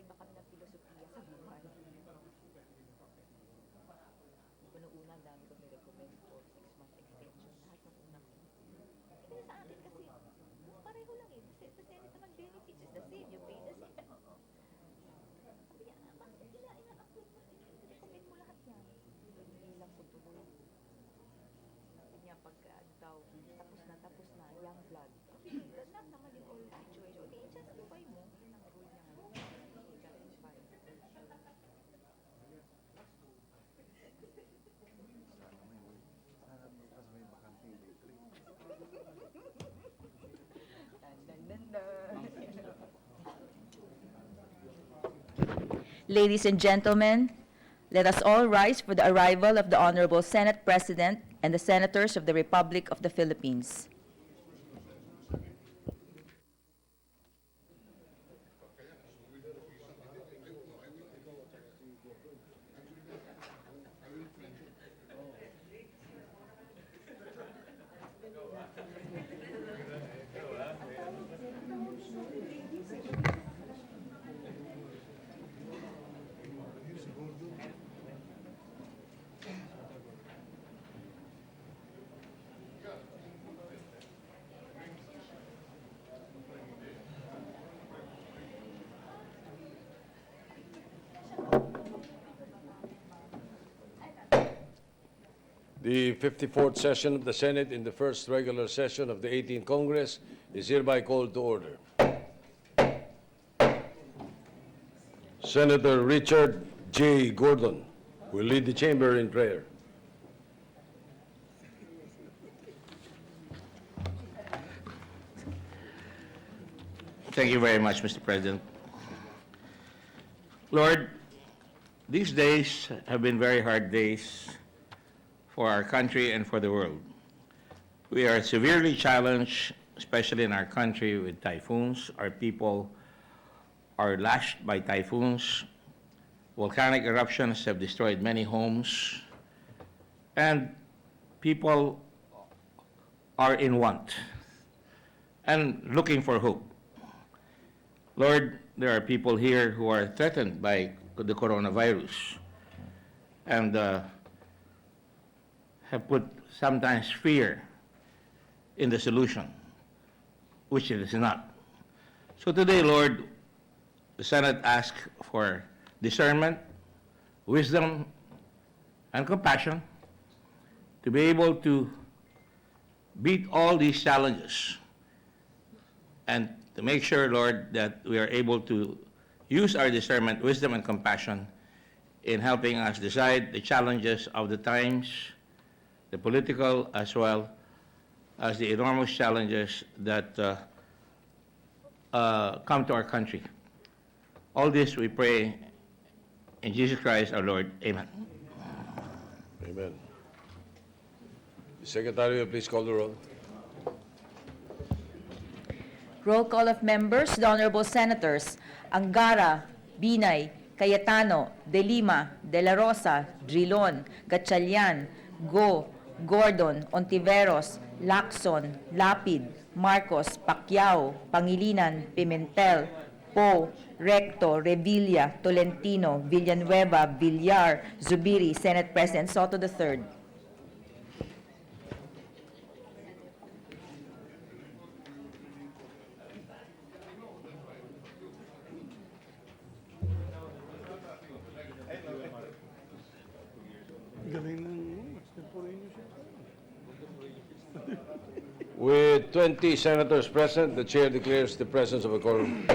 magkaiba kami ng filosofiya sa buhay. Nung una, ang dami ko recommend for 6-month extension. Lahat ng unang hindi sa akin kasi pareho lang eh. Kasi sa Senate naman benefits is the same. You pay the same. Sabi niya, bakit ina-approve mo? I-recommend mo lahat yan. Hindi lang ko tuloy. Sabi niya, pag daw, tapos na, young blood. Okay, ganun naman yung all situation. I-justify mo. Yun ang rule niya ngayon. I-justify. Ladies and gentlemen, let us all rise for the arrival of the Honorable Senate President and the Senators of the Republic of the Philippines. The 54th session of the Senate in the first regular session of the 18th Congress is hereby called to order. Senator Richard J. Gordon will lead the chamber in prayer. Thank you very much, Mr. President. Lord, these days have been very hard days for our country and for the world. We are severely challenged, especially in our country, with typhoons. Our people are lashed by typhoons. Volcanic eruptions have destroyed many homes, and people are in want and looking for hope. Lord, there are people here who are threatened by the coronavirus and have put sometimes fear in the solution, which it is not. So today, Lord, the Senate asks for discernment, wisdom, and compassion to be able to beat all these challenges and to make sure, Lord, that we are able to use our discernment, wisdom, and compassion in helping us decide the challenges of the times, the political as well as the enormous challenges that come to our country. All this we pray in Jesus Christ our Lord. Amen. Amen. Secretary, please call the roll. Roll call of members, the Honorable Senators Angara, Binay, Cayetano, De Lima, De La Rosa, Drilon, Gatchalian, Go, Gordon, Ontiveros, Lacson, Lapid, Marcos, Pacquiao, Pangilinan, Pimentel, Poe, Recto, Revilla, Tolentino, Villanueva, Villar, Zubiri, Senate President Soto III. With 20 senators present, the chair declares the presence of a quorum.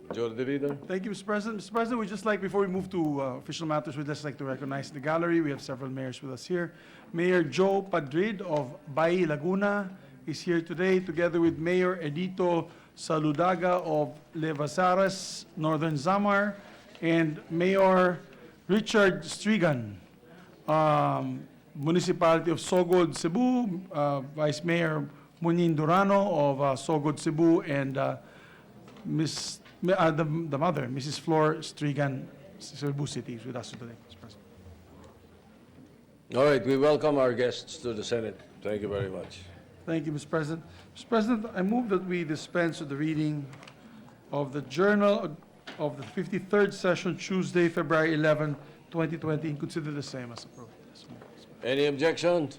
Majority Leader. Thank you, Mr. President. Mr. President, we'd just like, before we move to official matters, we'd just like to recognize the gallery. We have several mayors with us here. Mayor Joe Padrid of Bayi, Laguna is here today, together with Mayor Edito Saludaga of Levasaras, Northern Samar, and Mayor Richard Strigan, Municipality of Sogod, Cebu, Vice Mayor Munin Durano of Sogod, Cebu, and the mother, Mrs. Flor Strigan, Cebu City, is with us today, Mr. President. All right, we welcome our guests to the Senate. Thank you very much. Thank you, Mr. President. Mr. President, I move that we dispense with the reading of the Journal of the 53rd session, Tuesday, February 11, 2020, and consider the same as approved. Any objections?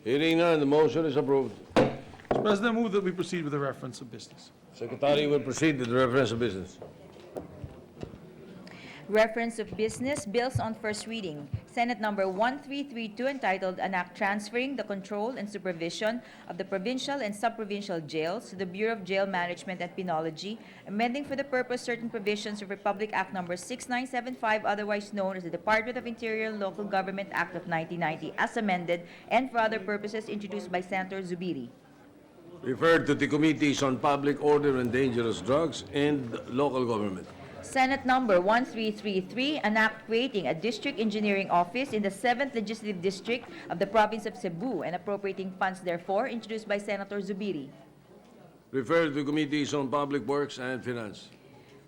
Hearing none, the motion is approved. Mr. President, I move that we proceed with the reference of business. Secretary will proceed with the reference of business. Reference of business, bills on first reading. Senate Number 1332 entitled An Act Transferring the Control and Supervision of the Provincial and Sub-Provincial Jails to the Bureau of Jail Management and Penology, amending for the purpose certain provisions of Republic Act Number 6975, otherwise known as the Department of Interior and Local Government Act of 1990, as amended, and for other purposes introduced by Senator Zubiri. Referred to the Committees on Public Order and Dangerous Drugs and Local Government. Senate Number 1333, an act creating a district engineering office in the 7th Legislative District of the Province of Cebu and appropriating funds therefore, introduced by Senator Zubiri. Referred to Committees on Public Works and Finance.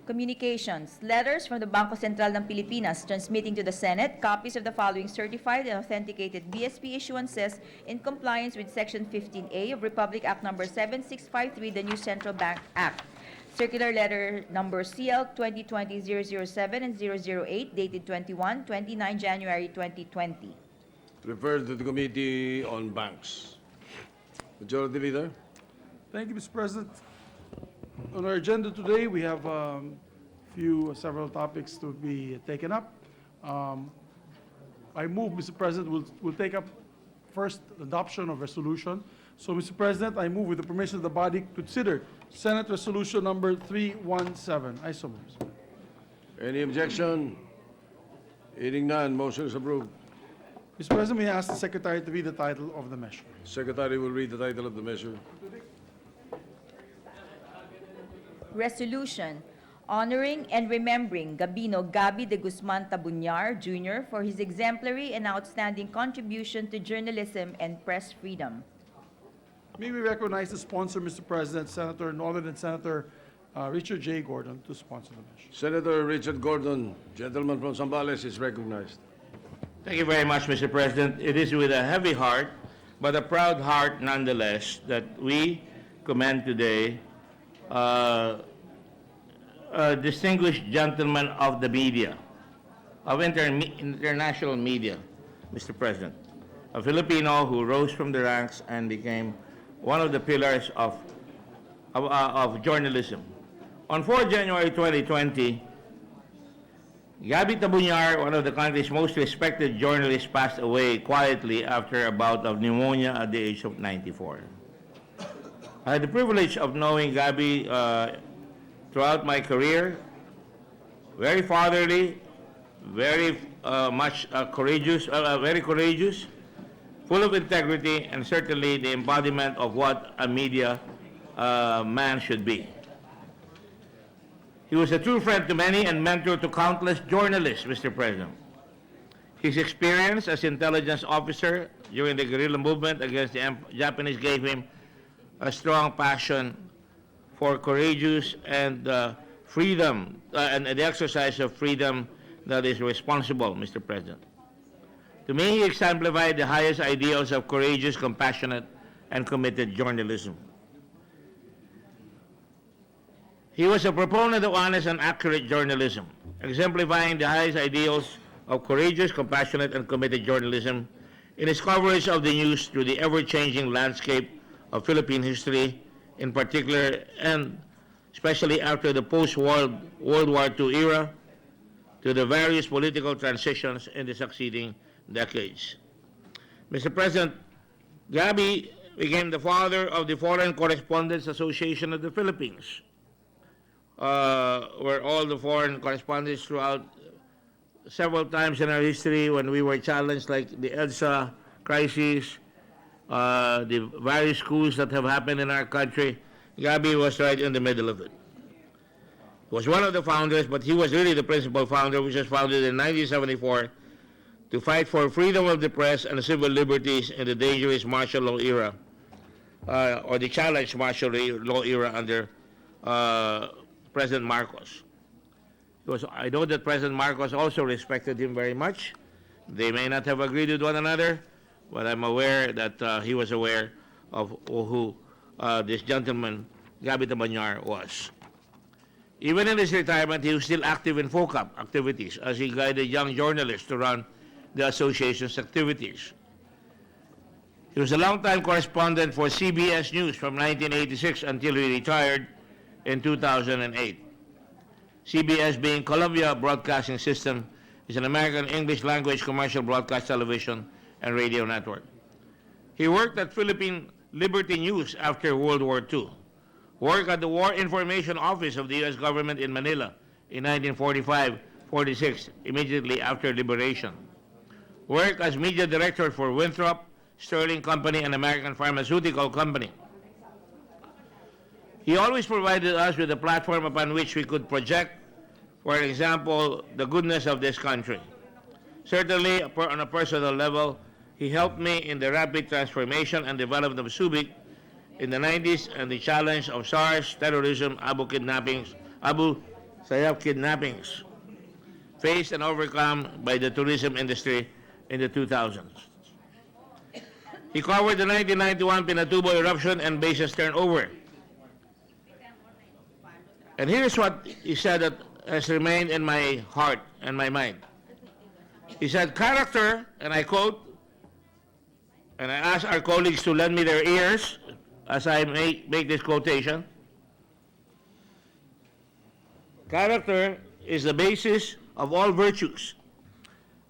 Communications, letters from the Bangko Sentral ng Pilipinas transmitting to the Senate copies of the following certified and authenticated BSP issuances in compliance with Section 15A of Republic Act Number 7653, the New Central Bank Act. Circular letter number CL 2020-007 and 008 dated 29 January 2020. Referred to the Committee on Banks. Majority Leader. Thank you, Mr. President. On our agenda today, we have several topics to be taken up. I move, Mr. President, we'll take up first adoption of resolution. So, Mr. President, I move with the permission of the body consider Senate Resolution Number 317. I so move. Mr. Any objection? Hearing none, motion is approved. Mr. President, may I ask the Secretary to read the title of the measure? Secretary will read the title of the measure. Resolution honoring and remembering Gabby de Guzman Tabunyar, Jr. for his exemplary and outstanding contribution to journalism and press freedom. May we recognize the sponsor, Mr. President, Senator Northern and Senator Richard J. Gordon, to sponsor the measure. Senator Richard Gordon, gentleman from Zambales, is recognized. Thank you very much, Mr. President. It is with a heavy heart, but a proud heart nonetheless, that we commend today a distinguished gentleman of the media, of international media, Mr. President, a Filipino who rose from the ranks and became one of the pillars of journalism. On 4 January 2020, Gabby Tabunyar, one of the country's most respected journalists, passed away quietly after a bout of pneumonia at the age of 94. I had the privilege of knowing Gabby throughout my career. Very fatherly, very very courageous, full of integrity, and certainly the embodiment of what a media man should be. He was a true friend to many and mentor to countless journalists, Mr. President. His experience as intelligence officer during the guerrilla movement against the Japanese gave him a strong passion for courageous and freedom, and the exercise of freedom that is responsible, Mr. President. To me, he exemplified the highest ideals of courageous, compassionate, and committed journalism. He was a proponent of honest and accurate journalism, exemplifying the highest ideals of courageous, compassionate, and committed journalism in his coverage of the news through the ever-changing landscape of Philippine history, in particular, and especially after the post-World War II era, to the various political transitions in the succeeding decades. Mr. President, Gabby became the father of the Foreign Correspondents Association of the Philippines, where all the foreign correspondents throughout several times in our history when we were challenged, like the EDSA crisis, the various coups that have happened in our country, Gabby was right in the middle of it. He was one of the founders, but he was really the principal founder, which was founded in 1974 to fight for freedom of the press and civil liberties in the dangerous martial law era, or the challenged martial law era under President Marcos. I know that President Marcos also respected him very much. They may not have agreed with one another, but I'm aware that he was aware of who this gentleman, Gabby Tabunyar, was. Even in his retirement, he was still active in FOCAP activities as he guided young journalists to run the association's activities. He was a longtime correspondent for CBS News from 1986 until he retired in 2008. CBS, being Columbia Broadcasting System, is an American English language commercial broadcast television and radio network. He worked at Philippine Liberty News after World War II, worked at the War Information Office of the U.S. government in Manila in 1945-46, immediately after liberation, worked as media director for Winthrop, Sterling Company, and American Pharmaceutical Company. He always provided us with a platform upon which we could project, for example, the goodness of this country. Certainly, on a personal level, he helped me in the rapid transformation and development of Subic in the 90s and the challenge of SARS, terrorism, Abu Sayyaf kidnappings, faced and overcome by the tourism industry in the 2000s. He covered the 1991 Pinatubo eruption and bases turnover. And here's what he said that has remained in my heart and my mind. He said, character, and I quote, and I ask our colleagues to lend me their ears as I make this quotation. Character is the basis of all virtues.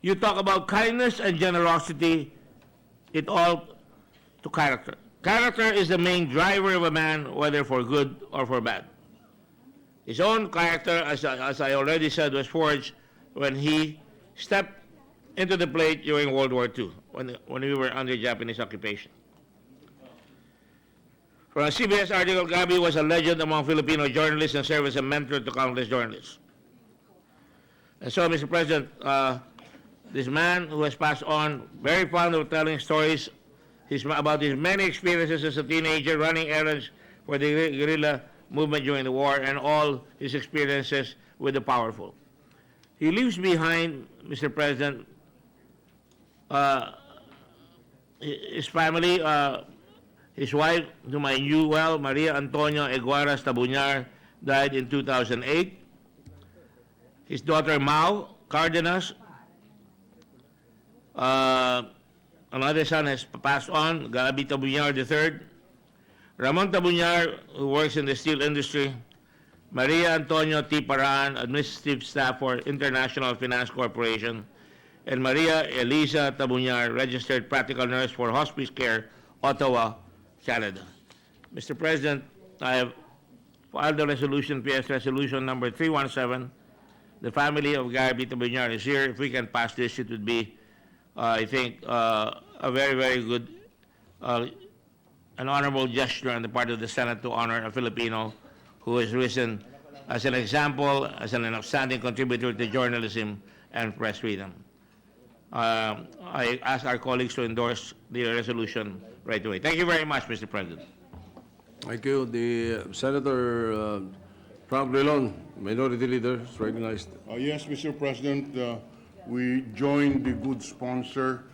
You talk about kindness and generosity, it all to character. Character is the main driver of a man, whether for good or for bad. His own character, as I already said, was forged when he stepped into the plate during World War II, when we were under Japanese occupation. From a CBS article, Gabby was a legend among Filipino journalists and served as a mentor to countless journalists. And so, Mr. President, this man who has passed on, very fond of telling stories about his many experiences as a teenager, running errands for the guerrilla movement during the war, and all his experiences with the powerful. He leaves behind, Mr. President, his family, his wife, whom I knew well, Maria Antonia Eguaras Tabuñar, died in 2008. His daughter, Mau Cardenas. Another son has passed on, Gabby Tabuñar III. Ramon Tabuñar, who works in the steel industry. Maria Antonio T. Paran, administrative staff for International Finance Corporation. And Maria Elisa Tabuñar, registered practical nurse for hospice care, Ottawa, Canada. Mr. President, I have filed the resolution, PS Resolution number 317. The family of Gabby Tabuñar is here. If we can pass this, it would be, I think, a very, very good, an honorable gesture on the part of the Senate to honor a Filipino who has risen as an example, as an outstanding contributor to journalism and press freedom. I ask our colleagues to endorse the resolution right away. Thank you very much, Mr. President. Thank you. The Senator Frank Drilon, Minority Leader, is recognized. Yes, Mr. President, we join the good sponsor,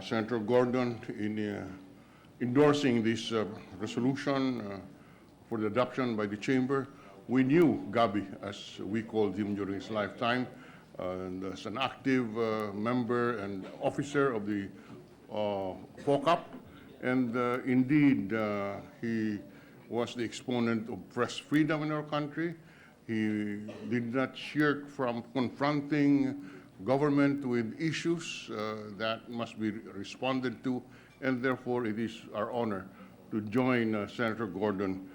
Senator Gordon, in endorsing this resolution for the adoption by the Chamber. We knew Gabby, as we called him during his lifetime, and as an active member and officer of the FOCAP, and indeed he was the exponent of press freedom in our country. He did not shirk from confronting government with issues that must be responded to, and therefore it is our honor to join Senator Gordon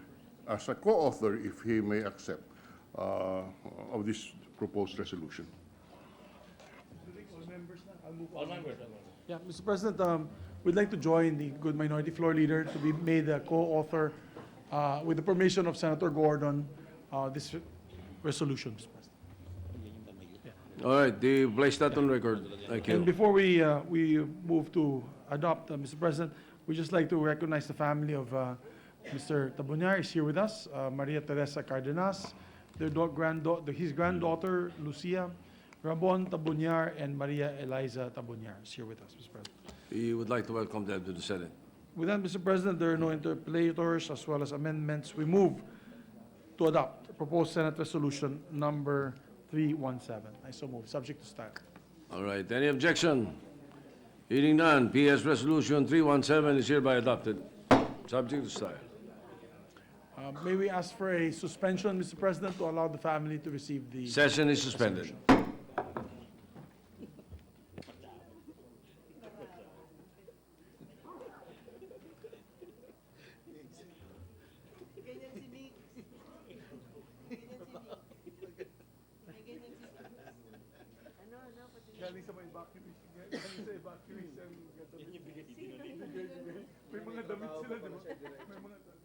as a co-author, if he may accept, of this proposed resolution. All members. Yeah, Mr. President, we'd like to join the good minority floor leader to be made a co-author with the permission of Senator Gordon, this resolution, Mr. President. All right, place that on record. Thank And you. before we move to adopt, Mr. President, we'd just like to recognize the family of Mr. Tabuñar is here with us, Maria Teresa Cardenas, his granddaughter, Lucia, Ramon Tabuñar, and Maria Eliza Tabuñar is here with us, Mr. President. We would like to welcome them to the Senate. With that, Mr. President, there are no interpellators as well as amendments. We move to adopt proposed Senate Resolution number 317. I so move, subject to style. All right, any objection? Hearing none, PS Resolution 317 is hereby adopted. Subject to style. May we ask for a suspension, Mr. President, to allow the family to receive the... Session is suspended. Galing sa may evacuation. Galing sa evacuation. May mga damit sila, di ba? May mga damit.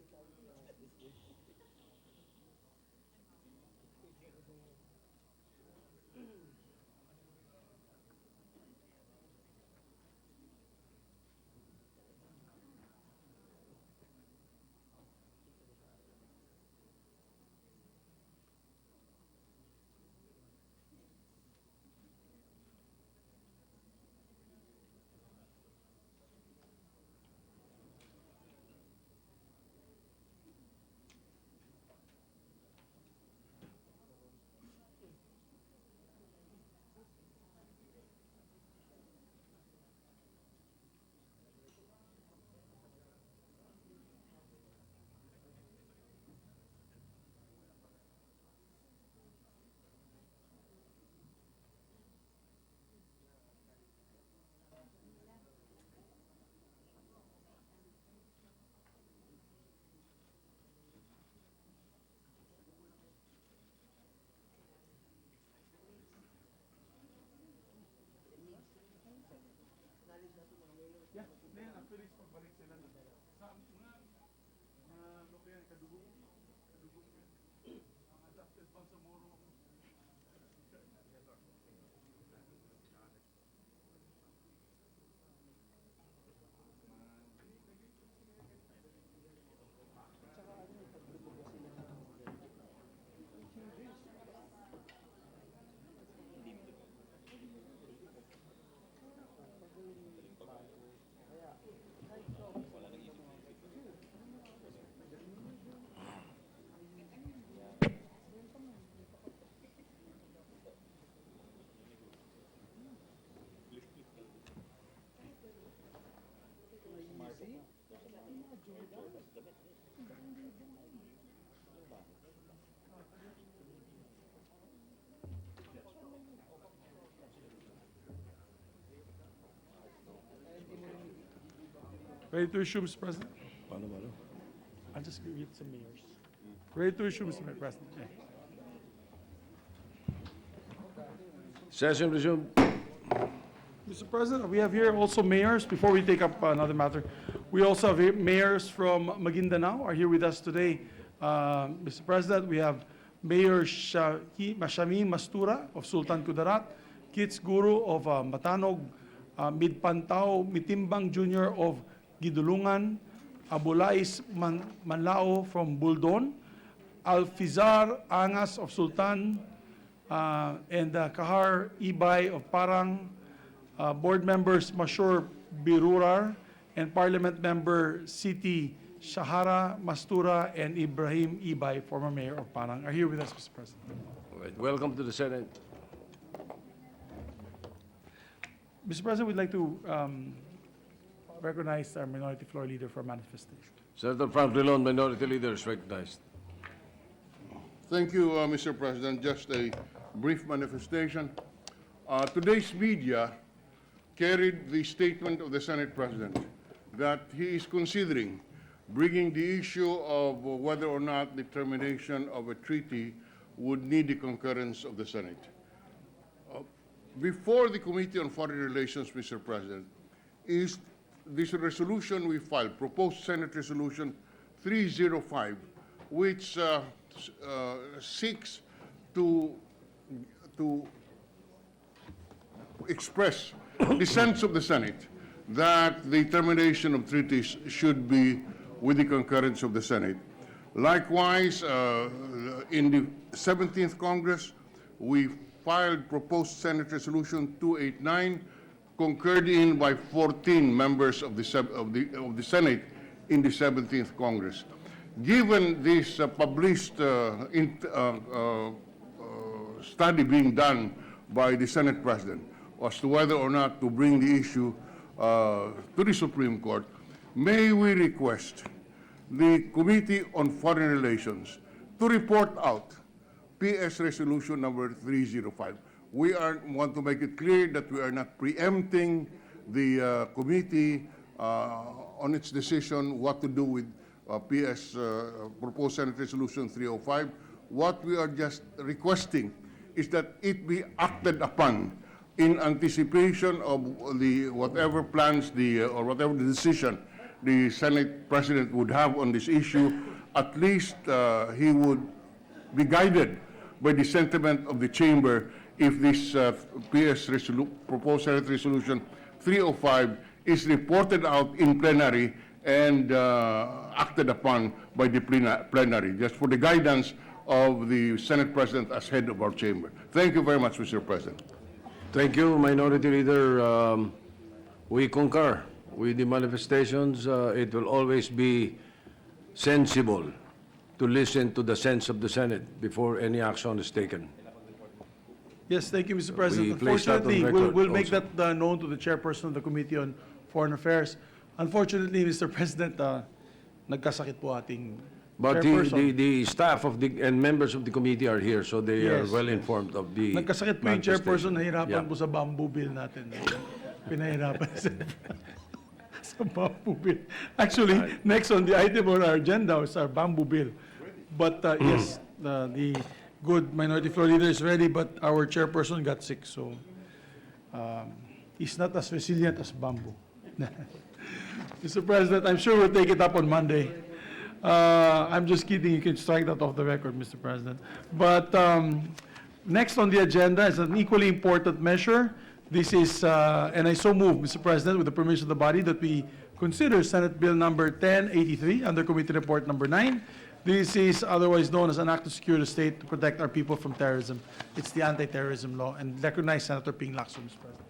Ready to issue, Mr. President? I'll just read some mayors. Ready to issue, Mr. President? Yeah. Session resumed. Mr. President, we have here also mayors, before we take up another matter, we also have here mayors from Maguindanao are here with us today. Mr. President, we have Mayor Mashami Mastura of Sultan Kudarat, Kits Guru of Matanog, Midpantao Mitimbang Jr. of Gidulungan, Abulais Manlao from Buldon, Alfizar Angas of Sultan, and Kahar Ibay of Parang, board members Mashur Birurar, and Parliament member Siti Shahara Mastura and Ibrahim Ibay, former mayor of Parang, are here with us, Mr. President. All right, welcome to the Senate. Mr. President, we'd like to recognize our minority floor leader for manifestation. Senator Frank Drilon, Minority Leader, is recognized. Thank you, Mr. President. Just a brief manifestation. Today's media carried the statement of the Senate President that he is considering bringing the issue of whether or not the termination of a treaty would need the concurrence of the Senate. Before the Committee on Foreign Relations, Mr. President, is this resolution we filed, proposed Senate Resolution 305, which seeks to express the sense of the Senate that the termination of treaties should be with the concurrence of the Senate. Likewise, in the 17th Congress, we filed proposed Senate Resolution 289, concurred in by 14 members of the Senate in the 17th Congress. given this published study being done by the Senate President as to whether or not to bring the issue to the Supreme Court, may we request the Committee on Foreign Relations to report out PS Resolution number 305. We want to make it clear that we are not preempting the committee on its decision what to do with PS proposed Senate Resolution 305. What we are just requesting is that it be acted upon in anticipation of the whatever plans or whatever the decision the Senate President would have on this issue. At least he would be guided by the sentiment of the chamber if this proposed Senate Resolution 305 is reported out in plenary and acted upon by the plenary, just for the guidance of the Senate President as head of our chamber. Thank you very much, Mr. President. Thank you, Minority Leader. We concur with the manifestations. It will always be sensible to listen to the sense of the Senate before any action is taken. Yes, thank you, Mr. President. place that on Unfortunately, record we'll make also. that known to the chairperson of the Committee on Foreign Affairs. Unfortunately, Mr. President, nagkasakit po ating But chairperson. the staff of and members of the committee are here, so they are Yes, well yes. informed of the Nagkasakit po yung chairperson, manifestation. nahirapan Yeah. po sa bamboo bill natin. Pinahirapan sa bamboo bill. Actually, next on the item on our agenda is our bamboo bill. But yes, the good minority floor leader is ready, but our chairperson got sick, so he's not as resilient as bamboo. Mr. President, I'm sure we'll take it up on Monday. I'm just kidding. You can strike that off the record, Mr. President. But next on the agenda is an equally important measure. This is, and I so move, Mr. President, with the permission of the body, that we consider Senate Bill number 1083 under Committee Report number 9. This is otherwise known as an act to secure the state to protect our people from terrorism. It's the anti-terrorism law, and recognize Senator Ping Lacson, Mr. President.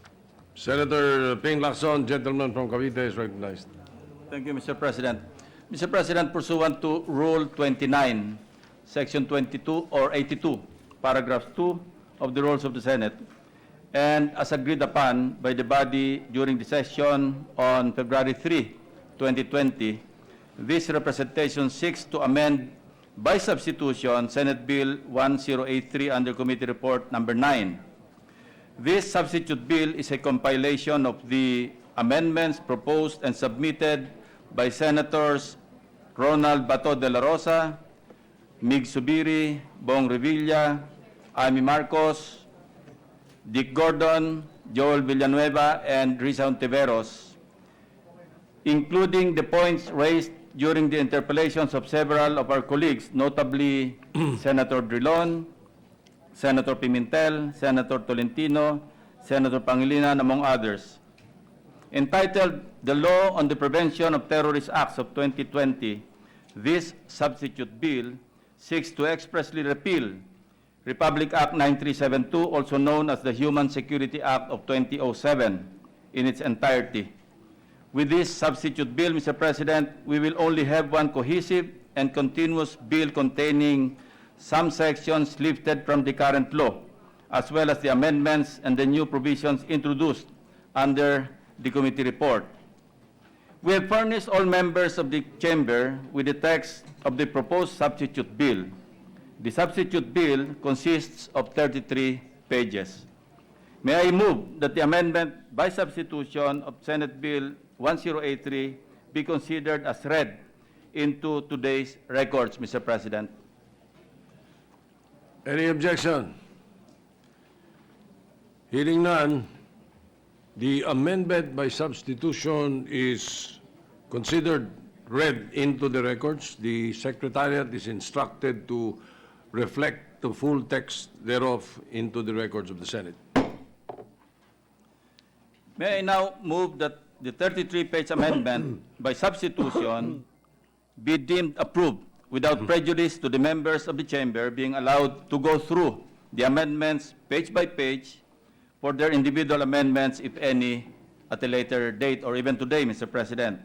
Senator Ping Lacson, gentleman from Cavite, is recognized. Thank you, Mr. President. Mr. President, pursuant to Rule 29, Section 22 or 82, Paragraph 2 of the Rules of the Senate, and as agreed upon by the body during the session on February 3, 2020, this representation seeks to amend by substitution Senate Bill 1083 under Committee Report number 9. This substitute bill is a compilation of the amendments proposed and submitted by Senators Ronald Bato de la Rosa, Mig Subiri, Bong Revilla, Amy Marcos, Dick Gordon, Joel Villanueva, and Risa Ontiveros, including the points raised during the interpellations of several of our colleagues, notably Senator Drilon, Senator Pimentel, Senator Tolentino, Senator Pangilinan, among others. Entitled The Law on the Prevention of Terrorist Acts of 2020, this substitute bill seeks to expressly repeal Republic Act 9372, also known as the Human Security Act of 2007, in its entirety. With this substitute bill, Mr. President, we will only have one cohesive and continuous bill containing some sections lifted from the current law, as well as the amendments and the new provisions introduced under the committee report. We have furnished all members of the chamber with the text of the proposed substitute bill. The substitute bill consists of 33 pages. May I move that the amendment by substitution of Senate Bill 1083 be considered as read into today's records, Mr. President? Any objection? Hearing none, the amendment by substitution is considered read into the records. The Secretariat is instructed to reflect the full text thereof into the records of the Senate. May I now move that the 33-page amendment by substitution be deemed approved without prejudice to the members of the chamber being allowed to go through the amendments page by page for their individual amendments, if any, at a later date or even today, Mr. President.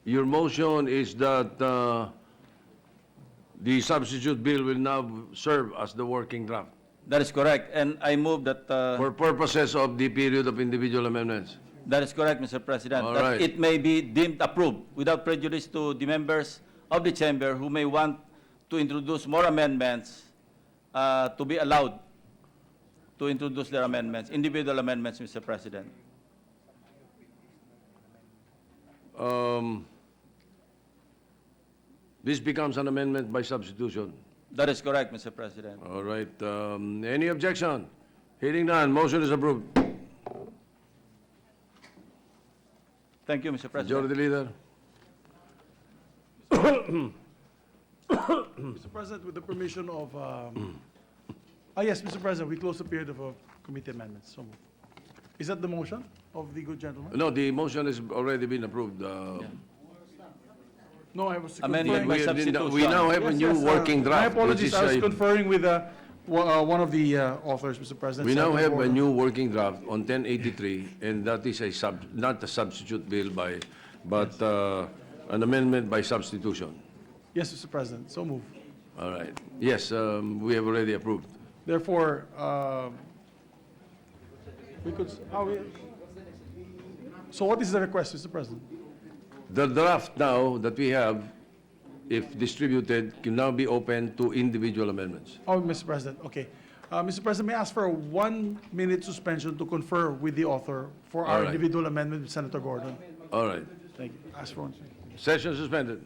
Your motion is that the substitute bill will now serve as the working draft That is correct, and I move that, for purposes of the period of individual amendments. that is correct, Mr. President. All That right. it may be deemed approved without prejudice to the members of the chamber who may want to introduce more amendments, to be allowed to introduce their amendments, individual amendments, Mr. President. This becomes an amendment by substitution. That is correct, Mr. President. All right. Any objection? Hearing none, motion is approved. Thank you, Mr. President. Majority Leader. Mr. President, with the permission of, yes, Mr. President, we close the period of committee amendments. So moved. Is that the motion of the good gentleman? No, the motion has already been approved. No, I was Amendment conferring. by We substitution. now have a Yes, new yes, working draft. My which apologies, is I was a- conferring with one of the authors, Mr. President. We now Senator have a Gordon. new working draft on 1083, and that is not a substitute bill but an amendment by substitution. Yes, Mr. President, so move. All right. Yes, we have already approved. Therefore, we could, so what is the request, Mr. President? The draft now that we have, if distributed, can now be open to individual amendments. Oh, Mr. President, okay. Mr. President, may I ask for a 1-minute suspension to confer with the author for All our right. individual amendment with Senator Gordon? All right. Thank you. Ask for one. Session suspended.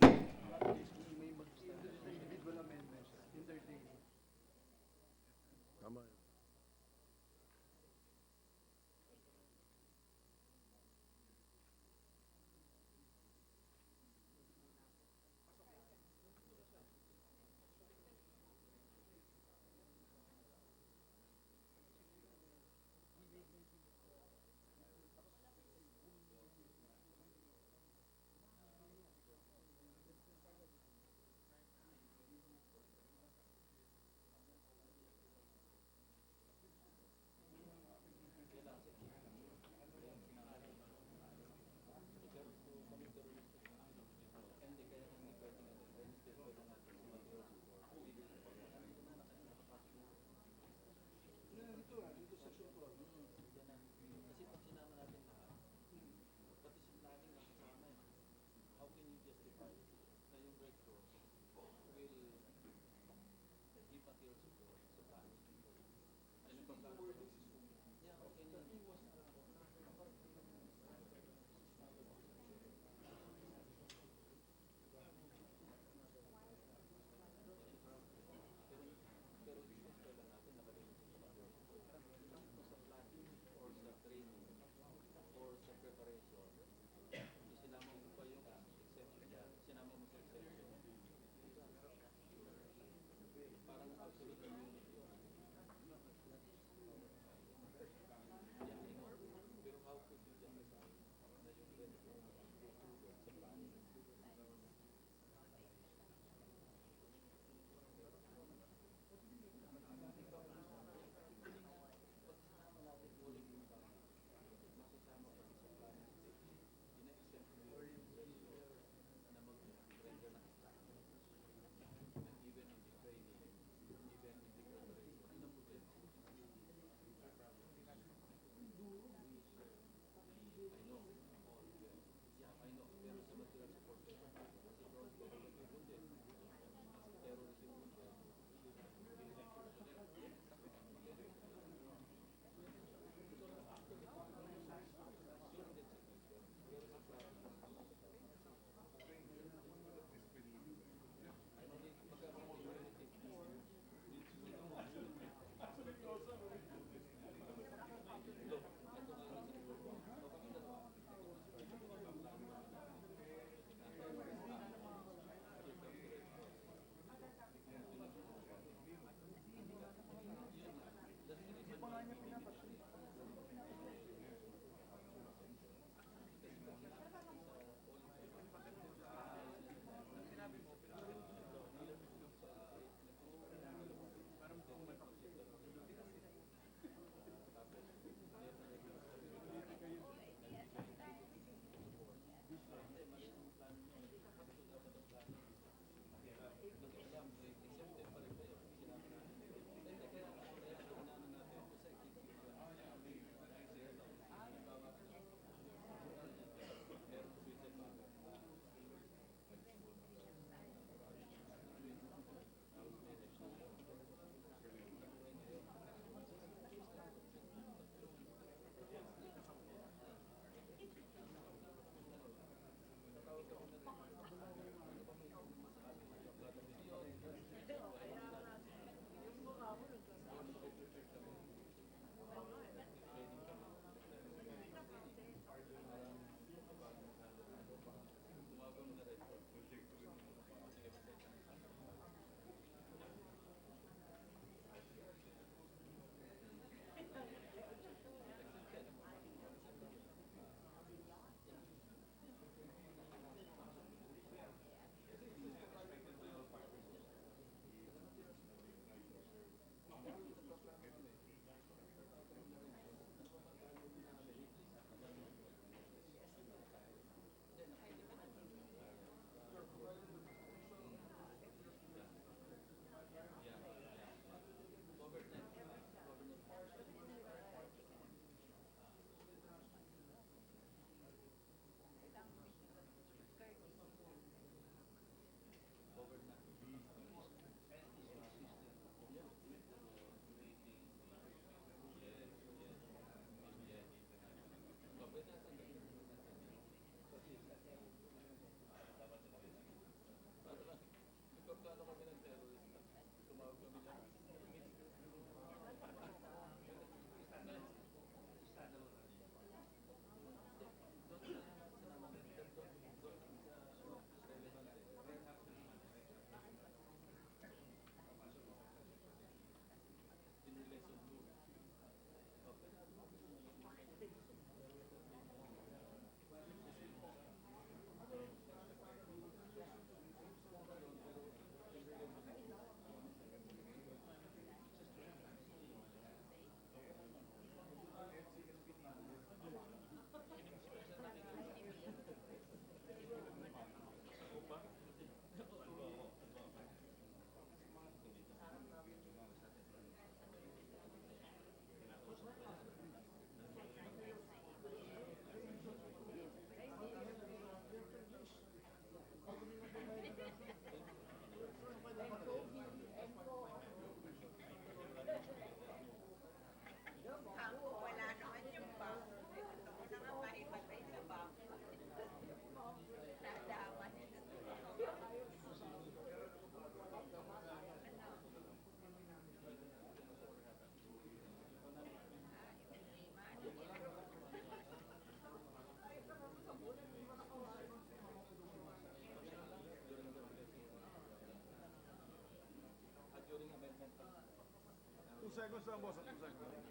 seconds lang, boss. 2 seconds.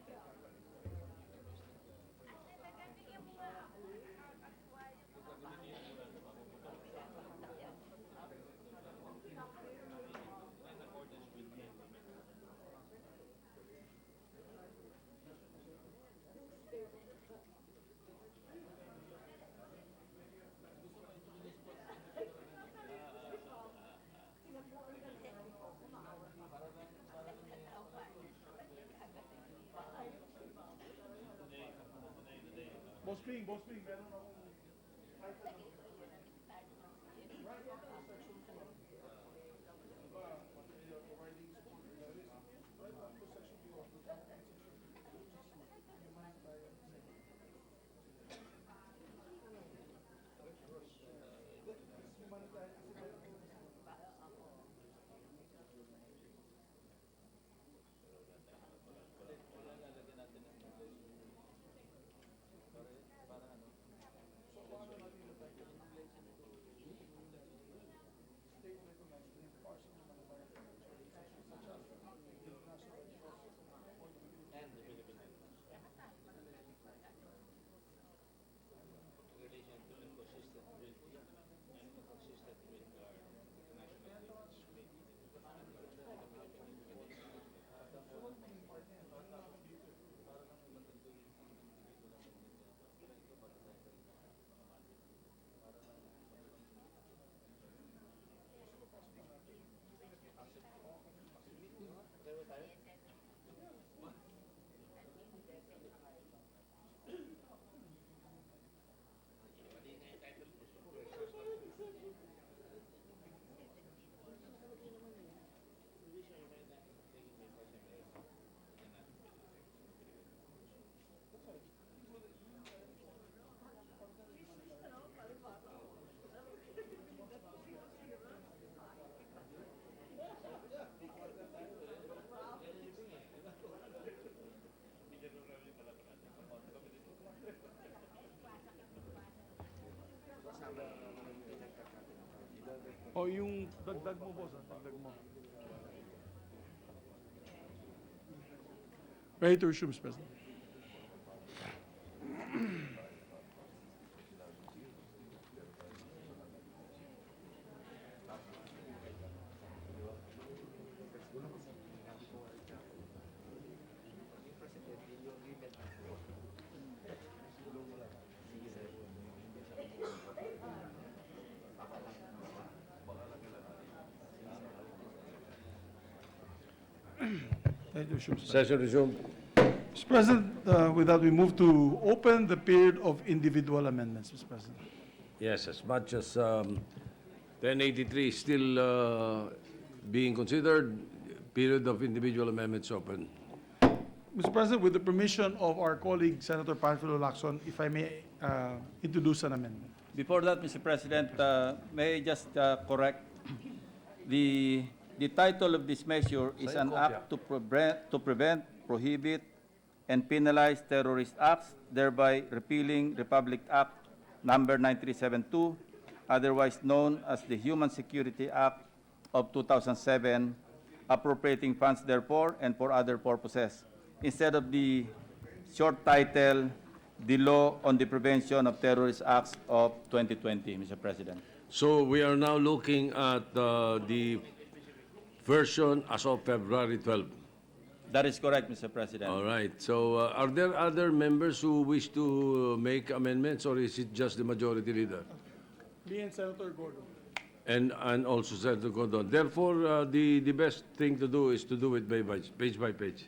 Boss Ping, meron akong O yung dagdag mo, boss, dagdag mo. Ready to resume, Mr. President. Ready to resume, Mr. President. Session resumed. Mr. President, with that, we move to open the period of individual amendments, Mr. President. Yes, as much as 1083 is still being considered, period of individual amendments open. Mr. President, with the permission of our colleague Senator Panfilo Lacson, if I may introduce an amendment. Before that, Mr. President, may I just correct the title of this measure is an act to prevent, prohibit, and penalize terrorist acts, thereby repealing Republic Act Number 9372, otherwise known as the Human Security Act of 2007, appropriating funds therefore and for other purposes, instead of the short title, the Law on the Prevention of Terrorist Acts of 2020, Mr. President. So we are now looking at the version as of February 12. That is correct, Mr. President. All right. So are there other members who wish to make amendments, or is it just the majority leader? Me and Senator Gordon. And also Senator Gordon. Therefore, the best thing to do is to do it page by page,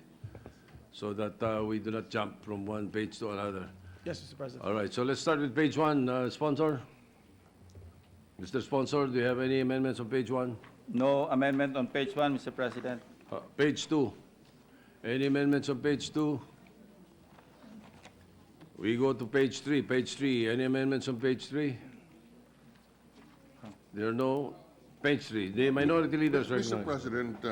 so that we do not jump from one page to another. Yes, Mr. President. All right. So let's start with page 1. Sponsor? Mr. Sponsor, do you have any amendments on page 1? No amendment on page 1, Mr. President. Page 2. Any amendments on page 2? We go to page 3. Page 3. Any amendments on page 3? There are no. Page 3. The minority leaders Mr. recognize. President,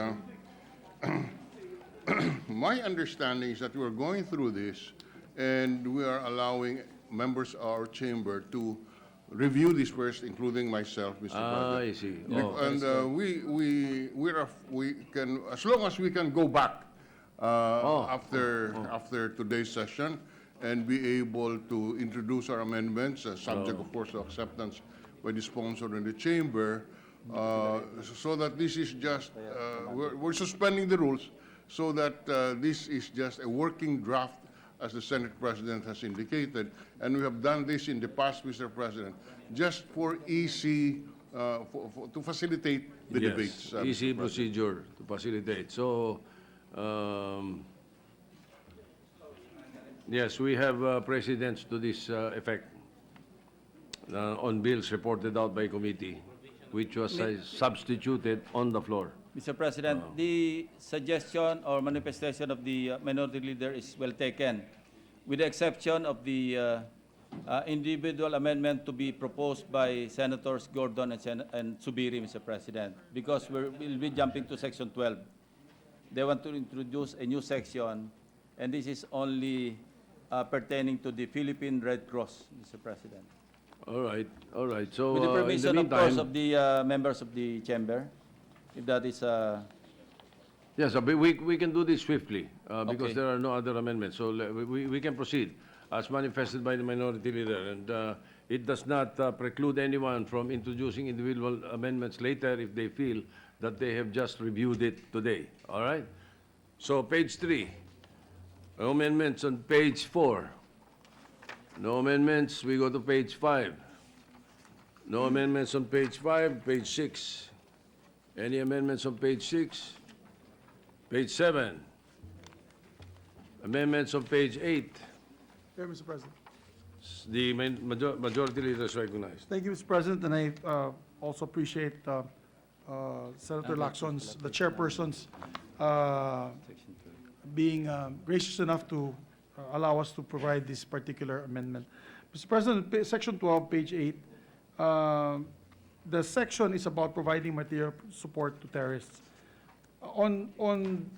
my understanding is that we're going through this and we are allowing members of our chamber to review this first, including myself, Mr. President. I see. Oh. And we can, as long as we can go back after today's session and be able to introduce our amendments, subject, of course, to acceptance by the sponsor and the chamber, so that this is just, we're suspending the rules so that this is just a working draft, as the Senate President has indicated. And we have done this in the past, Mr. President, just for easy, to facilitate the Yes, debates. easy Mr. President. procedure to facilitate. So, yes, we have precedents to this effect on bills reported out by committee, which was substituted on the floor. Mr. President, the suggestion or manifestation of the minority leader is well taken, with the exception of the individual amendment to be proposed by Senators Gordon and Subiri, Mr. President, because we'll be jumping to Section 12. They want to introduce a new section, and this is only pertaining to the Philippine Red Cross, Mr. President. All right, all right. So, With the in the permission, of course, meantime, of the members of the chamber, if that is, yes, we can do this swiftly because Okay. there are no other amendments. So we can proceed as manifested by the minority leader. And it does not preclude anyone from introducing individual amendments later if they feel that they have just reviewed it today. All right? So page 3. No amendments on page 4. No amendments. We go to page 5. No amendments on page 5. Page 6. Any amendments on page 6? Page 7. Amendments on page 8. Here, Mr. President. The majority leader is recognized. Thank you, Mr. President, and I also appreciate Senator Lacson's, the chairperson's, being gracious enough to allow us to provide this particular amendment. Mr. President, Section 12, page 8, the section is about providing material support to terrorists. On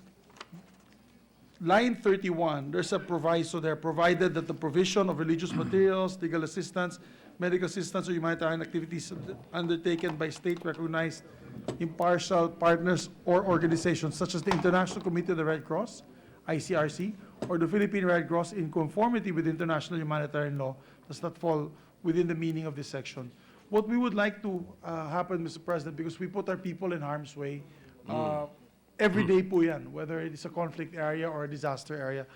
line 31, there's a proviso there, provided that the provision of religious materials, legal assistance, medical assistance, or humanitarian activities undertaken by state-recognized impartial partners or organizations such as the International Committee of the Red Cross, ICRC, or the Philippine Red Cross in conformity with international humanitarian law does not fall within the meaning of this section. What we would like to happen, Mr. President, because we put our people in harm's way, every day po yan, whether it is a conflict area or a disaster area.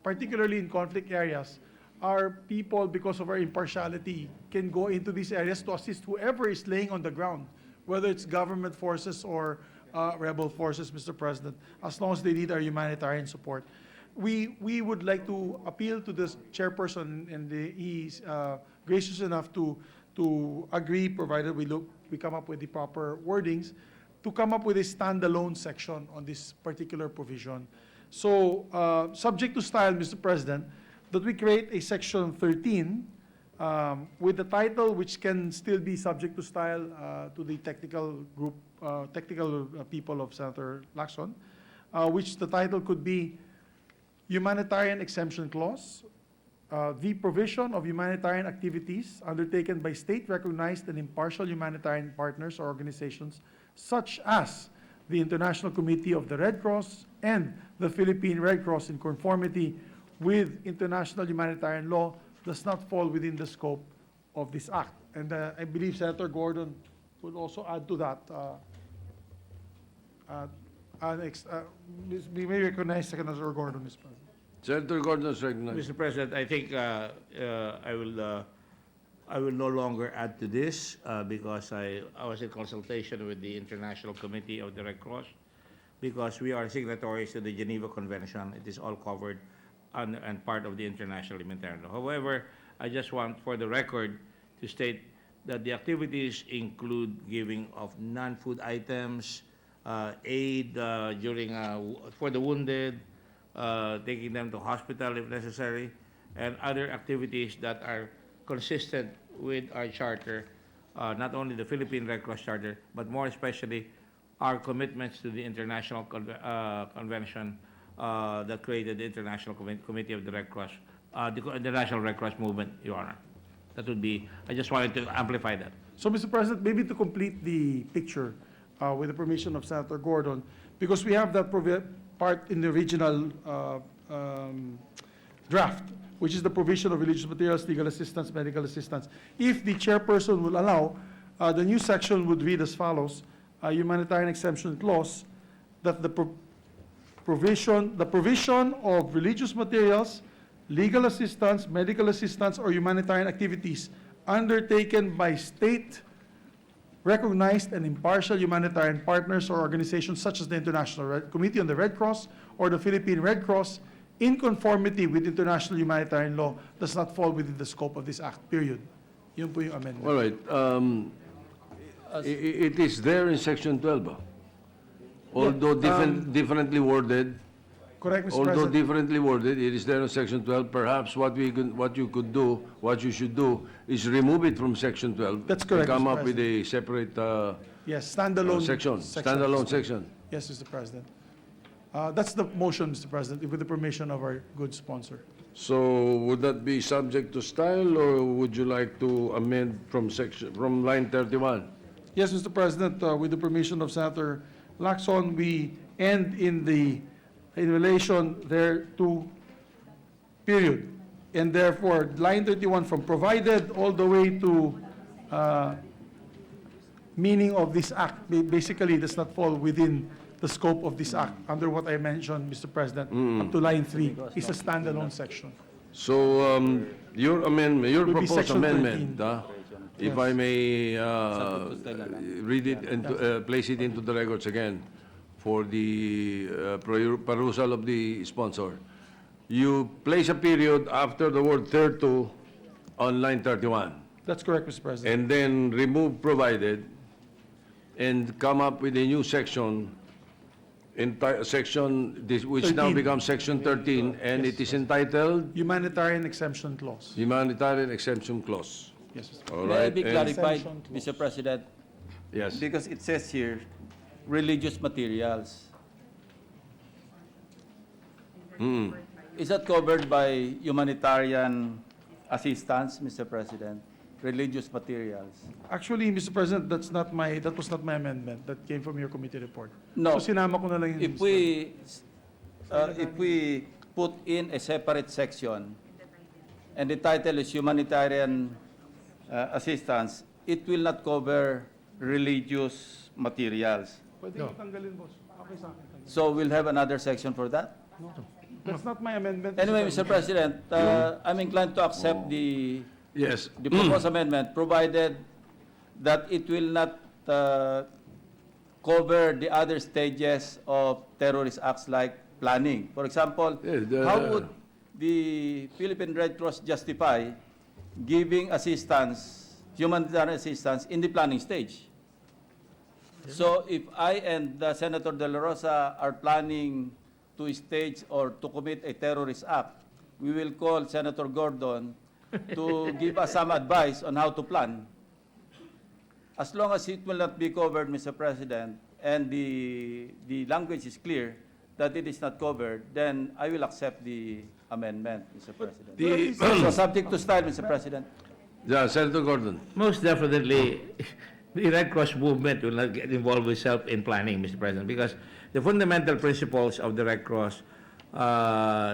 Particularly in conflict areas, our people, because of our impartiality, can go into these areas to assist whoever is laying on the ground, whether it's government forces or rebel forces, Mr. President, as long as they need our humanitarian support. We would like to appeal to this chairperson, and he's gracious enough to agree, provided we come up with the proper wordings, to come up with a standalone section on this particular provision. So, subject to style, Mr. President, that we create a section 13 with the title, which can still be subject to style to the technical group, people of Senator Lacson, which the title could be Humanitarian Exemption Clause, the provision of humanitarian activities undertaken by state-recognized and impartial humanitarian partners or organizations such as the International Committee of the Red Cross and the Philippine Red Cross in conformity with international humanitarian law does not fall within the scope of this act. And I believe Senator Gordon would also add to that. We may recognize Senator Gordon, Mr. President. Senator Gordon is recognized. Mr. President, I think I will no longer add to this because I was in consultation with the International Committee of the Red Cross, because we are signatories to the Geneva Convention. It is all covered and part of the international humanitarian law. However, I just want for the record to state that the activities include giving of non-food items, aid during for the wounded, taking them to hospital if necessary, and other activities that are consistent with our charter, not only the Philippine Red Cross Charter, but more especially our commitments to the international convention that created the International Committee of the Red Cross, the National Red Cross Movement, Your Honor. That would be, I just wanted to amplify that. So, Mr. President, maybe to complete the picture, with the permission of Senator Gordon, because we have that part in the original draft, which is the provision of religious materials, legal assistance, medical assistance. If the chairperson will allow, the new section would read as follows: humanitarian exemption clause, that the provision of religious materials, legal assistance, medical assistance, or humanitarian activities undertaken by state-recognized and impartial humanitarian partners or organizations such as the International Committee on the Red Cross or the Philippine Red Cross, in conformity with international humanitarian law, does not fall within the scope of this act, period. Yun po yung amendment. All right. It is there in Section 12, although differently worded. Correct, Mr. Although President. differently worded, it is there in Section 12. Perhaps what you should do is remove it from Section 12. That's correct, And come Mr. up with a separate Yes, standalone. standalone section. Yes, Mr. President. That's the motion, Mr. President, with the permission of our good sponsor. So would that be subject to style, or would you like to amend from line 31? Yes, Mr. President, with the permission of Senator Lacson, we end in relation thereto, period. And therefore, line 31 from provided all the way to meaning of this act basically does not fall within the scope of this act under what I mentioned, Mr. President, up to line 3 is a standalone section. So your amendment, your Will be proposed Section amendment, 13. if Yes. I may read it and place it into the records again for the perusal of the sponsor. You place a period after the word thereto on line 31, That's correct, Mr. President. and then remove provided, and come up with a new section, which now 13. becomes Section 13, and it is entitled Humanitarian exemption clause. Humanitarian Exemption Clause. Yes, Mr. All May I right? be and- clarified, Exemption clause. Mr. President? Yes. Because it says here, religious materials. Is that covered by humanitarian assistance, Mr. President? Religious materials? Actually, Mr. President, that was not my amendment. That came from your committee report. No. So sinama ko na lang yun. If we put in a separate section, and the title is humanitarian assistance, it will not cover religious materials. Pwede no. Tanggalin, boss. Okay sa akin. So we'll have another section for that? No. That's not my amendment. Anyway, Mr. President, I'm inclined to accept the Yes. proposed amendment, provided that it will not cover the other stages of terrorist acts like planning. For example, how would the Philippine Red Cross justify giving assistance, humanitarian assistance, in the planning stage? So if I and Senator De La Rosa are planning to stage or to commit a terrorist act, we will call Senator Gordon to give us some advice on how to plan. As long as it will not be covered, Mr. President, and the language is clear that it is not covered, then I will accept the amendment, Mr. President. So subject to style, Mr. President. Yeah, Senator Gordon. Most definitely, the Red Cross movement will not get involved itself in planning, Mr. President, because the fundamental principles of the Red Cross,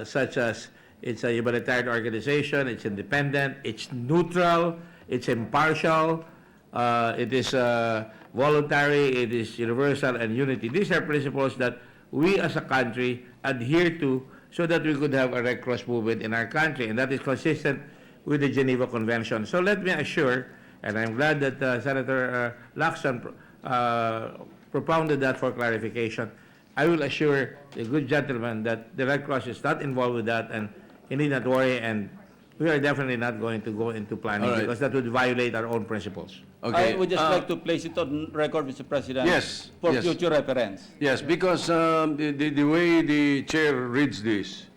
such as it's a humanitarian organization, it's independent, it's neutral, it's impartial, it is voluntary, it is universal, and unity. These are principles that we as a country adhere to so that we could have a Red Cross movement in our country, and that is consistent with the Geneva Convention. So let me assure, and I'm glad that Senator Lacson propounded that for clarification. I will assure the good gentleman that the Red Cross is not involved with that, and he need not worry, and we are definitely not going to go into planning, All right. because that would violate our own principles. Okay. I would just like to place it on record, Mr. President. Yes, For yes. future reference. Yes, because the way the chair reads this,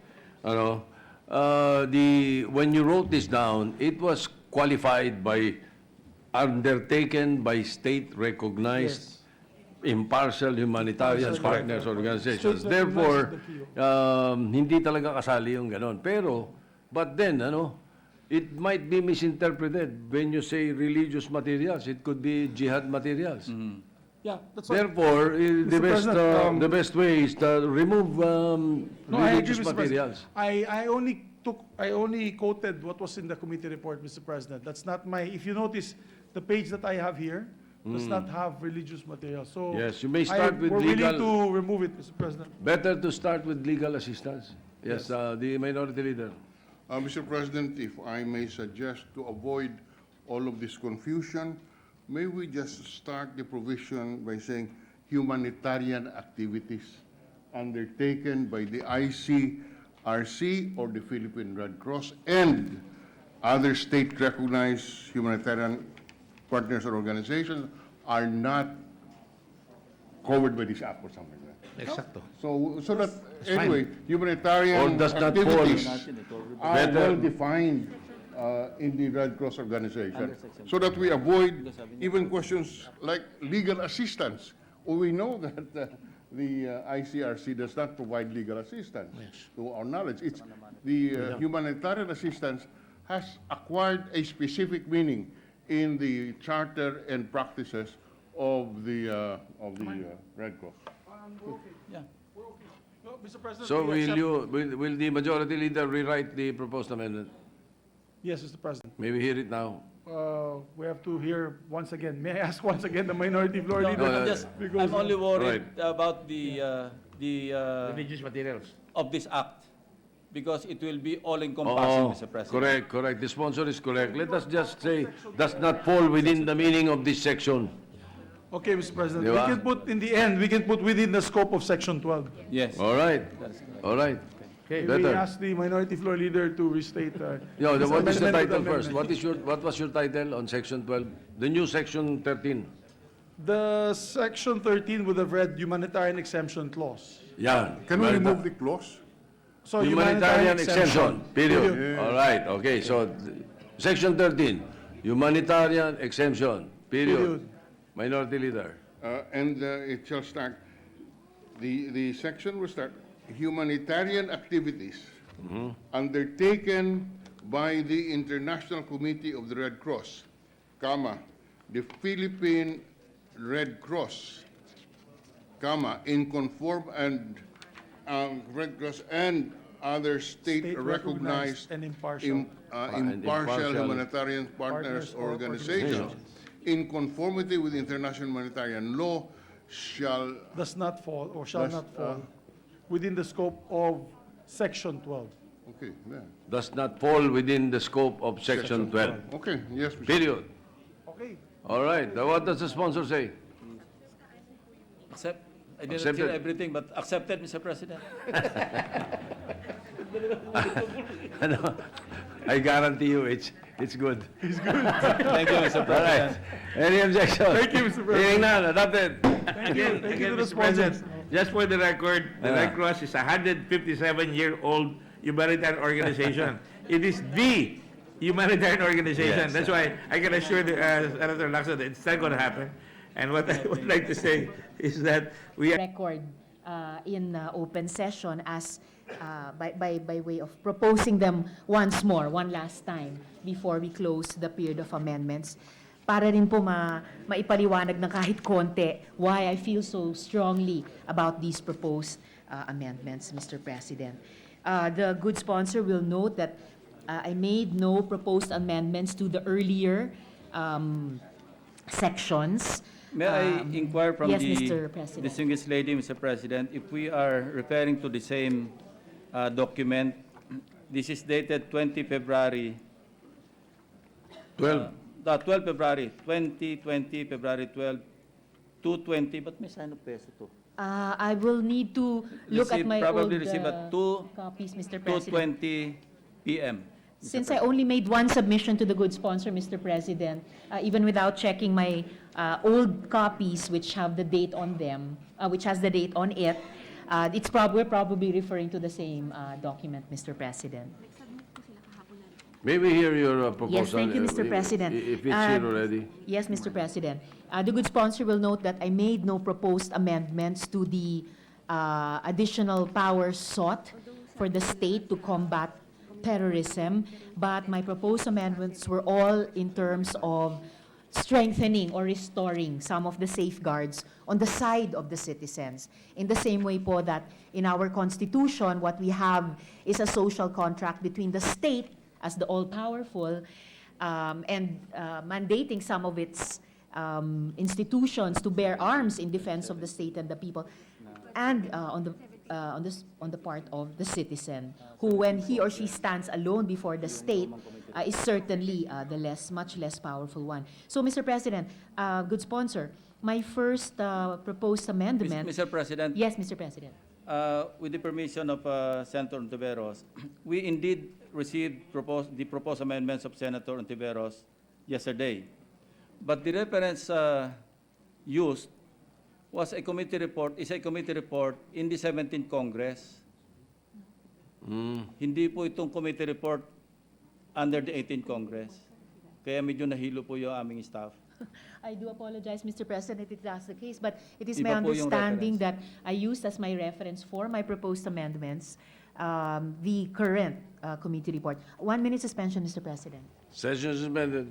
when you wrote this down, it was qualified by undertaken by state-recognized impartial humanitarian partners organizations. State-recognized Therefore, is hindi talaga kasali yung ganon. Pero, but then, it might be misinterpreted when you say religious materials. It could be jihad materials. Yeah, that's what. Therefore, Mr. President, the best way is to remove No, I agree, religious Mr. President. materials. I only quoted what was in the committee report, Mr. President. That's not my, if you notice, the page that I have here does not have religious material, so. Yes, you may start with We're willing legal- to remove it, Mr. President. Better to start with legal assistance. Yes, the minority leader. Mr. President, if I may suggest to avoid all of this confusion, may we just start the provision by saying humanitarian activities undertaken by the ICRC or the Philippine Red Cross and other state-recognized humanitarian partners or organizations are not covered by this act or something like that. Exacto. So that, fine. anyway, humanitarian Or does not fall. activities are Better. well defined in the Red Cross organization, so that we avoid even questions like legal assistance. We know that the ICRC does not provide legal assistance, to our knowledge. It's the humanitarian assistance has acquired a specific meaning in the charter and practices of the Red Cross. Yeah. No, Mr. President. So we accept- will the majority leader rewrite the proposed amendment? Yes, Mr. President. May we hear it now? We have to hear once again. May I ask once again the minority floor No, leader? I'm just, Because- I'm only worried Right. about the Religious materials. of this act, because it will be all-encompassing, Mr. President. Correct. The sponsor is correct. Let us just say, does not fall within the meaning of this section. Okay, Mr. President. Di We ba? can put, in the end, we can put within the scope of Section 12. Yes. All right. May we Better. ask the minority floor leader to restate? Yo, his what is the amendment to title the first? amendment. What was your title on section 12? The new section 13. The Section 13 would have read humanitarian exemption clause. Yeah. Can we remove the clause? So Humanitarian exemption, period. Period. All right, okay, so section 13, humanitarian exemption, period. Period. Minority leader. And it shall start, the section will start, humanitarian activities undertaken by the International Committee of the Red Cross, comma, the Philippine Red Cross, comma, in conform and Red Cross and other State-recognized state-recognized and impartial. impartial humanitarian partners Partners or or organizations in conformity with international humanitarian law shall Does not fall or shall Does, not fall within the scope of Section 12. okay, yeah. Does not fall within the scope of section 12, Okay, yes, Mr. period. Okay. All right, now what does the sponsor say? Accept. I didn't Accepted. hear everything, but accepted, Mr. President. Ano? I guarantee you, it's good. Thank you, Mr. All right, President. any objection? Thank you, Mr. President. Hearing none, adopted. Thank you. Thank you to the Mr. President, sponsors. just for the record, the Yeah. Red Cross is a 157-year-old humanitarian organization. It is the humanitarian organization. Yes. That's why I can assure the, Senator Lacson that it's not going to happen. And what I would like to say is that we are record in open session as by way of proposing them once more, one last time, before we close the period of amendments. Para rin po maipaliwanag ng kahit konti why I feel so strongly about these proposed amendments, Mr. President. The good sponsor will note that I made no proposed amendments to the earlier sections. May I inquire from yes, the Mr. President. distinguished lady, Mr. President, if we are referring to the same document, this is dated 20 February, 12. 12 February, 2020, February 12, 220, ba't may sign of peso to? I will need to look at my Probably old receive at copies, Mr. President. 2:20 PM. Since I only made one submission to the good sponsor, Mr. President, even without checking my old copies which have the date on them, which has the date on it, we're probably referring to the same document, Mr. President. May we hear your proposal? Yes, thank you, Mr. President. If it's here already. Yes, Mr. President. The good sponsor will note that I made no proposed amendments to the additional powers sought for the state to combat terrorism, but my proposed amendments were all in terms of strengthening or restoring some of the safeguards on the side of the citizens. In the same way po that in our Constitution, what we have is a social contract between the state as the all-powerful and mandating some of its institutions to bear arms in defense of the state and the people, and on the part of the citizen, who, when he or she stands alone before the state, is certainly the much less powerful one. So, Mr. President, good sponsor, my first proposed amendment. Mr. President, Yes, Mr. President. with the permission of Senator Ontiveros, we indeed received the proposed amendments of Senator Ontiveros yesterday. But the reference used is a committee report in the 17th Congress. Hindi po itong committee report under the 18th Congress. Kaya medyo nahilo po yung aming staff. I do apologize, Mr. President, if that's the case, but it is Iba my po yung understanding that I used as my reference for my proposed amendments the current committee report. 1 minute suspension, Mr. President. Session is suspended.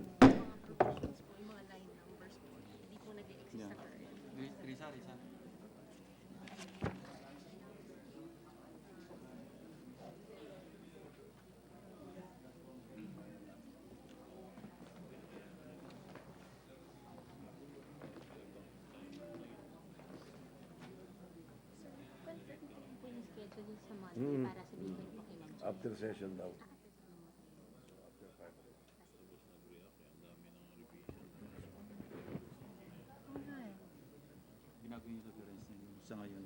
After session daw. Ginagawa yung reference sa ngayon.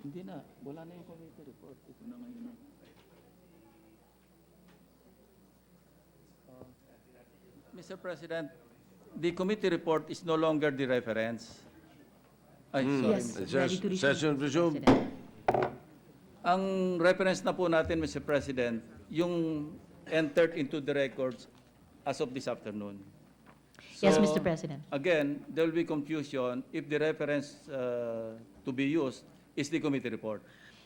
Hindi na, wala na yung committee report. Ito na ngayon. Mr. President, the committee report is no longer the reference. Ay, sorry. Yes, ready to receive, Session Mr. resumed. President. Ang reference na po natin, Mr. President, yung entered into the records as of this afternoon. Yes, Mr. President. Again, there will be confusion if the reference to be used is the committee report.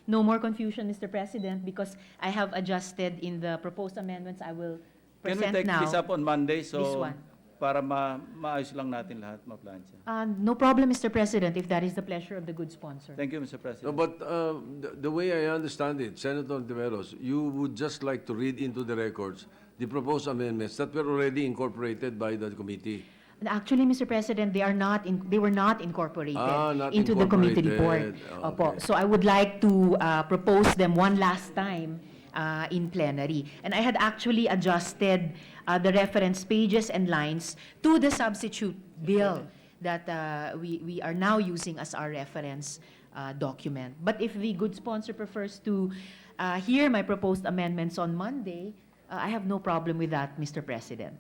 No more confusion, Mr. President, because I have adjusted in the proposed amendments I will Can we present take now. this up on Monday This so one. para maayos lang natin lahat, ma-plansya? No problem, Mr. President, if that is the pleasure of the good sponsor. Thank you, Mr. No, President. but the way I understand it, Senator Ontiveros, you would just like to read into the records the proposed amendments that were already incorporated by the committee. And actually, Mr. President, they were not incorporated Not into the committee report. incorporated. Opo. Okay. So I would like to propose them one last time in plenary. And I had actually adjusted the reference pages and lines to the substitute bill that we are now using as our reference document. But if the good sponsor prefers to hear my proposed amendments on Monday, I have no problem with that, Mr. President.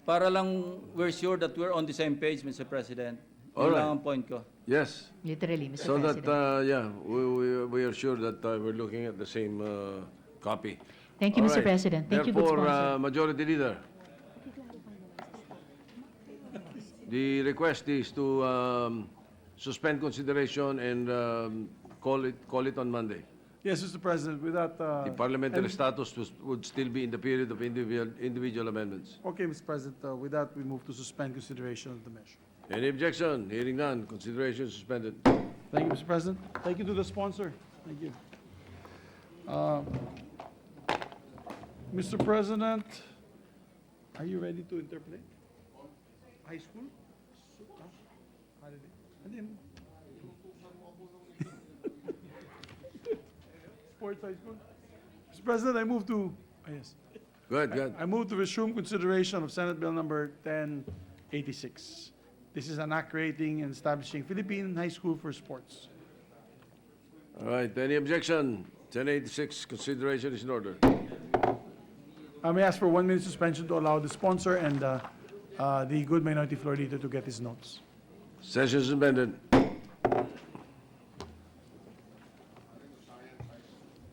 Para lang we're sure that we're on the same page, Mr. President. All Yun right. lang ang point ko. Yes, Literally, Mr. so that, President. yeah, we are sure that we're looking at the same copy. Thank you, All Mr. right. President. Thank you, good Therefore, sponsor. Majority Leader, the request is to suspend consideration and call it on Monday. Yes, Mr. President, with that. The parliamentary status would still be in the period of individual amendments. Okay, Mr. President, with that, we move to suspend consideration of the measure. Any objection? Hearing none, consideration suspended. Thank you, Mr. President. Thank you to the sponsor. Thank you. Mr. President, are you ready to interpolate? High school? Holiday. Hindi mo. Sports high school? Mr. President, I move to, yes. Go ahead. I move to resume consideration of Senate Bill number 1086. This is an act creating and establishing Philippine High School for Sports. All right, any objection? 1086, consideration is in order. I may ask for 1 minute suspension to allow the sponsor and the good minority floor leader to get his notes. Session suspended.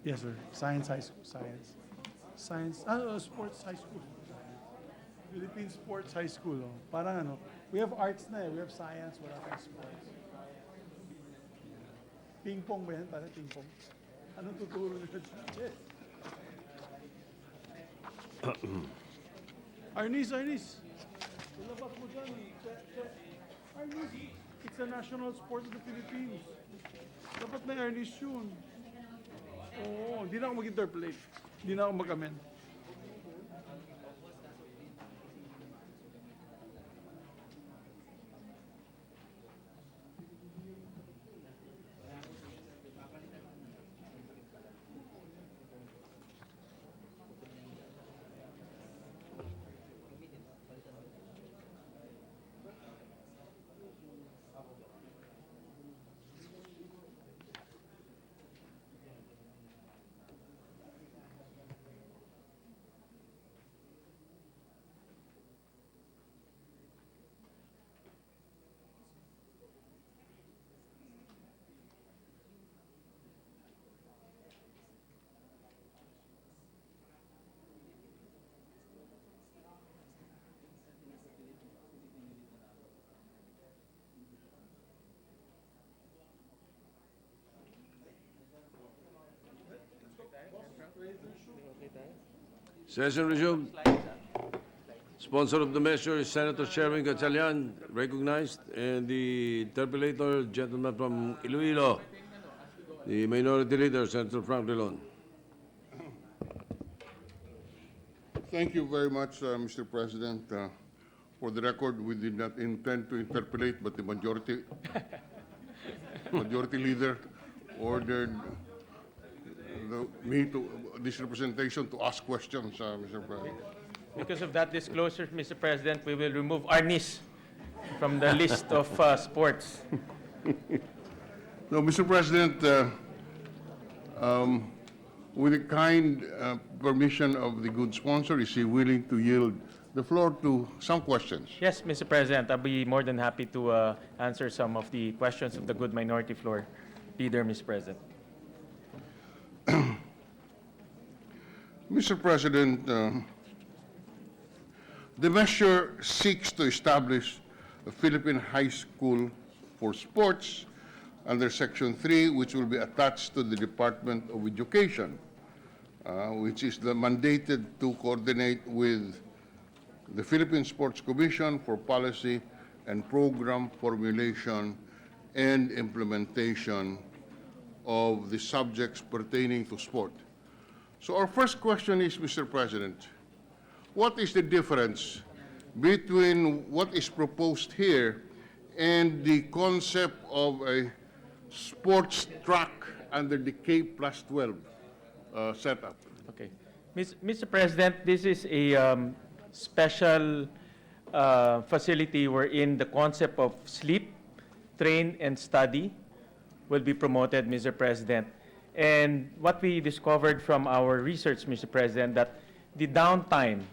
Yes, sir. Science High School, Science, Sports High School. Philippine Sports High School. Oh. Parang ano, we have arts na eh. We have science, wala tayong sports. Ping pong ba yan? Parang ping pong. Anong tuturo nila dyan? Yes. Arnis, Arnis. Ilabas mo dyan. Arnis, it's a national sport of the Philippines. Dapat may Arnis yun. Oo, hindi na ako mag-interpolate. Hindi na ako mag-amend. Session resumed. Sponsor of the measure is Senator Sherwin Gatchalian, recognized, and the interpellator, gentleman from Iloilo, the Minority Leader, Senator Frank Drilon. Thank you very much, Mr. President. For the record, we did not intend to interpolate, but the majority leader ordered this representation to ask questions, Mr. President. Because of that disclosure, Mr. President, we will remove Arnis from the list of sports. No, Mr. President, with the kind permission of the good sponsor, is he willing to yield the floor to some questions? Yes, Mr. President, I'll be more than happy to answer some of the questions of the good minority floor leader, Mr. President. Mr. President, the measure seeks to establish a Philippine high school for sports under Section 3, which will be attached to the Department of Education, which is mandated to coordinate with the Philippine Sports Commission for policy and program formulation and implementation of the subjects pertaining to sport. So our first question is, Mr. President, what is the difference between what is proposed here and the concept of a sports track under the K+12 setup? Okay. Mr. President, this is a special facility wherein the concept of sleep, train, and study will be promoted, Mr. President. And what we discovered from our research, Mr. President, that the downtime,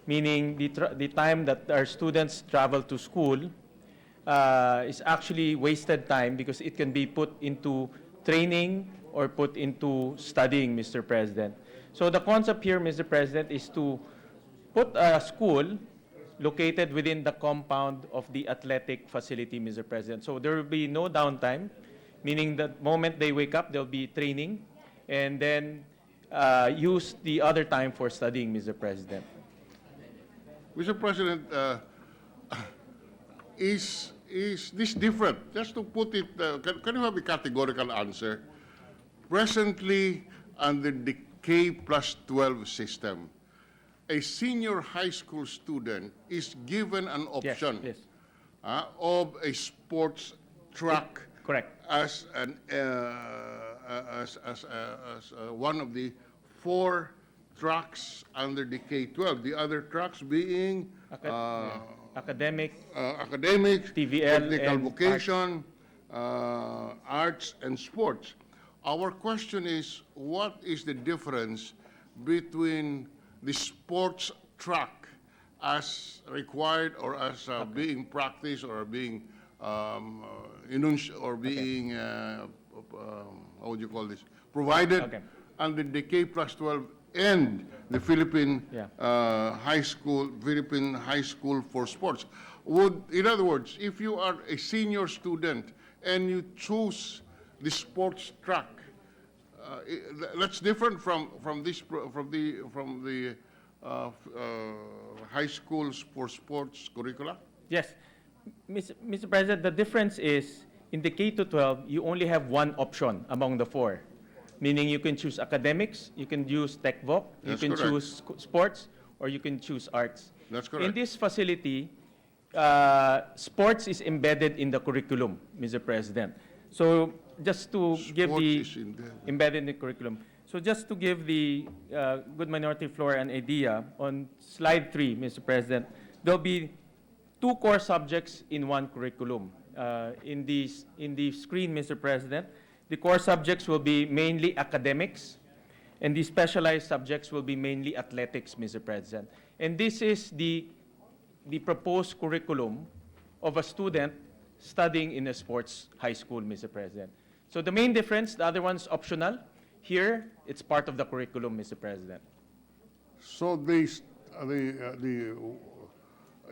meaning the time that our students travel to school, is actually wasted time because it can be put into training or put into studying, Mr. President. So the concept here, Mr. President, is to put a school located within the compound of the athletic facility, Mr. President. So there will be no downtime, meaning the moment they wake up, they'll be training, and then use the other time for studying, Mr. President. Mr. President, is this different? Just to put it, can you have a categorical answer? Presently, under the K+12 system, a senior high school student is given an option Yes. of a sports track. Correct. As one of the 4 tracks under the K-12. The other tracks being Academic, academic, TVL, technical and vocation, arts, and sports. Our question is, what is the difference between the sports track as required or as being practiced or being being, how would you call this, provided Okay. under the K+12 and the Philippine Philippine High School for Sports? In other words, if you are a senior student and you choose the sports track, that's different from the high schools for sports curricula? Yes. Mr. President, the difference is in the K to 12, you only have one option among the four, meaning you can choose academics, you can use tech voc, you That's can correct. choose sports, or you can choose arts. That's In correct. this facility, sports is embedded in the curriculum, Mr. President. So just to give Sports the is in there. embedded in the curriculum. So just to give the good minority floor an idea, on slide 3, Mr. President, there'll be 2 core subjects in one curriculum. In the screen, Mr. President, the core subjects will be mainly academics, and the specialized subjects will be mainly athletics, Mr. President. And this is the proposed curriculum of a student studying in a sports high school, Mr. President. So the main difference, the other one's optional. Here, it's part of the curriculum, Mr. President. So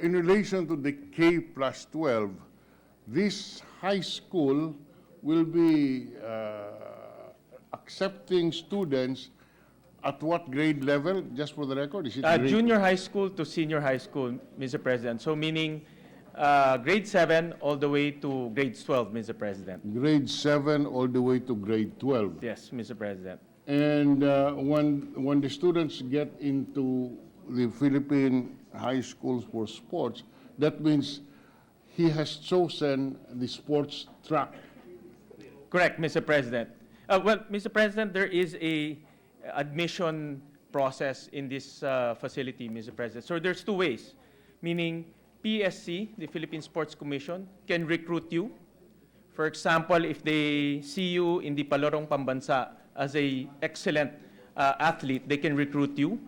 in relation to the K plus 12, this high school will be accepting students at what grade level, just for the record? Is it grade- Junior high school to senior high school, Mr. President. So meaning grade 7 all the way to grade 12, Mr. President. grade 7 all the way to grade 12? Yes, Mr. President. And when the students get into the Philippine high schools for sports, that means he has chosen the sports track. Correct, Mr. President. Well, Mr. President, there is a admission process in this facility, Mr. President. So there's 2 ways, meaning PSC, the Philippine Sports Commission, can recruit you. For example, if they see you in the Palarong Pambansa as a excellent athlete, they can recruit you.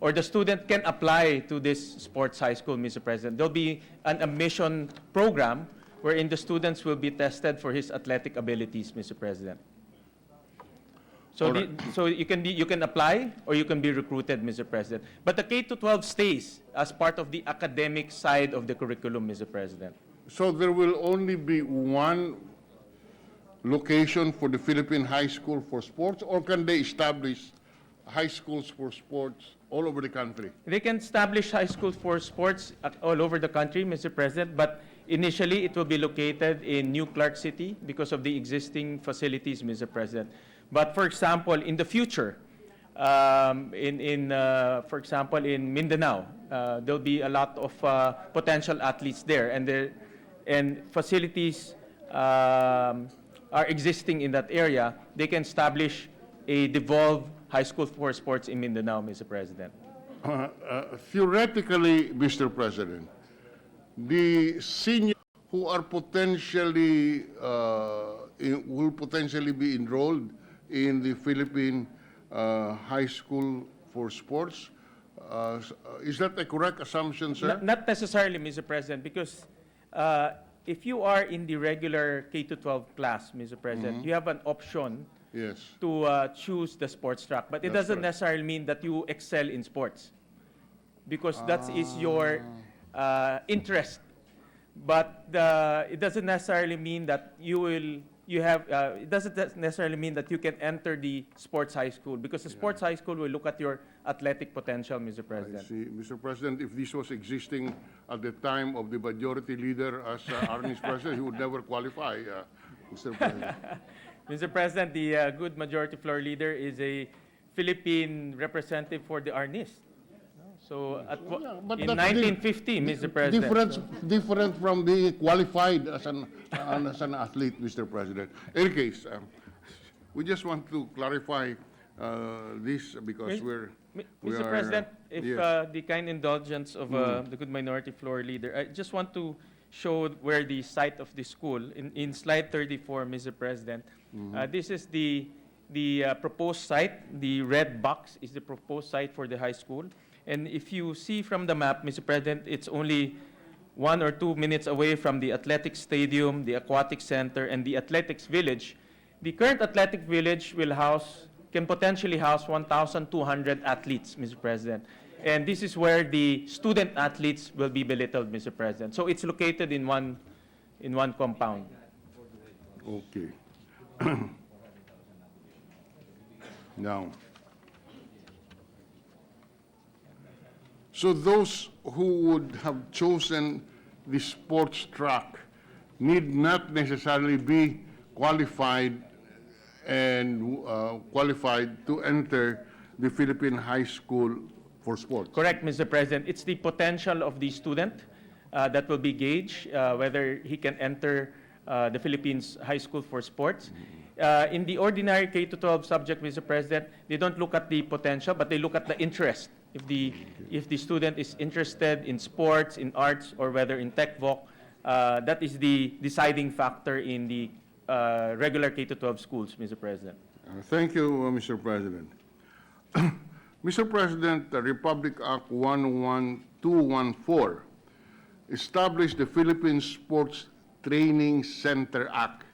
Or the student can apply to this sports high school, Mr. President. There'll be an admission program wherein the students will be tested for his athletic abilities, Mr. President. So, All right. so you can apply or you can be recruited, Mr. President. But the K to 12 stays as part of the academic side of the curriculum, Mr. President. So there will only be one location for the Philippine high school for sports, or can they establish high schools for sports all over the country? They can establish high schools for sports all over the country, Mr. President, but initially it will be located in New Clark City because of the existing facilities, Mr. President. But for example, in the future, for example, in Mindanao, there'll be a lot of potential athletes there, and facilities are existing in that area. They can establish a devolved high school for sports in Mindanao, Mr. President. Theoretically, Mr. President, the seniors who are potentially will potentially be enrolled in the Philippine high school for sports, is that a correct assumption, sir? Not necessarily, Mr. President, because if you are in the regular K to 12 class, Mr. President, you have an option Yes. to choose the sports track, but it That's doesn't correct. necessarily mean that you excel in sports, because that is your interest. But it doesn't necessarily mean that it doesn't necessarily mean that you can enter the sports high school, because the sports high school will look at your athletic potential, Mr. I President. see. Mr. President, if this was existing at the time of the majority leader as Arnie's president, he would never qualify, Mr. President. Mr. President, the good majority floor leader is a Philippine representative for the Arnis. So Yeah, but in that's 1950, Mr. President. Different from being qualified as an athlete, Mr. President. In any case, we just want to clarify this because we Mr. are, President, if yes. the kind indulgence of the good minority floor leader, I just want to show where the site of the school, in slide 34, Mr. President. This is the proposed site. The red box is the proposed site for the high school. And if you see from the map, Mr. President, it's only 1 or 2 minutes away from the athletic stadium, the aquatic center, and the athletics village. The current athletic village can potentially house 1,200 athletes, Mr. President. And this is where the student athletes will be belittled, Mr. President. So it's located in one compound. Okay. Now, So those who would have chosen the sports track need not necessarily be qualified and qualified to enter the Philippine high school for sports. Correct, Mr. President. It's the potential of the student that will be gauged whether he can enter the Philippines high school for sports. In the ordinary K-12 subject, Mr. President, they don't look at the potential, but they look at the interest. If the student is interested in sports, in arts, or whether in tech voc, that is the deciding factor in the regular K-12 schools, Mr. President. Thank you, Mr. President. Mr. President, the Republic Act 11214 established the Philippine Sports Training Center Act,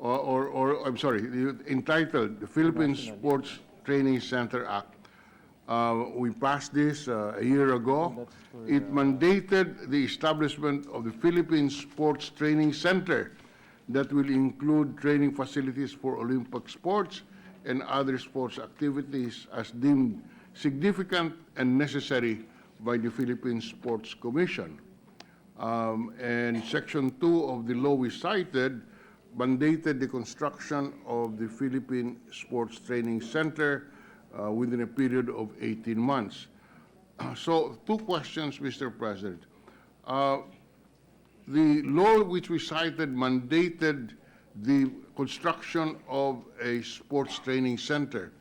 I'm sorry, entitled the Philippine Sports Training Center Act. We passed this a year ago. It mandated the establishment of the Philippine Sports Training Center that will include training facilities for Olympic sports and other sports activities as deemed significant and necessary by the Philippine Sports Commission. And Section 2 of the law we cited mandated the construction of the Philippine Sports Training Center within a period of 18 months. So, two questions, Mr. President. The law which we cited mandated the construction of a sports training center.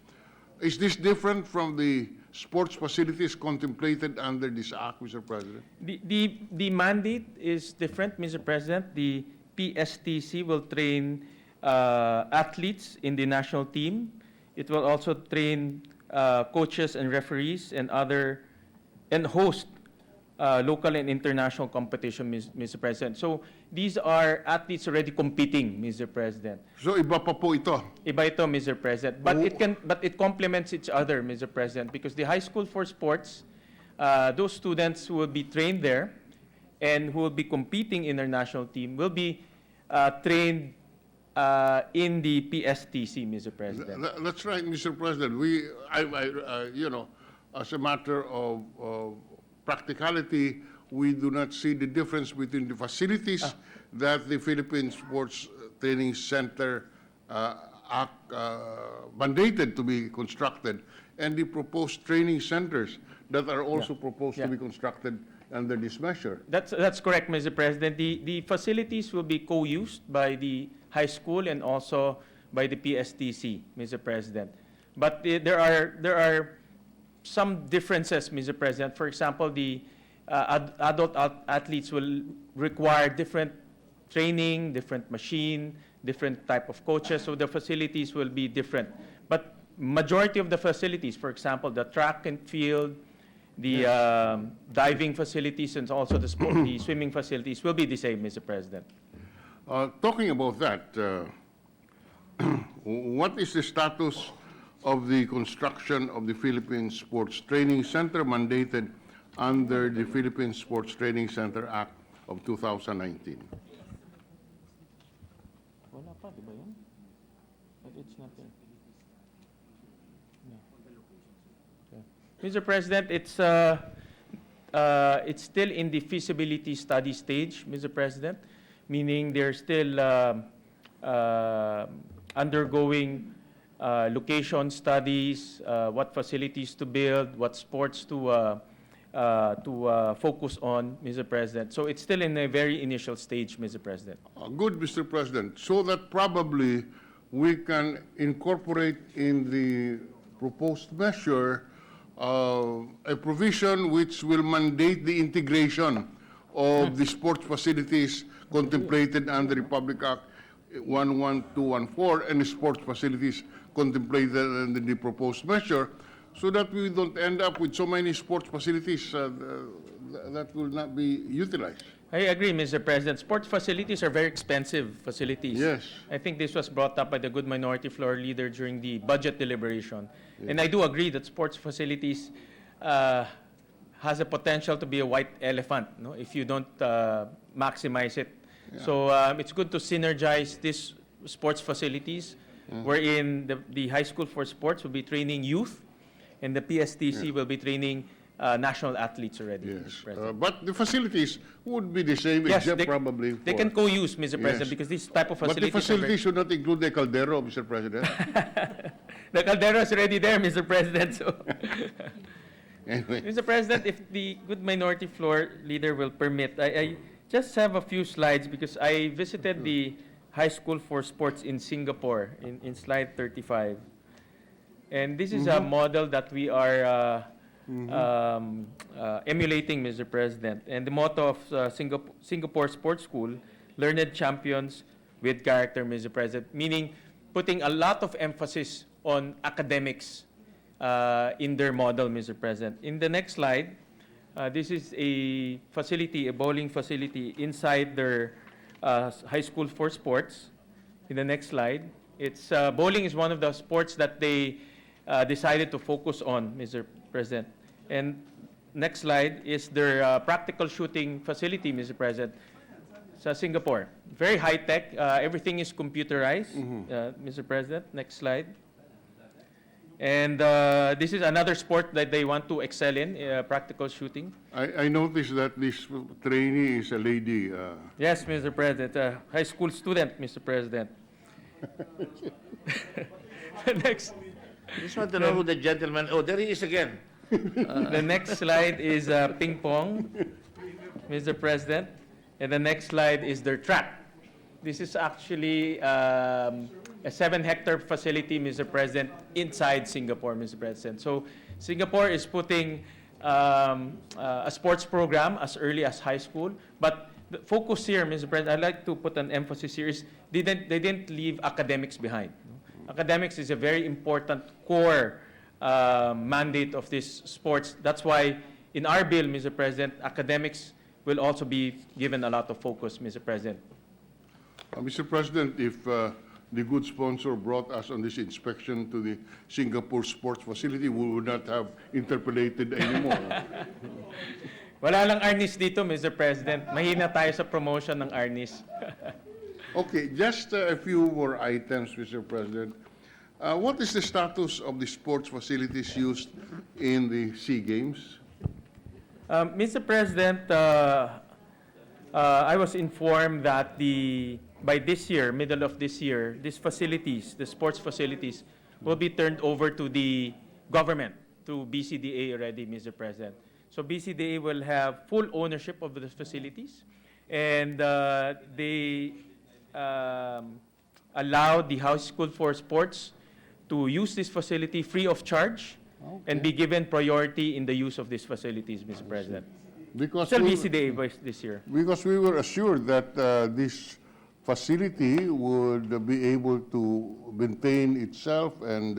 Is this different from the sports facilities contemplated under this act, Mr. President? The mandate is different, Mr. President. The PSTC will train athletes in the national team. It will also train coaches and referees and host local and international competition, Mr. President. So these are athletes already competing, Mr. President. So iba pa po ito. Iba ito, Mr. President. But it complements each other, Mr. President, because the high school for sports, those students who will be trained there and who will be competing in their national team will be trained in the PSTC, Mr. President. That's right, Mr. President. You know, as a matter of practicality, we do not see the difference between the facilities that the Philippine Sports Training Center Act mandated to be constructed and the proposed training centers that are also proposed to be constructed under this measure. That's correct, Mr. President. The facilities will be co-used by the high school and also by the PSTC, Mr. President. But there are some differences, Mr. President. For example, the adult athletes will require different training, different machine, different type of coaches, so the facilities will be different. But majority of the facilities, for example, the track and field, the diving facilities, and also the swimming facilities will be the same, Mr. President. Talking about that, what is the status of the construction of the Philippine Sports Training Center mandated under the Philippine Sports Training Center Act of 2019? Wala pa, di ba yun? But it's not there. No. Mr. President, it's still in the feasibility study stage, Mr. President, meaning they're still undergoing location studies, what facilities to build, what sports to focus on, Mr. President. So it's still in a very initial stage, Mr. President. Good, Mr. President. So that probably we can incorporate in the proposed measure a provision which will mandate the integration of the sports facilities contemplated under Republic Act 11214 and the sports facilities contemplated under the proposed measure, so that we don't end up with so many sports facilities that will not be utilized. I agree, Mr. President. Sports facilities are very expensive facilities. Yes. I think this was brought up by the good minority floor leader during the budget deliberation. Yes. And I do agree that sports facilities has a potential to be a white elephant, no, if you don't maximize it. Yeah. So it's good to synergize these sports facilities, wherein the high school for sports will be training youth, and the PSTC will be training national athletes already, Yes, Mr. President. but the facilities would be the same, Yes, except they- probably They can for- co-use, Mr. President, Yes. because this type of But the facilities are very- facility should not include the caldero, Mr. President. The caldera is already there, Mr. President, so. Anyway, Mr. President, if the good minority floor leader will permit, I just have a few slides because I visited the high school for sports in Singapore in slide 35. And this is a model that we are emulating, Mr. President. And the motto of Singapore Sports School, learned champions with character, Mr. President, meaning putting a lot of emphasis on academics in their model, Mr. President. In the next slide, this is a facility, a bowling facility inside their high school for sports. In the next slide, it's bowling is one of the sports that they decided to focus on, Mr. President. And next slide is their practical shooting facility, Mr. President, sa Singapore. Very high-tech. Everything is computerized, Mr. President. Next slide. And this is another sport that they want to excel in, practical shooting. I noticed that this trainee is a lady. Yes, Mr. President, a high school student, Mr. President. Next. I just want to know who the gentleman, oh, there he is again. The next slide is ping pong, Mr. President. And the next slide is their track. This is actually a 7-hectare facility, Mr. President, inside Singapore, Mr. President. So Singapore is putting a sports program as early as high school. But the focus here, Mr. President, I'd like to put an emphasis here is they didn't leave academics behind. Academics is a very important core mandate of this sports. That's why in our bill, Mr. President, academics will also be given a lot of focus, Mr. President. Mr. President, if the good sponsor brought us on this inspection to the Singapore sports facility, we would not have interpolated anymore. Wala lang Arnis dito, Mr. President. Mahina tayo sa promotion ng Arnis. Okay, just a few more items, Mr. President. What is the status of the sports facilities used in the SEA Games? Mr. President, I was informed that by this year, middle of this year, these facilities, the sports facilities, will be turned over to the government, to BCDA already, Mr. President. So BCDA will have full ownership of the facilities, and they allow the high school for sports to use this facility free of charge and be given priority in the use of these facilities, Mr. President. Because Still we- BCDA this year. Because we were assured that this facility would be able to maintain itself and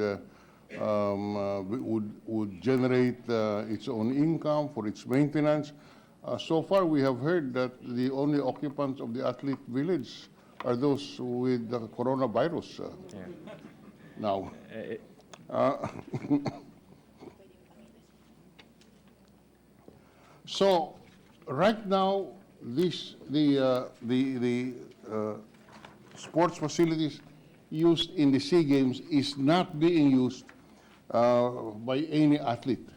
would generate its own income for its maintenance. So far, we have heard that the only occupants of the athlete village are those with the coronavirus now. So, right now, the sports facilities used in the SEA Games is not being used by any athlete.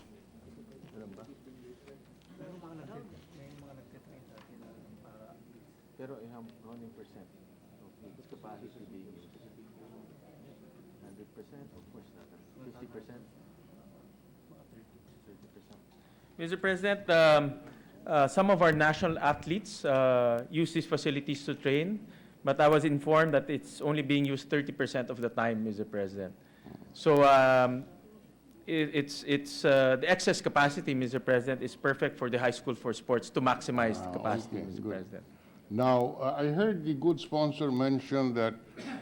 Pero how many percent of the capacity being used? 100%? Of course not. 50%? 30%. Mr. President, some of our national athletes use these facilities to train, but I was informed that it's only being used 30% of the time, Mr. President. So the excess capacity, Mr. President, is perfect for the high school for sports to maximize the capacity, okay, Mr. good. President. Now, I heard the good sponsor mention that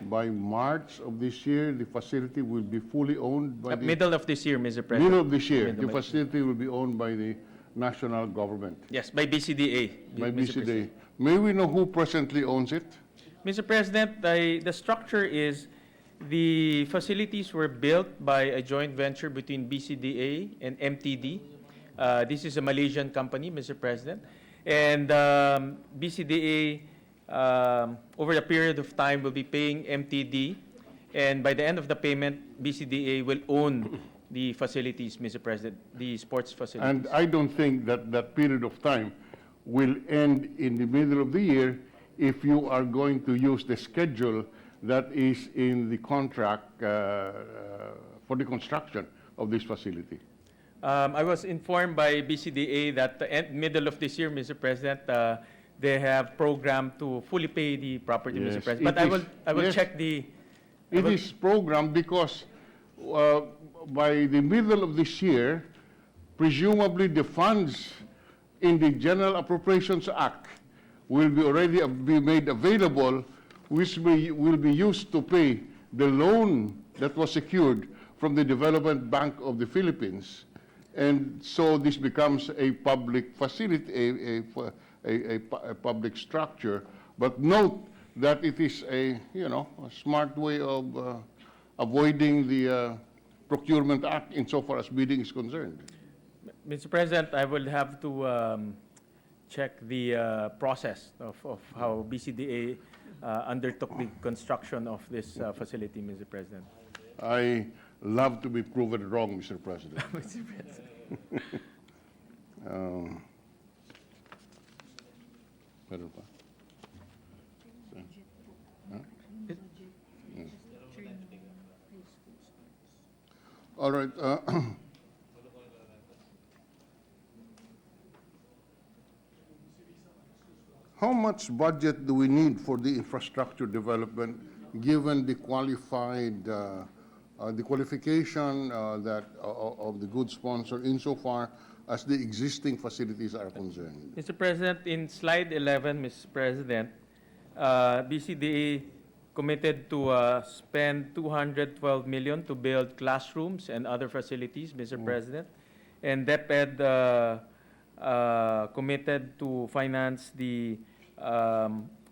by March of this year, the facility will be fully owned by the... Middle of this year, Mr. President. Middle of this year, Middle the of- facility will be owned by the national government, Yes, by BCDA. by Mr. BCDA. President. May we know who presently owns it? Mr. President, the structure is the facilities were built by a joint venture between BCDA and MTD. This is a Malaysian company, Mr. President. And BCDA, over a period of time, will be paying MTD. And by the end of the payment, BCDA will own the facilities, Mr. President, the sports facilities. And I don't think that that period of time will end in the middle of the year if you are going to use the schedule that is in the contract for the construction of this facility. I was informed by BCDA that the middle of this year, Mr. President, they have programmed to fully pay the property, Yes, Mr. President. But it I will is- check the. It is programmed because by the middle of this year, presumably the funds in the General Appropriations Act will be already be made available, which will be used to pay the loan that was secured from the Development Bank of the Philippines. And so this becomes a public facility, a public structure. But note that it is a smart way of avoiding the Procurement Act insofar as bidding is concerned. Mr. President, I will have to check the process of how BCDA undertook the construction of this facility, Mr. President. I love to be proven wrong, Mr. President. Mr. President. Meron pa? Huh? Yes. All right. How much budget do we need for the infrastructure development, given the qualified, the qualification of the good sponsor insofar as the existing facilities are concerned? Mr. President, in slide 11, Mr. President, BCDA committed to spend 212 million to build classrooms and other facilities, Mr. President. And DepEd committed to finance the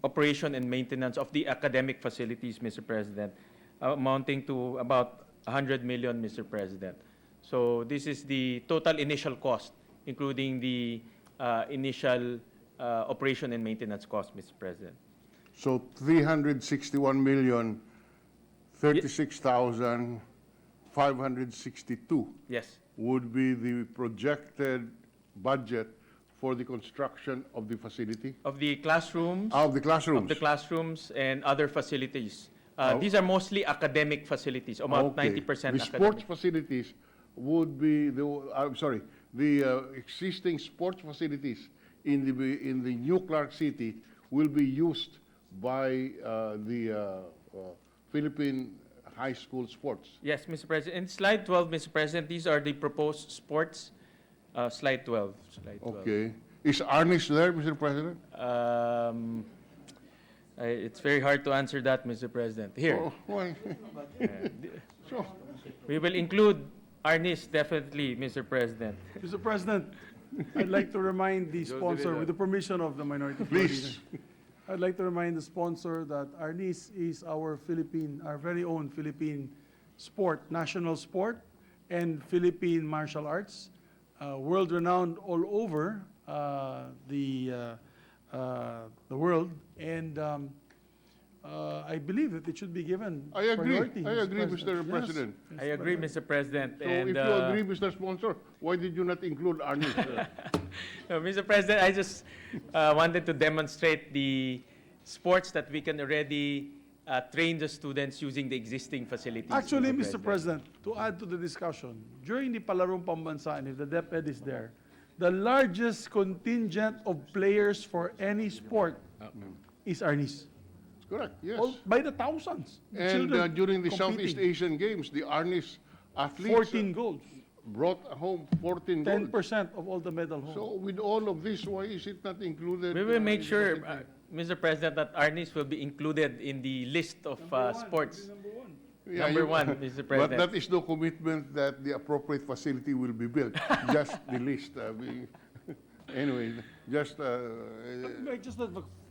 operation and maintenance of the academic facilities, Mr. President, amounting to about 100 million, Mr. President. So this is the total initial cost, including the initial operation and maintenance cost, Mr. President. So 361 million, 36,562 Yes. would be the projected budget for the construction of the facility? Of the classrooms. Of the classrooms? Of the classrooms and other facilities. Oh. These are mostly academic facilities, about Okay. 90% The academic. sports facilities would be the existing sports facilities in the new Clark City will be used by the Philippine high school sports. Yes, Mr. President. In slide 12, Mr. President, these are the proposed sports. Slide 12. Slide 12. Okay. Is Arnis there, Mr. President? It's very hard to answer that, Mr. President. Here. Oh, why? So, We will include Arnis definitely, Mr. President. Mr. President, I'd like to remind the sponsor, with the permission of the minority Floor please. Leader, I'd like to remind the sponsor that our niece is our very own Philippine sport, national sport, and Philippine martial arts, world-renowned all over the world, and I believe that it should be given I agree. priority. I agree, Mr. Yes. President. I agree, Mr. President. So and, if you agree, Mr. Sponsor, why did you not include Arnis? Mr. President, I just wanted to demonstrate the sports that we can already train the students using the existing facilities. Actually, Mr. President, to add to the discussion, during the Palarong Pambansa, and if the DepEd is there, the largest contingent of players for any sport is our niece. Correct, yes. By the thousands. And Children during the Southeast competing. Asian Games, the Arnis athletes 14 golds. brought home 14 gold. 10% of all the medal home. So with all of this, why is it not included? We will in make the sure, budget? Mr. President, that Arnis will be included in the list of sports. Yeah, Number you- one, Mr. But President. that is no commitment that the appropriate facility will be built, just the list. Anyway, just, Just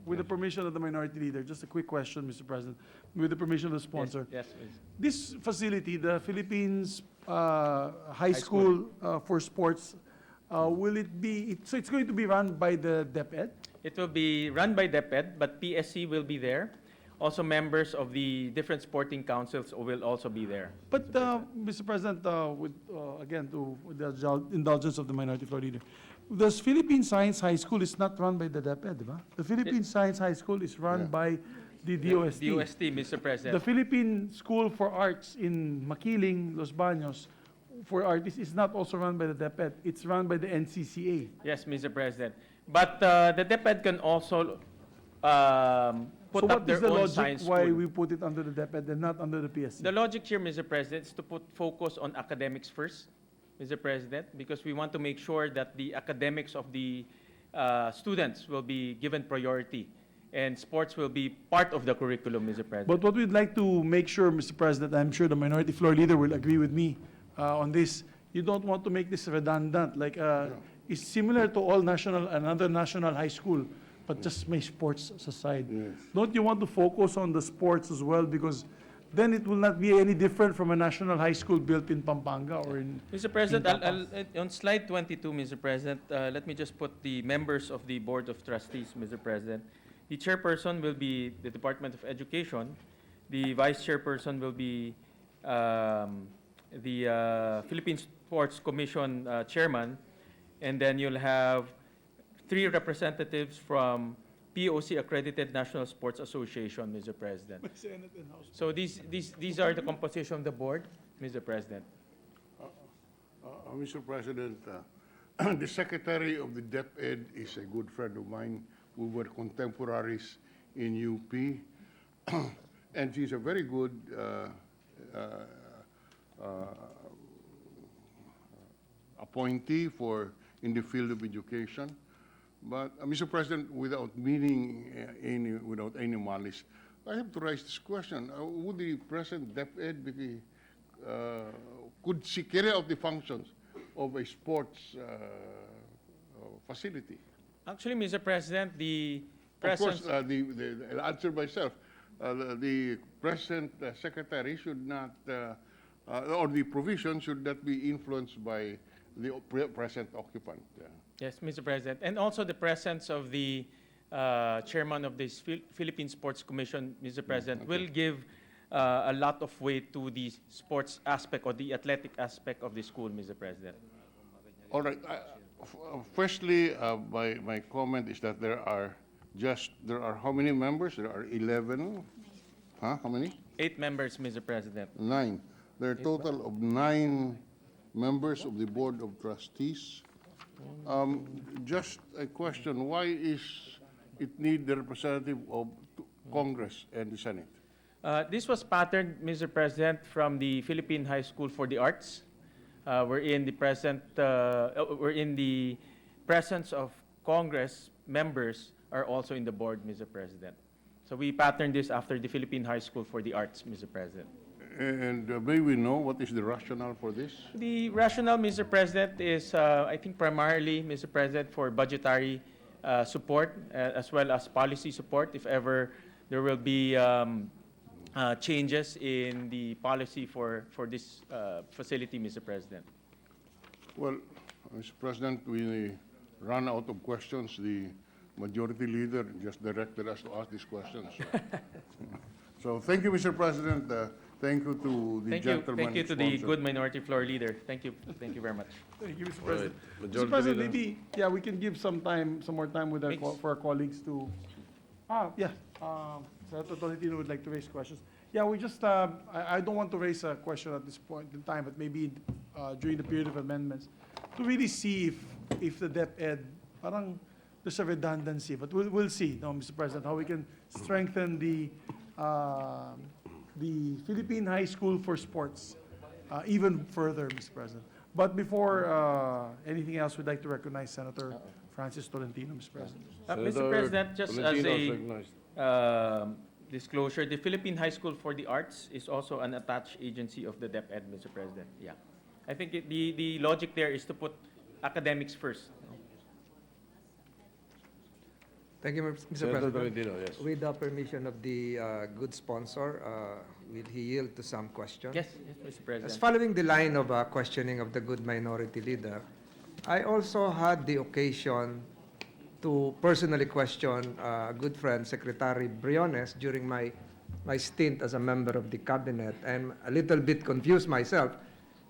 with the permission of the minority leader, just a quick question, Mr. President, with the permission of the sponsor. Yes, please. This facility, the Philippines High School for Sports, will it be, so it's going to be run by the DepEd? It will be run by DepEd, but PSC will be there. Also, members of the different sporting councils will also be there. But, Mr. President, again, with the indulgence of the minority floor leader, the Philippine Science High School is not run by the DepEd, di ba? The Philippine Science High School is run by the DOST. DOST, Mr. The President. Philippine School for Arts in Makiling, Los Baños, for artists is not also run by the DepEd. It's run by the NCCA. Yes, Mr. President. But the DepEd can also So put up what is their the own logic science why school. we put it under the DepEd and not under the PSC? The logic here, Mr. President, is to put focus on academics first, Mr. President, because we want to make sure that the academics of the students will be given priority, and sports will be part of the curriculum, Mr. President. But what we'd like to make sure, Mr. President, I'm sure the minority floor leader will agree with me on this, you don't want to make this redundant, like it's similar to all national, another national high school, but just make sports aside. Yes. Don't you want to focus on the sports as well? Because then it will not be any different from a national high school built in Pampanga or in... Mr. President, in on slide 22, Mr. President, let me just put the members of the Board of Trustees, Mr. President. The chairperson will be the Department of Education. The vice chairperson will be the Philippine Sports Commission chairman. And then you'll have 3 representatives from POC Accredited National Sports Association, Mr. President. Senate and House. So these are the composition of the board, Mr. President. Mr. President, the secretary of the DepEd is a good friend of mine. We were contemporaries in UP, and she's a very good appointee in the field of education. But, Mr. President, without any malice, I have to raise this question. Would the present DepEd could she carry out the functions of a sports facility? Actually, Mr. President, the Of course, presence... I'll answer myself. The present secretary should not, or the provision should not be influenced by the present occupant. Yes, Mr. President. And also the presence of the chairman of this Philippine Sports Commission, Mr. President, will give a lot of weight to the sports aspect or the athletic aspect of the school, Mr. President. All right. Firstly, my comment is that there are how many members? There are 11. Huh? How many? 8 members, Mr. President. 9. There are a total of 9 members of the Board of Trustees. Just a question, why is it need the representative of Congress and the Senate? This was patterned, Mr. President, from the Philippine High School for the Arts, wherein the presence of Congress members are also in the board, Mr. President. So we patterned this after the Philippine High School for the Arts, Mr. President. And may we know what is the rationale for this? The rationale, Mr. President, is I think primarily, Mr. President, for budgetary support as well as policy support if ever there will be changes in the policy for this facility, Mr. President. Well, Mr. President, we ran out of questions. The majority leader just directed us to ask these questions. So thank you, Mr. President. Thank you to the gentleman. Thank you to the good minority floor leader. Thank you very much. Thank you, Mr. Right. President. Majority Mr. President, Leader. maybe, yeah, we can give some more time with Thanks. for our colleagues to, Senator Tolentino would like to raise questions. Yeah, we just, I don't want to raise a question at this point in time, but maybe during the period of amendments, to really see if the DepEd, parang there's a redundancy, but we'll see, no, Mr. President, how we can strengthen the Philippine High School for Sports even further, Mr. President. But before anything else, we'd like to recognize Senator Francis Tolentino, Mr. President. Mr. Senator President, just as Tolentino is recognized. a disclosure, the Philippine High School for the Arts is also an attached agency of the DepEd, Mr. President. Yeah. I think the logic there is to put academics first. Thank you, Mr. Senator President. Tolentino, yes. With the permission of the good sponsor, will he yield to some questions? Yes, Mr. As President. following the line of questioning of the good minority leader, I also had the occasion to personally question a good friend, Secretary Briones, during my stint as a member of the cabinet. I'm a little bit confused myself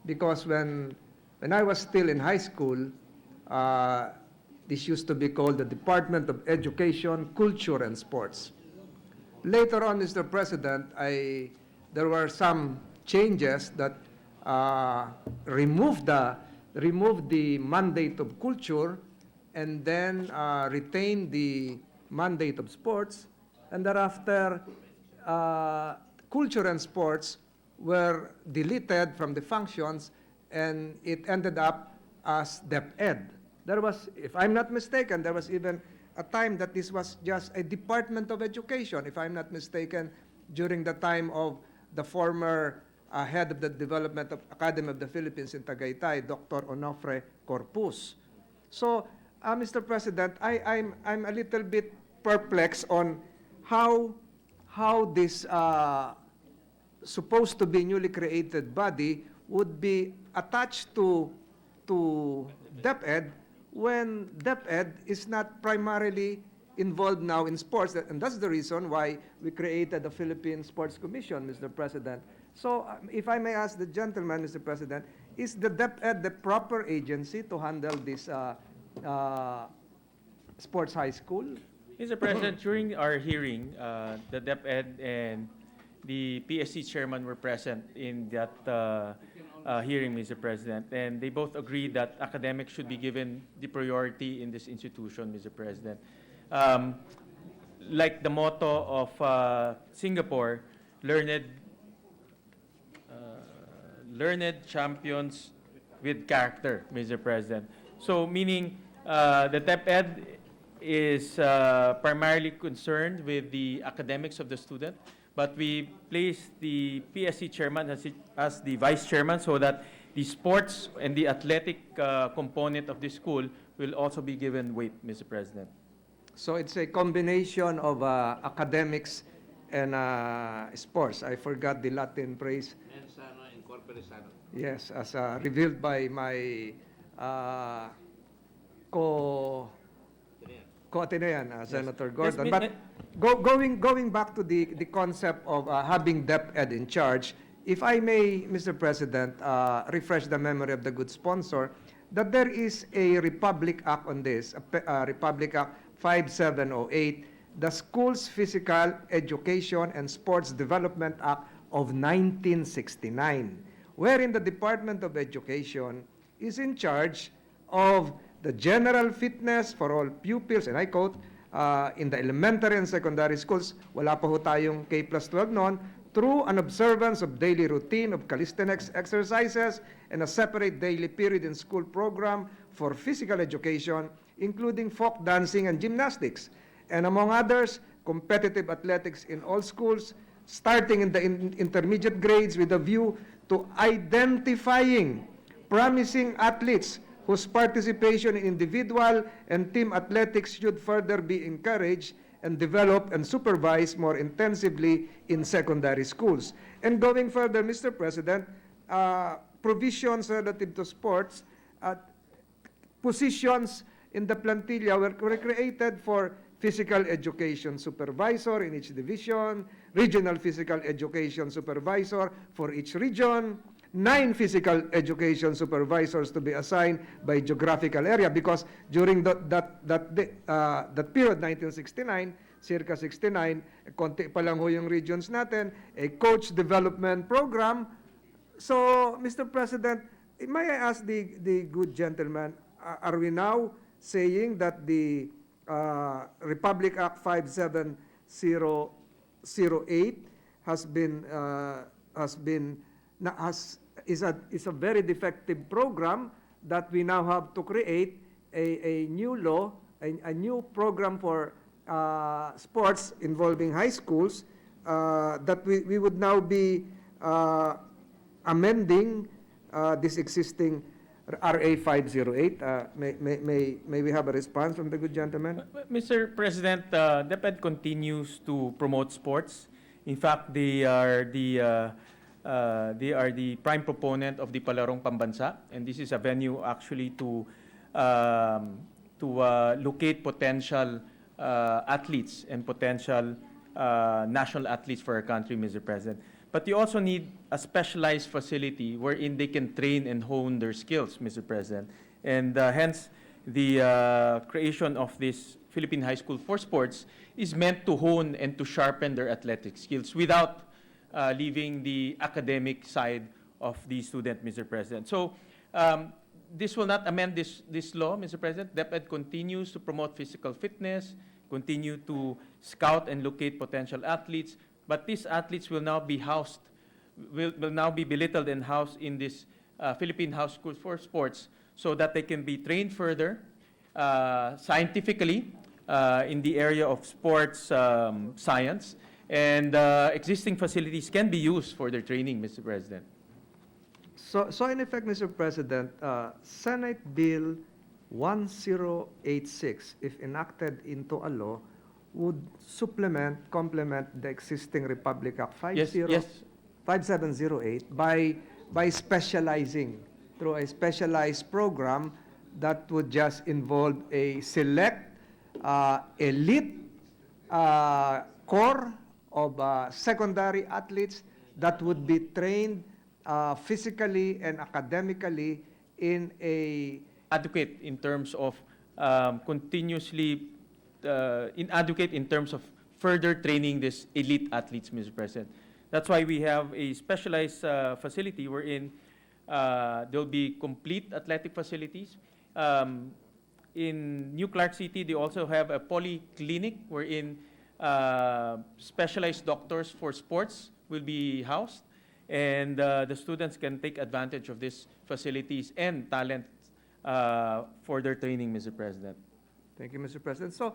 because when I was still in high school, this used to be called the Department of Education, Culture, and Sports. Later on, Mr. President, there were some changes that removed the mandate of culture and then retained the mandate of sports, and thereafter culture and sports were deleted from the functions, and it ended up as DepEd. There was, if I'm not mistaken, there was even a time that this was just a Department of Education, if I'm not mistaken, during the time of the former head of the Development of Academy of the Philippines in Tagaytay, Dr. Onofre Corpus. So, Mr. President, I'm a little bit perplexed on how this supposed to be newly created body would be attached to DepEd when DepEd is not primarily involved now in sports. And that's the reason why we created the Philippine Sports Commission, Mr. President. So if I may ask the gentleman, Mr. President, is the DepEd the proper agency to handle this sports high school? Mr. President, during our hearing, the DepEd and the PSC chairman were present in that hearing, Mr. President, and they both agreed that academics should be given the priority in this institution, Mr. President. Like the motto of Singapore, learned champions with character, Mr. President. So meaning the DepEd is primarily concerned with the academics of the student, but we place the PSC chairman as the vice chairman so that the sports and the athletic component of the school will also be given weight, Mr. President. So it's a combination of academics and sports. I forgot the Latin phrase. Yes, as revealed by my co-Atenean, Senator Gordon. Yes, But going back to the concept of having DepEd in charge, if I may, Mr. President, refresh the memory of the good sponsor, that there is a Republic Act on this, Republic Act 5708, the Schools Physical Education and Sports Development Act of 1969, wherein the Department of Education is in charge of the general fitness for all pupils, and I quote, in the elementary and secondary schools, wala pa ho tayong K+12 noon, through an observance of daily routine of calisthenics exercises and a separate daily period in school program for physical education, including folk dancing and gymnastics, and among others, competitive athletics in all schools, starting in the intermediate grades with a view to identifying promising athletes whose participation in individual and team athletics should further be encouraged and developed and supervised more intensively in secondary schools. And going further, Mr. President, provisions relative to sports, positions in the plantilla were created for physical education supervisor in each division, regional physical education supervisor for each region, 9 physical education supervisors to be assigned by geographical area, because during that period, 1969, circa 69, konti pa lang ho yung regions natin, a coach development program. So, Mr. President, may I ask the good gentleman, are we now saying that the Republic Act 5708 is a very defective program that we now have to create a new law, a new program for sports involving high schools, that we would now be amending this existing RA 508. May we have a response from the good gentleman? Mr. President, DepEd continues to promote sports. In fact, they are the prime proponent of the Palarong Pambansa, and this is a venue actually to to locate potential athletes and potential national athletes for our country, Mr. President. But you also need a specialized facility wherein they can train and hone their skills, Mr. President. And hence, the creation of this Philippine High School for Sports is meant to hone and to sharpen their athletic skills without leaving the academic side of the student, Mr. President. So this will not amend this law, Mr. President. DepEd continues to promote physical fitness, continue to scout and locate potential athletes, but these athletes will now be housed, will now be belittled and housed in this Philippine House School for Sports so that they can be trained further scientifically in the area of sports science, and existing facilities can be used for their training, Mr. President. So in effect, Mr. President, Senate Bill 1086, if enacted into a law, would complement the existing Republic Act Yes, yes. 5708 by specializing through a specialized program that would just involve a select elite core of secondary athletes that would be trained physically and academically in a Adequate in terms of inadequate in terms of further training these elite athletes, Mr. President. That's why we have a specialized facility wherein there'll be complete athletic facilities. In New Clark City, they also have a polyclinic wherein specialized doctors for sports will be housed, and the students can take advantage of these facilities and talent for their training, Mr. President. Thank you, Mr. President. So,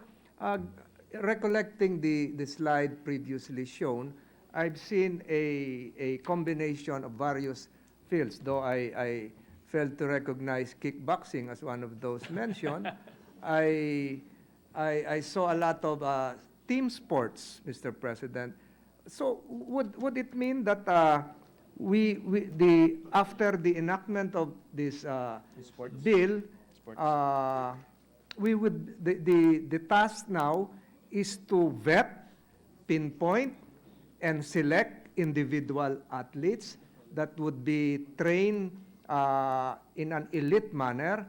recollecting the slide previously shown, I've seen a combination of various fields, though I failed to recognize kickboxing as one of those mentioned. I saw a lot of team sports, Mr. President. So, would it mean that after the enactment of this Sports. bill, Sports. the task now is to vet, pinpoint, and select individual athletes that would be trained in an elite manner.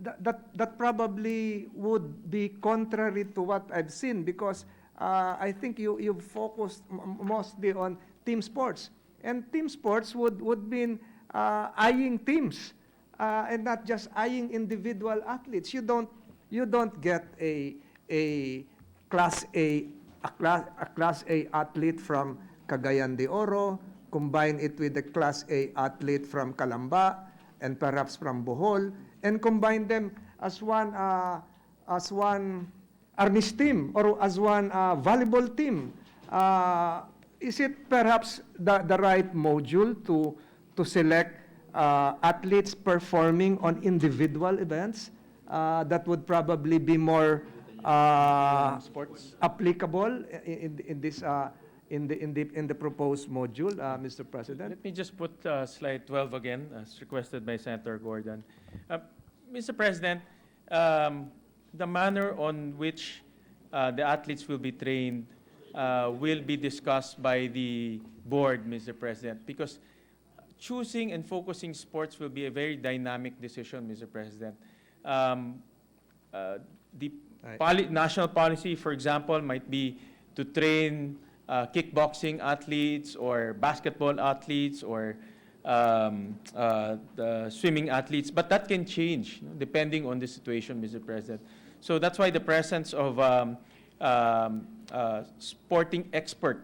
That probably would be contrary to what I've seen, because I think you've focused mostly on team sports. And team sports would mean eyeing teams and not just eyeing individual athletes. You don't get a class A athlete from Cagayan de Oro, combine it with a class A athlete from Calamba and perhaps from Bohol, and combine them as one arnis team or as one volleyball team. Is it perhaps the right module to select athletes performing on individual events that would probably be more Sports. applicable in the proposed module, Mr. President? Let me just put slide 12 again, as requested by Senator Gordon. Mr. President, the manner on which the athletes will be trained will be discussed by the board, Mr. President, because choosing and focusing sports will be a very dynamic decision, Mr. President. The national policy, for example, might be to train kickboxing athletes or basketball athletes or the swimming athletes, but that can change depending on the situation, Mr. President. So that's why the presence of sporting expert,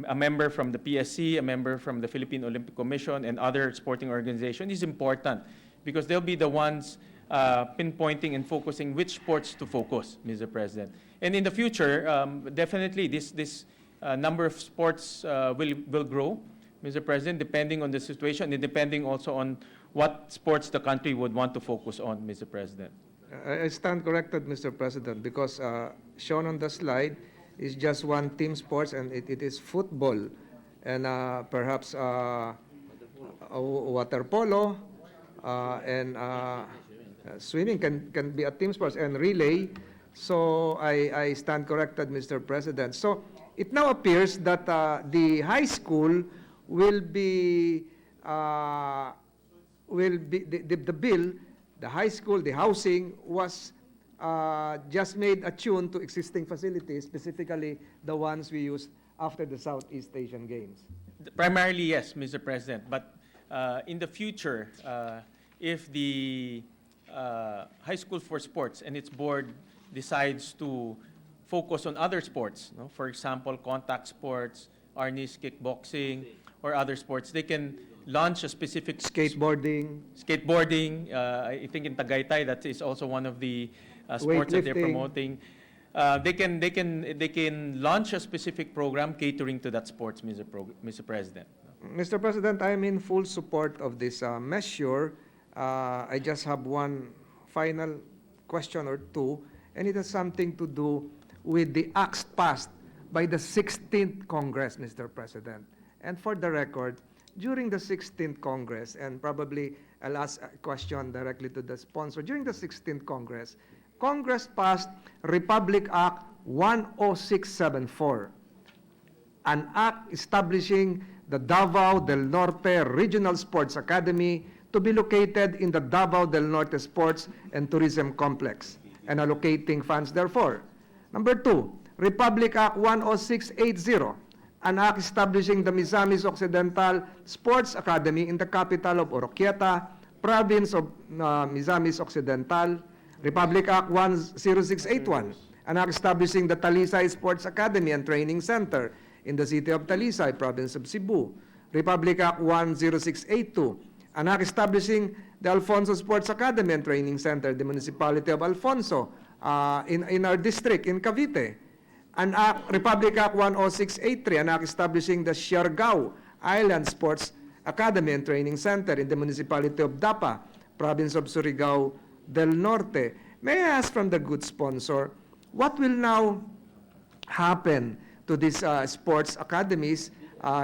a member from the PSC, a member from the Philippine Olympic Commission, and other sporting organizations is important, because they'll be the ones pinpointing and focusing which sports to focus, Mr. President. And in the future, definitely this number of sports will grow, Mr. President, depending on the situation and depending also on what sports the country would want to focus on, Mr. President. I stand corrected, Mr. President, because shown on the slide is just one team sports, and it is football and perhaps water polo and Swimming can be a team sports and relay. So I stand corrected, Mr. President. So it now appears that the high school will be the bill, the high school, the housing was just made attuned to existing facilities, specifically the ones we used after the Southeast Asian Games. Primarily, yes, Mr. President, but in the future, if the High School for Sports and its board decides to focus on other sports, no? For example, contact sports, arnis, kickboxing, or other sports, they can launch a specific Skateboarding, I think in Tagaytay, that is also one of the sports that they're Weightlifting. promoting. They can launch a specific program catering to that sports, Mr. President. Mr. President, I am in full support of this measure. I just have one final question or two, and it has something to do with the acts passed by the 16th Congress, Mr. President. And for the record, during the 16th Congress, and probably I'll ask a question directly to the sponsor, during the 16th Congress, Congress passed Republic Act 10674, an act establishing the Davao del Norte Regional Sports Academy to be located in the Davao del Norte Sports and Tourism Complex and allocating funds therefore. Number two, Republic Act 10680, an act establishing the Misamis Occidental Sports Academy in the capital of Oroquieta, province of Misamis Occidental. Republic Act 10681, an act establishing the Talisay Sports Academy and Training Center in the city of Talisay, province of Cebu. Republic Act 10682, an act establishing the Alfonso Sports Academy and Training Center, the municipality of Alfonso, in our district, in Cavite. An act, Republic Act 10683, an act establishing the Siargao Island Sports Academy and Training Center in the municipality of Dapa, province of Surigao del Norte. May I ask from the good sponsor, what will now happen to these sports academies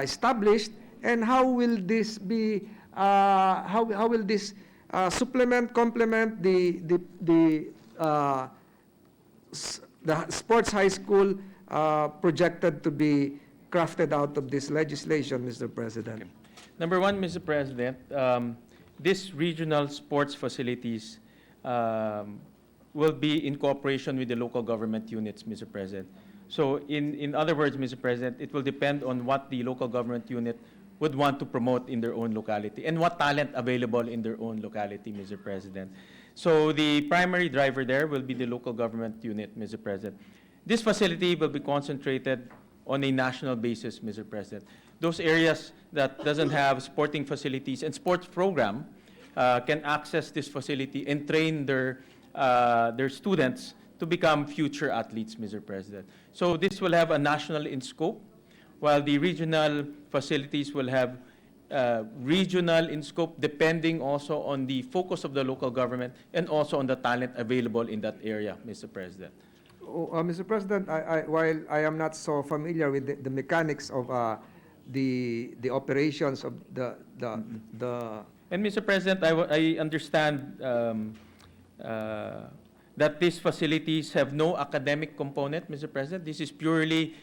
established, and how will this be? How will this complement the sports high school projected to be crafted out of this legislation, Mr. President? Okay. Number one, Mr. President, these regional sports facilities will be in cooperation with the local government units, Mr. President. So in other words, Mr. President, it will depend on what the local government unit would want to promote in their own locality and what talent available in their own locality, Mr. President. So the primary driver there will be the local government unit, Mr. President. This facility will be concentrated on a national basis, Mr. President. Those areas that doesn't have sporting facilities and sports program can access this facility and train their students to become future athletes, Mr. President. So this will have a national in scope, while the regional facilities will have regional in scope, depending also on the focus of the local government and also on the talent available in that area, Mr. President. Mr. President, while I am not so familiar with the mechanics of the operations of the And Mr. President, I understand that these facilities have no academic component, Mr. President. This is purely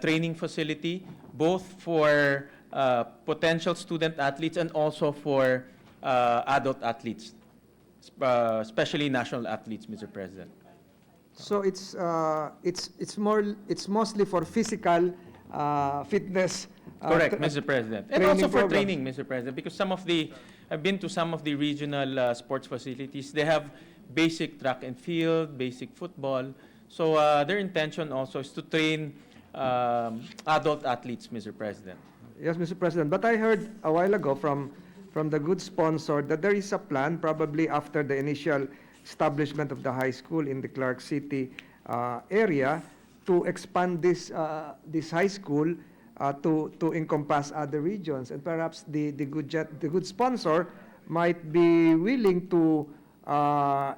training facility, both for potential student athletes and also for adult athletes, especially national athletes, Mr. President. So it's mostly for physical fitness. Correct, Mr. President. And training also for programs. training, Mr. President, because I've been to some of the regional sports facilities. They have basic track and field, basic football. So their intention also is to train adult athletes, Mr. President. Yes, Mr. President. But I heard a while ago from the good sponsor that there is a plan, probably after the initial establishment of the high school in the Clark City area, to expand this high school to encompass other regions, and perhaps the good sponsor might be willing to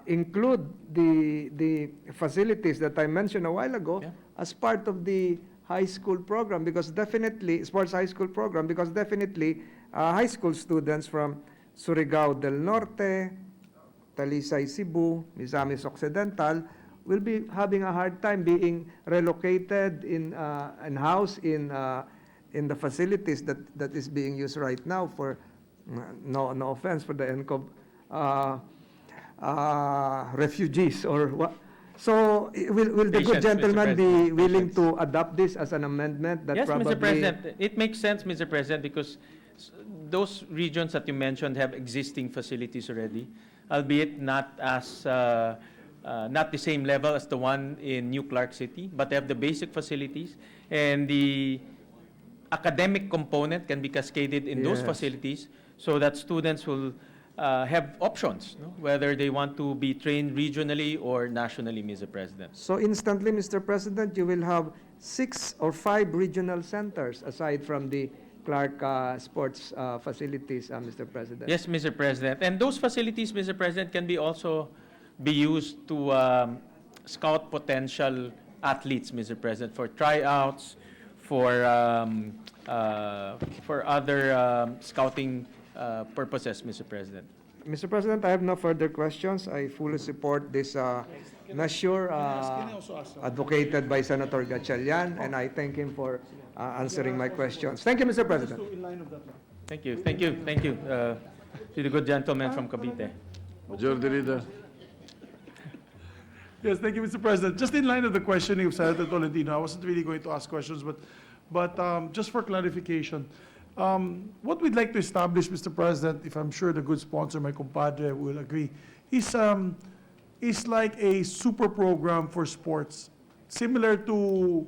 include the facilities that I mentioned a while ago as part of the high school program, because definitely sports high school program, because definitely high school students from Surigao del Norte, Talisay, Cebu, Misamis Occidental, will be having a hard time being relocated and housed in the facilities that is being used right now for, no offense for the NCOB, refugees or what. So will the good Patience, Mr. gentleman be President, willing patience. to adopt this as an amendment that Yes, probably... Mr. President, it makes sense, Mr. President, because those regions that you mentioned have existing facilities already, albeit not as, not the same level as the one in New Clark City, but they have the basic facilities, and the academic component can be cascaded in those Yes. facilities so that students will have options, no? Whether they want to be trained regionally or nationally, Mr. President. So instantly, Mr. President, you will have 6 or 5 regional centers aside from the Clark sports facilities, Mr. President. Yes, Mr. President. And those facilities, Mr. President, can be also be used to scout potential athletes, Mr. President, for tryouts, for other scouting purposes, Mr. President. Mr. President, I have no further questions. I fully support this measure advocated by Senator Gatchalian, and I thank him for answering my questions. Thank you, Mr. President. Thank you, thank you, thank you, to the good gentleman from Cavite. Majority Leader. Yes, thank you, Mr. President. Just in line of the questioning of Senator Tolentino, I wasn't really going to ask questions, but just for clarification, what we'd like to establish, Mr. President, if I'm sure the good sponsor, my compadre, will agree, is like a super program for sports, similar to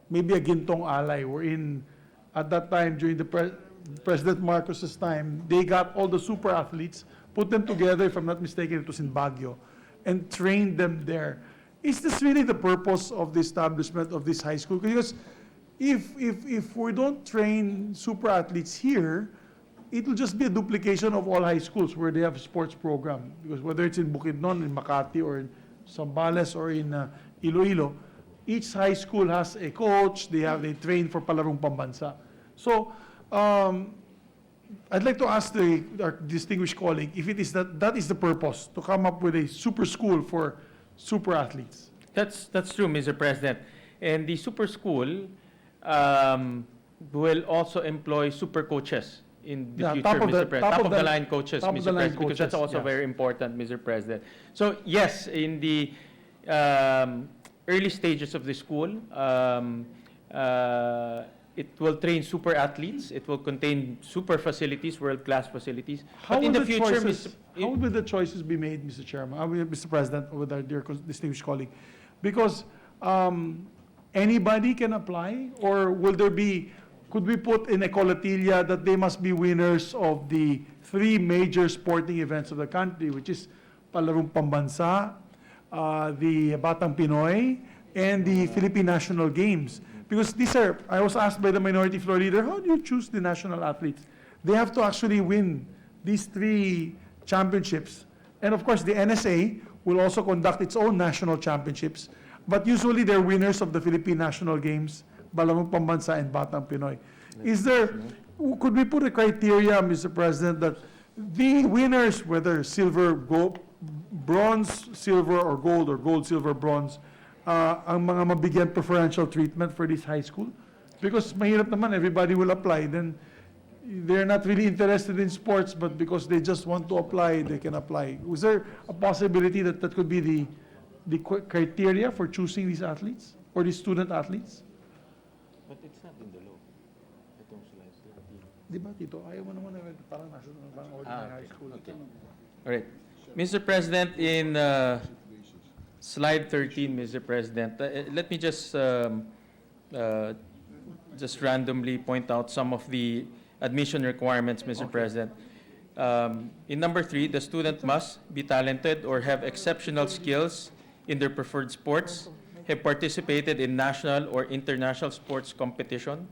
maybe a Gintong Alay, wherein at that time, during the President Marcos's time, they got all the super athletes, put them together, if I'm not mistaken, it was in Baguio, and trained them there. Is this really the purpose of the establishment of this high school? Because if we don't train super athletes here, it will just be a duplication of all high schools where they have a sports program. Because whether it's in Bukidnon, in Makati, or in Zambales, or in Iloilo, each high school has a coach, they train for Palarong Pambansa. So, I'd like to ask our distinguished colleague if it is that is the purpose, to come up with a super school for super athletes. That's true, Mr. President. And the super school will also employ super coaches in the Yeah, future, top of the- Mr. President. top Top of of the the- line coaches, top of the Mr. line President, because that's coaches, also yeah. very important, Mr. President. So yes, in the early stages of the school, it will train super athletes. It will contain super facilities, world-class facilities. But in the future, how will the choices be made, Mr. Chairman, Mr. President, with our dear distinguished colleague? Because anybody can apply, or could we put in a coletilla that they must be winners of the 3 major sporting events of the country, which is Palarong Pambansa, the Batang Pinoy, and the Philippine National Games? Because I was asked by the Minority Floor Leader, how do you choose the national athletes? They have to actually win these 3 championships. And of course, the NSA will also conduct its own national championships. But usually they're winners of the Philippine National Games, Palarong Pambansa and Batang Pinoy. Could we put a criteria, Mr. President, that the winners, whether silver, gold, bronze, silver, or gold, silver, bronze, ang mga mabigyan preferential treatment for this high school? Because mahirap naman, everybody will apply, then they're not really interested in sports, but because they just want to apply, they can apply. Was there a possibility that could be the criteria for choosing these athletes, or these student athletes? But it's not in the law. Itong slide 13. Di ba, Tito? Ayaw mo naman parang ordinary high school. Okay. All right. Mr. President, in slide 13, Mr. President, let me just randomly point out some of the admission requirements, Mr. President. In number 3, the student must be talented or have exceptional skills in their preferred sports, have participated in national or international sports competition,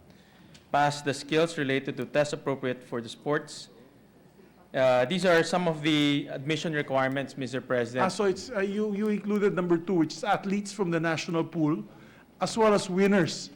pass the skills related to tests appropriate for the sports. These are some of the admission requirements, Mr. President. So it's you included number 2, which is athletes from the national pool, as well as winners.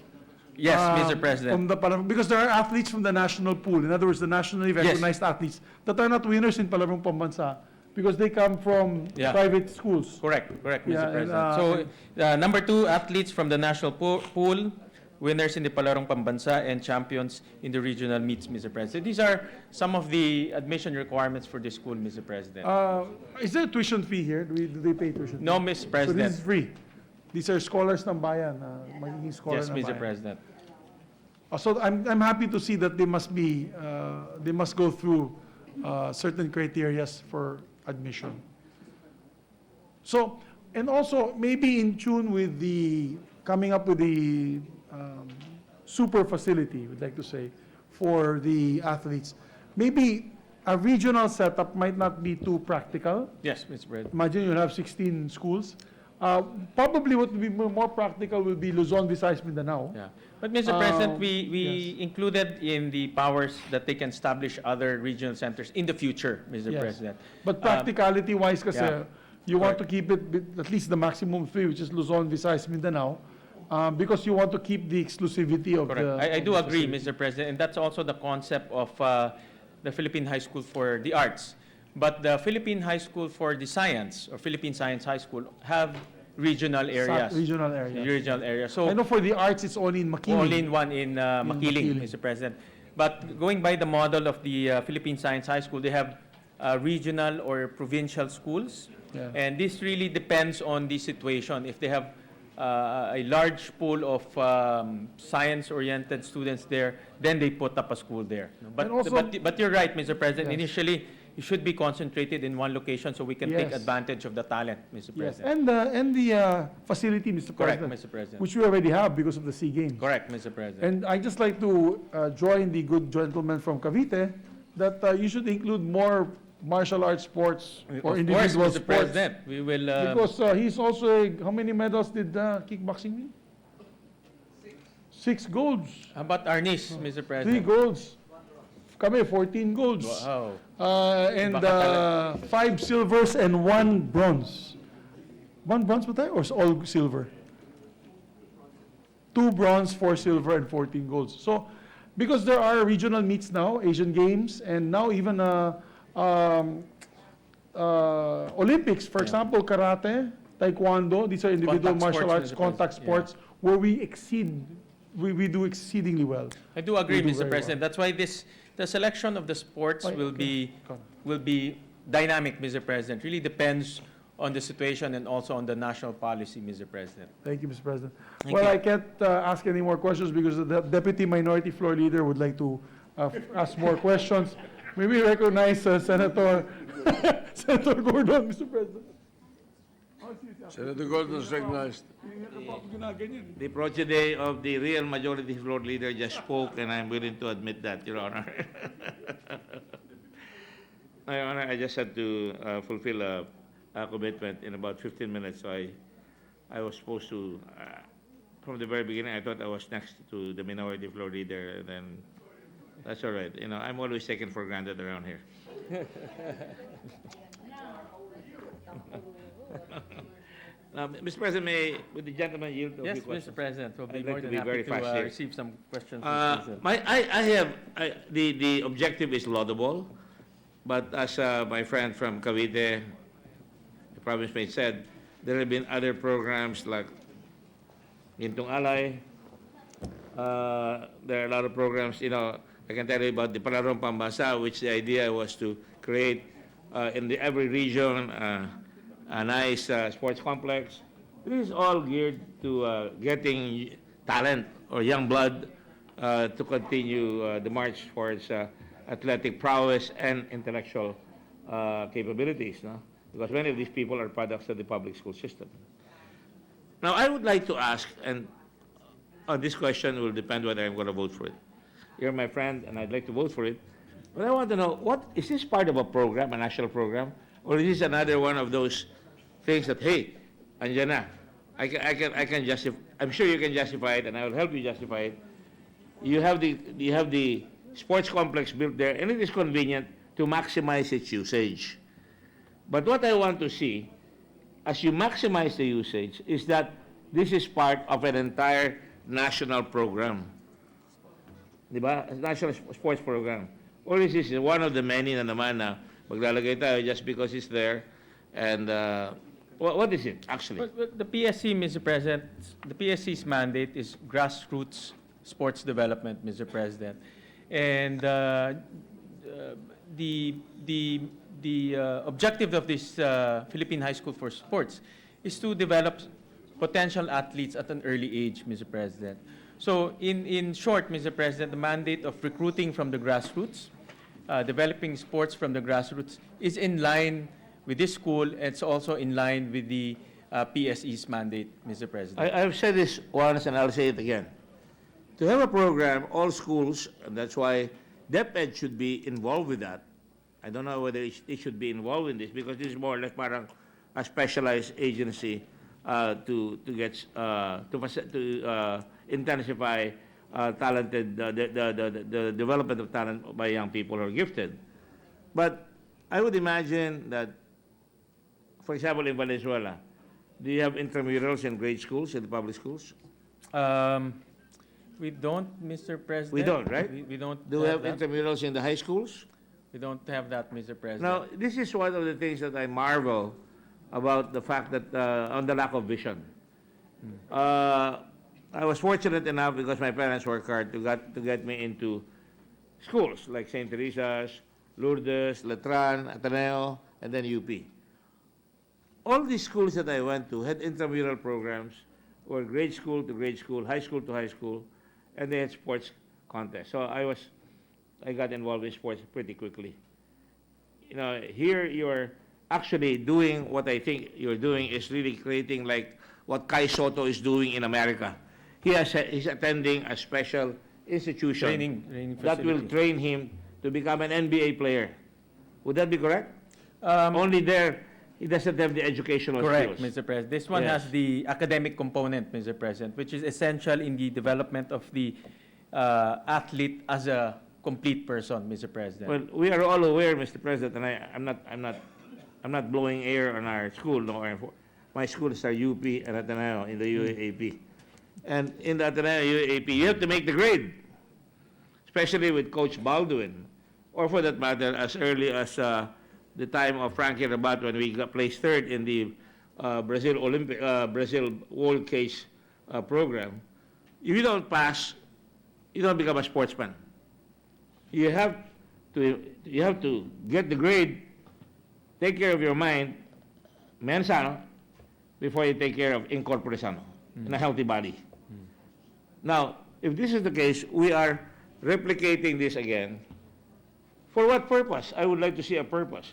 Yes, Mr. President. Because there are athletes from the national pool. In other words, the nationally recognized athletes that are not winners in Palarong Pambansa. because they come from Yeah. private schools. Correct, Yeah, Mr. and, President. So, number 2, athletes from the national pool, winners in the Palarong Pambansa, and champions in the regional meets, Mr. President. These are some of the admission requirements for the school, Mr. President. Is there a tuition fee here? Do they pay tuition fee? No, Mr. So this is President. free. These are scholars ng bayan, magiging scholar Yes, ng Mr. bayan. President. So I'm happy to see that they must go through certain criterias for admission. So, and also maybe in tune with coming up with the super facility, we'd like to say, for the athletes. Maybe a regional setup might not be too practical. Yes, Mr. President. Imagine you'll have 16 schools. Probably what would be more practical will be Luzon, Visayas, Mindanao. Yeah. But, Mr. President, we yes. included in the powers that they can establish other regional centers in the future, Mr. Yes. President. But practicality-wise, kasi yeah. you want to keep it at least the maximum 3, which is Luzon, Visayas, Mindanao, because you want to keep the exclusivity of Correct. the. I of do the agree, facility. Mr. President, and that's also the concept of the Philippine High School for the Arts. But the Philippine High School for the Science, or Philippine Science High School, have regional areas. Regional areas. Regional areas. So I know for the arts, it's only in Makiling. only in one in Makiling, Makiling. Mr. President. But going by the model of the Philippine Science High School, they have regional or provincial schools. Yeah. And this really depends on the situation. If they have a large pool of science-oriented students there, then they put up a school there. But, And also- but you're right, Mr. President. Yes. Initially, it should be concentrated in one location so we can take Yes. advantage of the talent, Mr. Yes, President. and the facility, Mr. Correct, President. Mr. President. Which we already have because of the SEA Games. Correct, Mr. President. And I just like to join the good gentleman from Cavite that you should include more martial arts sports or Of course, individual Mr. sports. President, we will. Because he's also how many medals did kickboxing win? 6 golds. How about our niece, Mr. 3 President? golds. Kami, 14 golds. Wow. And Baka 5 silvers and 1 bronze. 1 bronze ba tayo or all silver? 2 bronze, 4 silver, and 14 golds. So, because there are regional meets now, Asian Games, and now even Olympics, for example, karate, taekwondo, these are individual Contact martial sports, arts, Mr. contact President. sports, where we do exceedingly well. I do agree, We do Mr. very President. That's why the selection of the sports Why- will okay. be dynamic, Mr. President. Really depends on the situation and also on the national policy, Mr. President. Thank you, Mr. President. Thank Well, you. I can't ask any more questions because the Deputy Minority Floor Leader would like to ask more questions. May we recognize Senator Senator Gordon, Mr. President. Senator Gordon is recognized. The progeny of the real majority floor leader just spoke, and I'm willing to admit that, Your Honor. Your Honor, I just had to fulfill a commitment in about 15 minutes, so I was supposed to, from the very beginning, I thought I was next to the minority floor leader, and then that's all right. You know, I'm always taken for granted around here. Now, Mr. President, would the gentleman yield a Yes, few questions? Mr. President, we'll be I'd like more to than be happy very fast to here. receive some questions, Mr. President. The objective is laudable, but as my friend from Cavite, the province mate said, there have been other programs like Gintong Alay. There are a lot of programs, you know, I can tell you about the Palarong Pambansa, which the idea was to create in every region a nice sports complex. This is all geared to getting talent or young blood to continue the march towards athletic prowess and intellectual capabilities, no? Because many of these people are products of the public school system. Now, I would like to ask, and on this question will depend whether I'm going to vote for it. You're my friend, and I'd like to vote for it. But I want to know, is this part of a program, a national program, or is this another one of those things that, hey, andyan na, I can justify, I'm sure you can justify it, and I will help you justify it. You have the sports complex built there, and it is convenient to maximize its usage. But what I want to see, as you maximize the usage, is that this is part of an entire national program. Diba? A national sports program. Or is this one of the many na naman na maglalagay tayo just because it's there. And what is it, actually? But the PSC, Mr. President, the PSC's mandate is grassroots sports development, Mr. President. And the objective of this Philippine High School for Sports is to develop potential athletes at an early age, Mr. President. So in short, Mr. President, the mandate of recruiting from the grassroots, developing sports from the grassroots is in line with this school. It's also in line with the PSE's mandate, Mr. President. I've said this once and I'll say it again. To have a program, all schools, and that's why DepEd should be involved with that. I don't know whether it should be involved in this because this is more or less parang a specialized agency to intensify talented the development of talent by young people who are gifted. But I would imagine that, for example, in Valenzuela, do you have intramurals in grade schools, in the public schools? We don't, Mr. President. We don't, right? We don't. Do we have that. intramurals in the high schools? We don't have that, Mr. President. Now, this is one of the things that I marvel about the fact that on the lack of vision. I was fortunate enough because my parents worked hard to get me into schools like St. Teresa's, Lourdes, Letran, Ateneo, and then UP. All these schools that I went to had intramural programs, or grade school to grade school, high school to high school, and they had sports contests. So I got involved in sports pretty quickly. You know, here you're actually doing what I think you're doing is really creating like what Kai Soto is doing in America. He's attending a special institution Training that will facility. train him to become an NBA player. Would that be correct? Only there, he doesn't have the educational Correct, skills. Mr. President. This one Yes. has the academic component, Mr. President, which is essential in the development of the athlete as a complete person, Mr. President. Well, we are all aware, Mr. President, and I'm not blowing air on our school. No, my schools are UP and Ateneo in the UAAP. And in the Ateneo UAAP, you have to make the grade, especially with Coach Baldwin, or for that matter, as early as the time of Frankie Rabat when we got placed third in the Brazil World Case program. If you don't pass, you don't become a sportsman. You have to get the grade, take care of your mind, mens sano, before you take care of in corpore sano, in a healthy body. Now, if this is the case, we are replicating this again. For what purpose? I would like to see a purpose.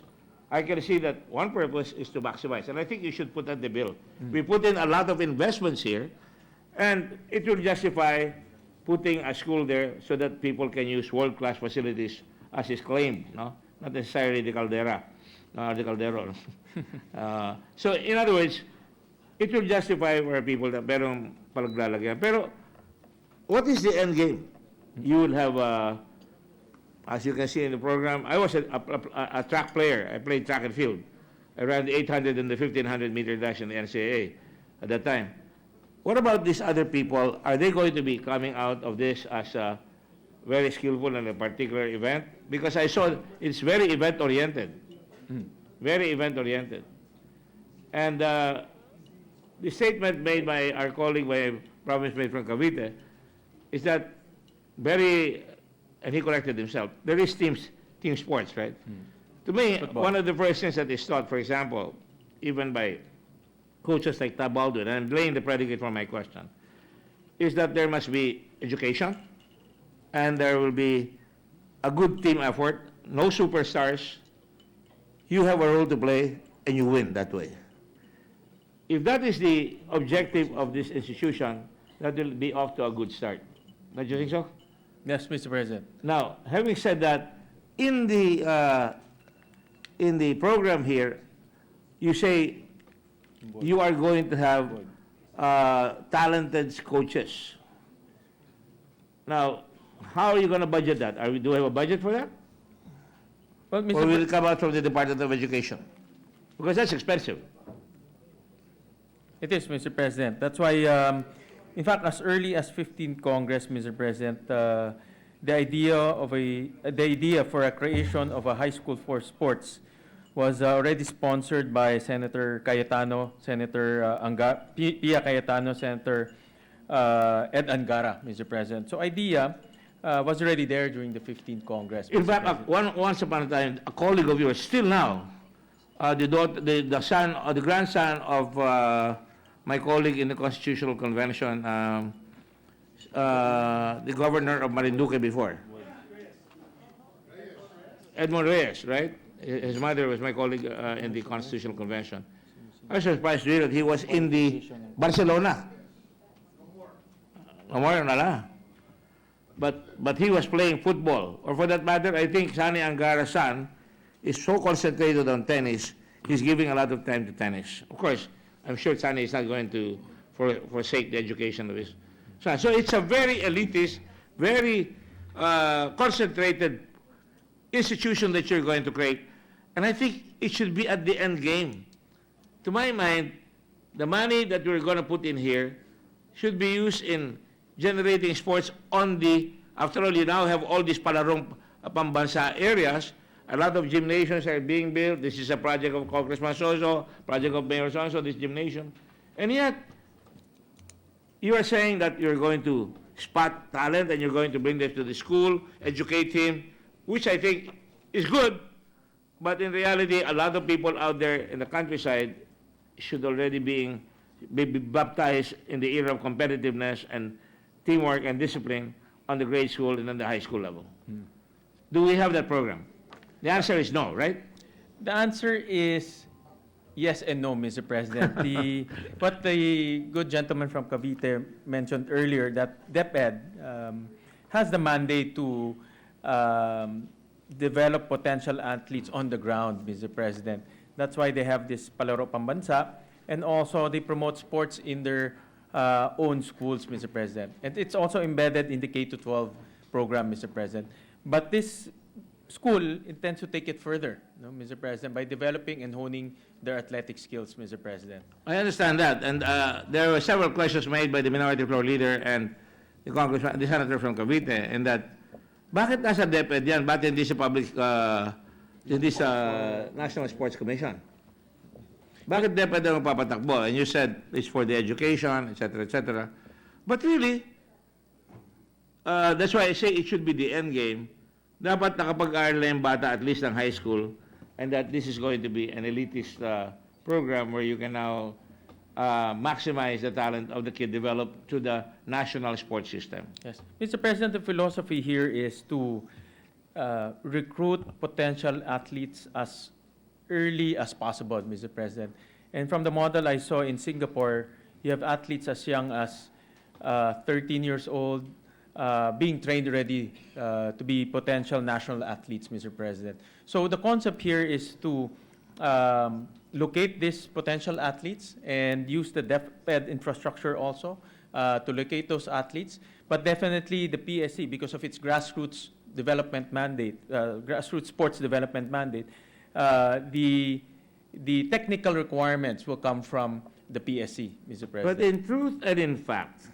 I can see that one purpose is to maximize, and I think you should put that in the bill. We put in a lot of investments here, and it will justify putting a school there so that people can use world-class facilities as is claimed, no? Not necessarily the Caldera, the Caldero. So, in other words, it will justify for people that merong palaglalagyan. Pero, what is the end game? You will have, as you can see in the program, I was a track player. I played track and field. I ran the 800 and the 1500 meter dash in the NCAA at that time. What about these other people? Are they going to be coming out of this as very skillful in a particular event? Because I saw it's very event-oriented. Very event-oriented. And the statement made by our colleague, by province mate from Cavite, is that and he corrected himself, there is team sports, right? To me, Football. one of the first things that is taught, for example, even by coaches like Tab Baldwin, and I'm laying the predicate for my question, is that there must be education, and there will be a good team effort, no superstars. You have a role to play, and you win that way. If that is the objective of this institution, that will be off to a good start. Don't you think so? Yes, Mr. President. Now, having said that, in the program here, you say you are going to have talented coaches. Now, how are you going to budget that? Do we have a budget for that? Well, Or Mr. will it come out from the Department of Education? Because that's expensive. It is, Mr. President. That's why, in fact, as early as 15th Congress, Mr. President, the idea for a creation of a high school for sports was already sponsored by Senator Cayetano, Senator Pia Cayetano, Senator Ed Angara, Mr. President. So idea was already there during the 15th Congress. In Mr. fact, President. once upon a time, a colleague of yours, still now, the son or the grandson of my colleague in the Constitutional Convention, the governor of Marinduque before, Edmond Reyes, right? His mother was my colleague in the Constitutional Convention. I was surprised to hear that he was in the Barcelona. No more, nala. But he was playing football. Or for that matter, I think Sani Angara's son is so concentrated on tennis, he's giving a lot of time to tennis. Of course, I'm sure Sani is not going to forsake the education of his son. So it's a very elitist, very concentrated institution that you're going to create. And I think it should be at the end game. To my mind, the money that we're going to put in here should be used in generating sports on the, after all, you now have all these palarong pambansa areas. A lot of gymnasiums are being built. This is a project of Congressman Soso, project of Mayor Soso, this gymnasium. And yet, you are saying that you're going to spot talent and you're going to bring them to the school, educate him, which I think is good. But in reality, a lot of people out there in the countryside should already be baptized in the era of competitiveness and teamwork and discipline on the grade school and on the high school level. Do we have that program? The answer is no, right? The answer is yes and no, Mr. President. What the good gentleman from Cavite mentioned earlier, that DepEd has the mandate to develop potential athletes on the ground, Mr. President. That's why they have this Palaro Pambansa, and also they promote sports in their own schools, Mr. President. And it's also embedded in the K-12 program, Mr. President. But this school intends to take it further, Mr. President, by developing and honing their athletic skills, Mr. President. I understand that. And there were several questions made by the Minority Floor Leader and the Congressman, the Senator from Cavite, and that, bakit nasa DepEd yan? Bakit hindi sa hindi sa National Sports Commission? Bakit DepEd ang papatakbo? And you said it's for the education, etc., etc. But really, that's why I say it should be the end game. Dapat nakapag-aaral na yung bata at least ng high school, and that this is going to be an elitist program where you can now maximize the talent of the kid developed to the national sports system. Yes. Mr. President, the philosophy here is to recruit potential athletes as early as possible, Mr. President. And from the model I saw in Singapore, you have athletes as young as 13 years old, being trained already to be potential national athletes, Mr. President. So the concept here is to locate these potential athletes and use the DepEd infrastructure also to locate those athletes. But definitely the PSC, because of its grassroots development mandate, grassroots sports development mandate, the technical requirements will come from the PSC, Mr. President. But in truth and in fact,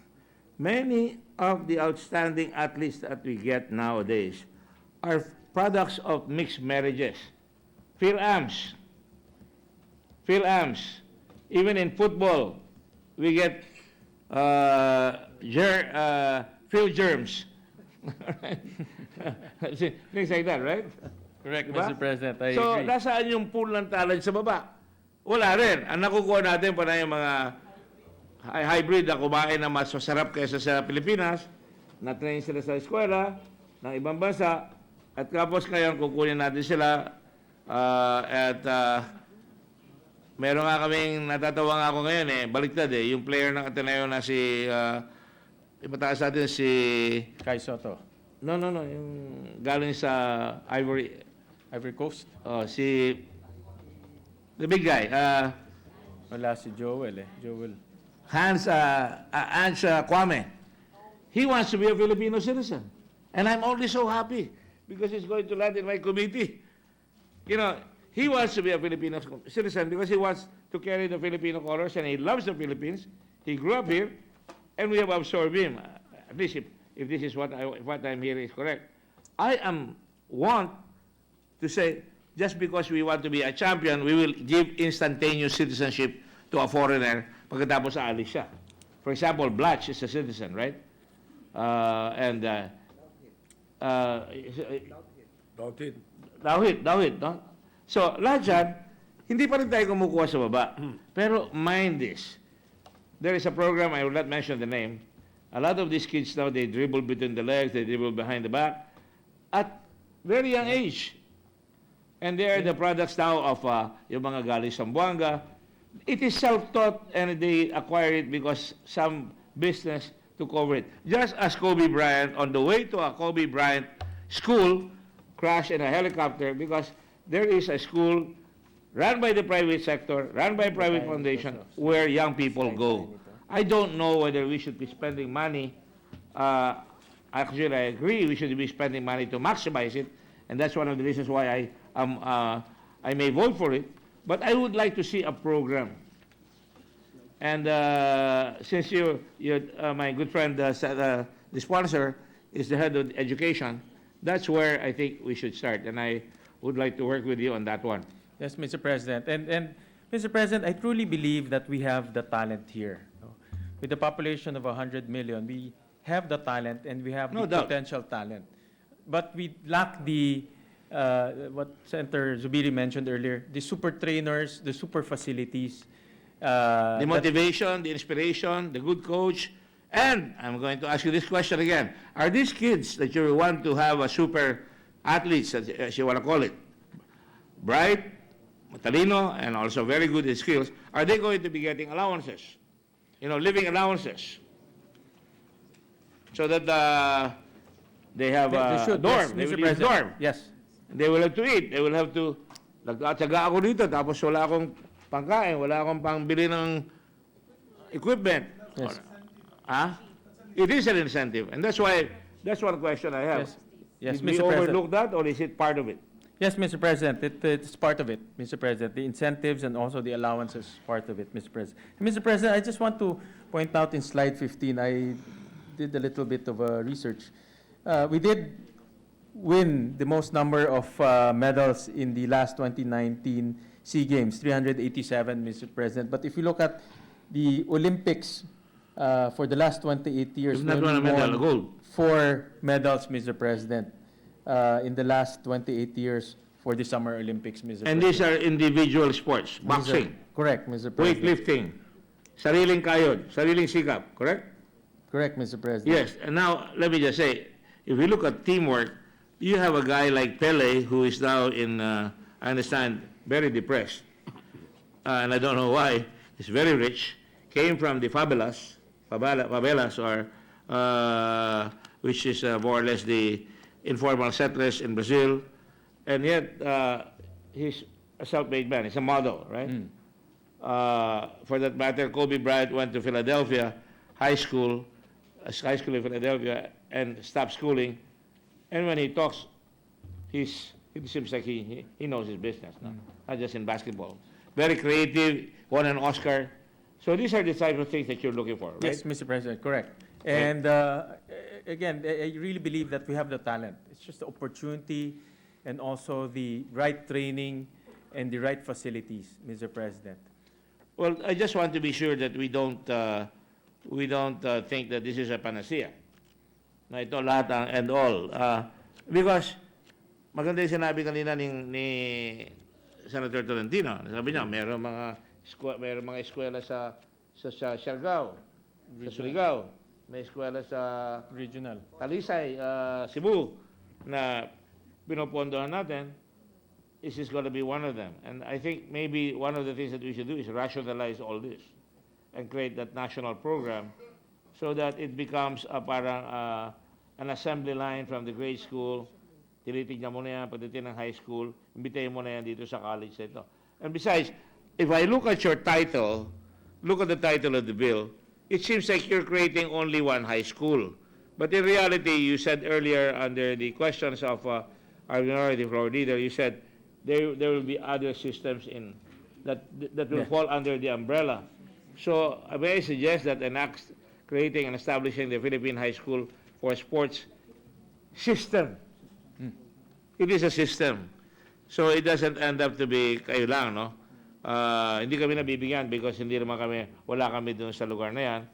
many of the outstanding athletes that we get nowadays are products of mixed marriages. Phil Ams. Even in football, we get Phil Germs. Things like that, right? Correct, Diba? Mr. President. I So, agree. nasaan yung pool ng talent sa baba? Wala rin. Ang nakukuha natin pa na yung mga hybrid na kumain na mas masarap kaysa sa Pilipinas, na-train sila sa eskwela ng ibang bansa, at tapos ngayon kukunin natin sila meron nga kaming natatawa nga ako ngayon baliktad yung player ng Ateneo na si ipataas natin si Kai Soto, no yung galing sa Ivory Coast. si the big guy Wala si Joel. Hans Kwame. He wants to be a Filipino citizen. And I'm only so happy because he's going to land in my committee. You know, he wants to be a Filipino citizen because he wants to carry the Filipino colors and he loves the Philippines. He grew up here and we have absorbed him. At least if this is what I'm hearing is correct. I want to say, just because we want to be a champion, we will give instantaneous citizenship to a foreigner pagkatapos aalis siya. For example, Blatch is a citizen, right? Dawit, no? So, lahat dyan, hindi pa rin tayo kumukuha sa baba. Pero mind this, there is a program, I will not mention the name. A lot of these kids now, they dribble between the legs, they dribble behind the back, at very young age. And they are the products now of yung mga galing sa Zamboanga. It is self-taught and they acquire it because some business took over it. Just as Kobe Bryant, on the way to a Kobe Bryant school, crashed in a helicopter because there is a school run by the private sector, run by a private foundation, where young people go. I don't know whether we should be spending money. Actually, I agree we should be spending money to maximize it, and that's one of the reasons why I may vote for it. But I would like to see a program. And since my good friend, the sponsor, is the head of education, that's where I think we should start, and I would like to work with you on that one. Yes, Mr. President. And Mr. President, I truly believe that we have the talent here. With a population of 100 million, we have the talent and we have No the doubt. potential talent. But we lack the, what Senator Zubiri mentioned earlier, the super trainers, the super facilities. The motivation, the inspiration, the good coach. And I'm going to ask you this question again. Are these kids that you want to have a super athletes, as you want to call it, bright, matalino, and also very good in skills, are they going to be getting allowances? Living allowances? So that they have They a should, dorm. yes, They Mr. will use President. dorm. Yes. They will have to eat. They will have to, nagtatsaga ako dito, tapos wala akong pangkain, wala akong pangbili ng equipment. Yes. It is an incentive. And that's one question I have. Yes. Yes, Did we Mr. President. overlook that, or is it part of it? Yes, Mr. President, it's part of it, Mr. President. The incentives and also the allowances part of it, Mr. President. And Mr. President, I just want to point out in slide 15, I did a little bit of research. We did win the most number of medals in the last 2019 SEA Games, 387, Mr. President. But if you look at the Olympics for the last 28 years, You've not we won a only medal, won gold. 4 medals, Mr. President, in the last 28 years for the Summer Olympics, Mr. And President. these are individual sports, boxing, Correct, Mr. President. weightlifting, sariling kayod, sariling sikap, correct? Correct, Mr. President. Yes, and now let me just say, if we look at teamwork, you have a guy like Pele who is now in, I understand, very depressed. And I don't know why. He's very rich, came from the favelas, or which is more or less the informal settlers in Brazil, and yet he's a self-made man. He's a model, right? For that matter, Kobe Bryant went to Philadelphia high school in Philadelphia, and stopped schooling. And when he talks, it seems like he knows his business, no? Not just in basketball. Very creative, won an Oscar. So these are the type of things that you're looking for, right? Yes, Mr. President, correct. And again, I really believe that we have the talent. It's just the opportunity and also the right training and the right facilities, Mr. President. Well, I just want to be sure that we don't think that this is a panacea. Na ito lahat ang and all. Because maganda yung sinabi kanina ni Senator Tolentino. Sabi niya, mayroong mga eskwela sa Siargao, sa Surigao, may eskwela sa Regional. Talisay, Cebu, na pinopondohan natin. This is going to be one of them. And I think maybe one of the things that we should do is rationalize all this and create that national program so that it becomes parang an assembly line from the grade school. Tinitignan mo na yan, pagdating ng high school, imbitahin mo na yan dito sa college na ito. And besides, if I look at your title, look at the title of the bill, it seems like you're creating only one high school. But in reality, you said earlier under the questions of our minority floor leader, you said there will be other systems that will fall under the umbrella. So may I suggest that creating and establishing the Philippine High School for sports system. It is a system. So it doesn't end up to be kayo lang, no? Hindi kami nabibigyan because wala kami dun sa lugar na yan.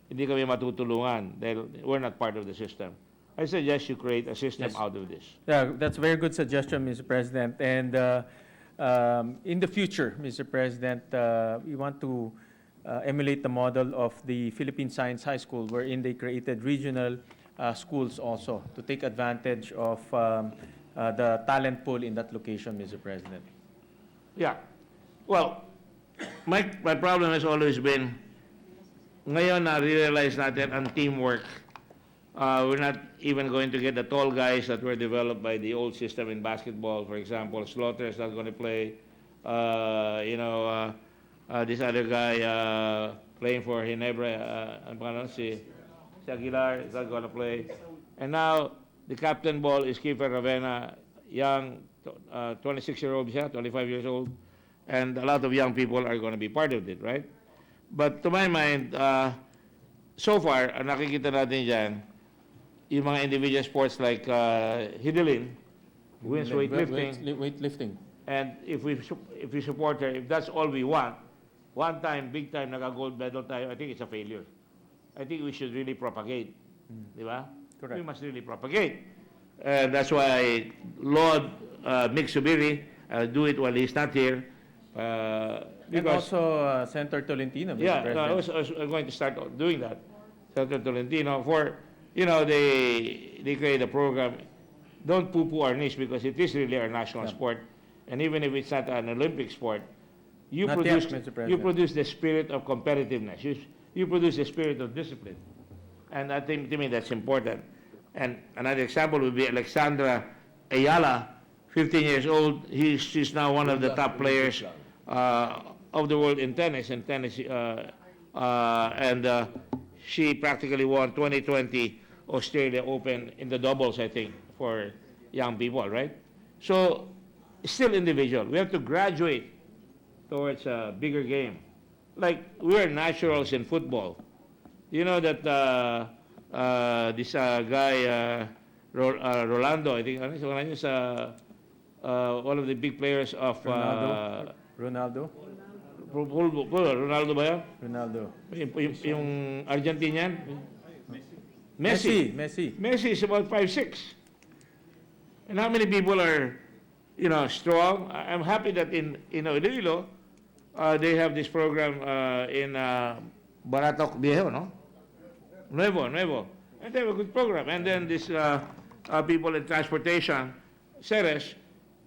Hindi kami matutulungan dahil we're not part of the system. I suggest you create a system Yes. out of this. Yeah, that's a very good suggestion, Mr. President. And in the future, Mr. President, we want to emulate the model of the Philippine Science High School, wherein they created regional schools also to take advantage of the talent pool in that location, Mr. President. Yeah. Well, my problem has always been, ngayon na-realize natin ang teamwork. We're not even going to get the tall guys that were developed by the old system in basketball. For example, Slaughter is not going to play. This other guy playing for Ginebra, si Aguilar is not going to play. And now, the captain ball is Kiefer Ravena, young, 26-year-old, 25 years old. And a lot of young people are going to be part of it, right? But to my mind, so far, ang nakikita natin dyan, yung mga individual sports like Hidelin, wins weightlifting, Weightlifting. and if we support her, if that's all we want, one time, big time, naka-gold medal tayo, I think it's a failure. I think we should really propagate. Di ba? Correct. We must really propagate. And that's why I laud Mick Subiri, do it while he's not here. And also Senator Tolentino, Mr. Yeah, President. I was going to start doing that. Senator Tolentino, for, they create a program. Don't poo-poo our niche because it is really our national sport. And even if it's not an Olympic sport, you Not produce, yet, Mr. President. you produce the spirit of competitiveness. You produce the spirit of discipline. And I think, to me, that's important. And another example would be Alexandra Ayala, 15 years old. She's now one of the top players of the world in tennis. She practically won 2020 Australia Open in the doubles, I think, for young people, right? So, still individual. We have to graduate towards a bigger game. Like, we're naturals in football. You know that this guy, Rolando, I think, one of the big players of... Ronaldo? Ronaldo ba yan? Ronaldo. Yung Argentinian? Messi. Messi is about 5'6". And how many people are, strong? I'm happy that in Iloilo, they have this program in Baratok Viejo, no? Nuevo. And they have a good program. And then this people in transportation, Ceres,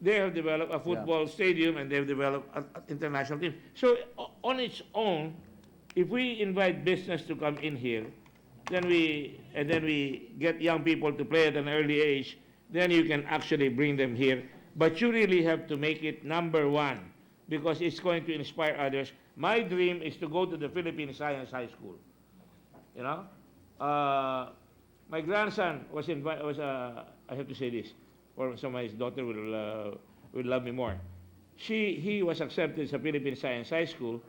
they have developed a football stadium and they've developed an international team. So on its own, if we invite business to come in here, then we get young people to play at an early age, then you can actually bring them here. But you really have to make it number one because it's going to inspire others. My dream is to go to the Philippine Science High School. My grandson was I have to say this, so my daughter will love me more. He was accepted sa Philippine Science High School,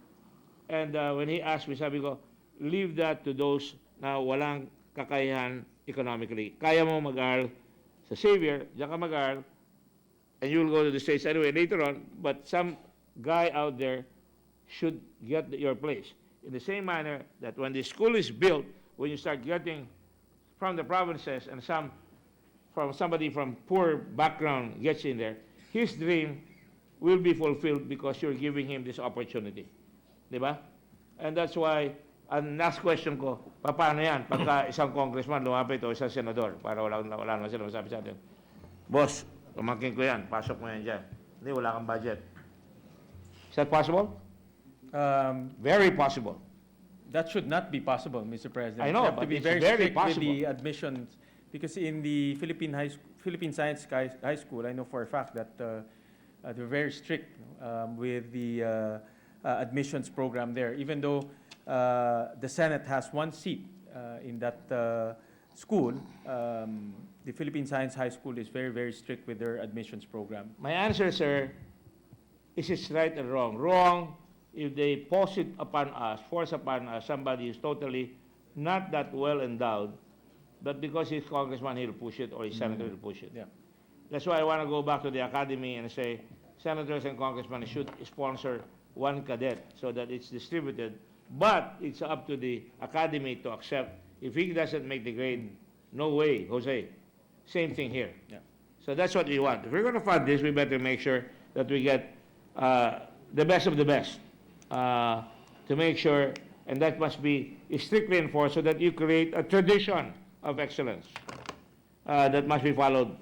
and when he asked me, sabi ko, leave that to those na walang kakayahan economically. Kaya mo mag-aral sa Xavier, diyan ka mag-aral, and you'll go to the States anyway later on, but some guy out there should get your place. In the same manner that when the school is built, when you start getting from the provinces and from somebody from poor background gets in there, his dream will be fulfilled because you're giving him this opportunity. Diba? And that's why, ang last question ko, paano yan pagka isang congressman lumapit o isang senador para wala naman sila masabi sa atin. Boss, pamangkin ko yan, pasok mo yan dyan. Hindi, wala kang budget. Is that possible? Very possible. That should not be possible, Mr. President. I know, You have to but be it's very very strict with possible. the admissions, because in the Philippine Science High School, I know for a fact that they're very strict with the admissions program there. Even though the Senate has one seat in that school, the Philippine Science High School is very, very strict with their admissions program. My answer, sir, is it's right and wrong. Wrong if they force upon us somebody who's totally not that well endowed but because he's congressman, he'll push it, or he's senator, he'll push it. Yeah. That's why I want to go back to the academy and say, senators and congressmen should sponsor one cadet so that it's distributed, but it's up to the academy to accept. If he doesn't make the grade, no way, Jose. Same thing here. Yeah. So that's what we want. If we're going to fund this, we better make sure that we get the best of the best to make sure, and that must be strictly enforced so that you create a tradition of excellence that must be followed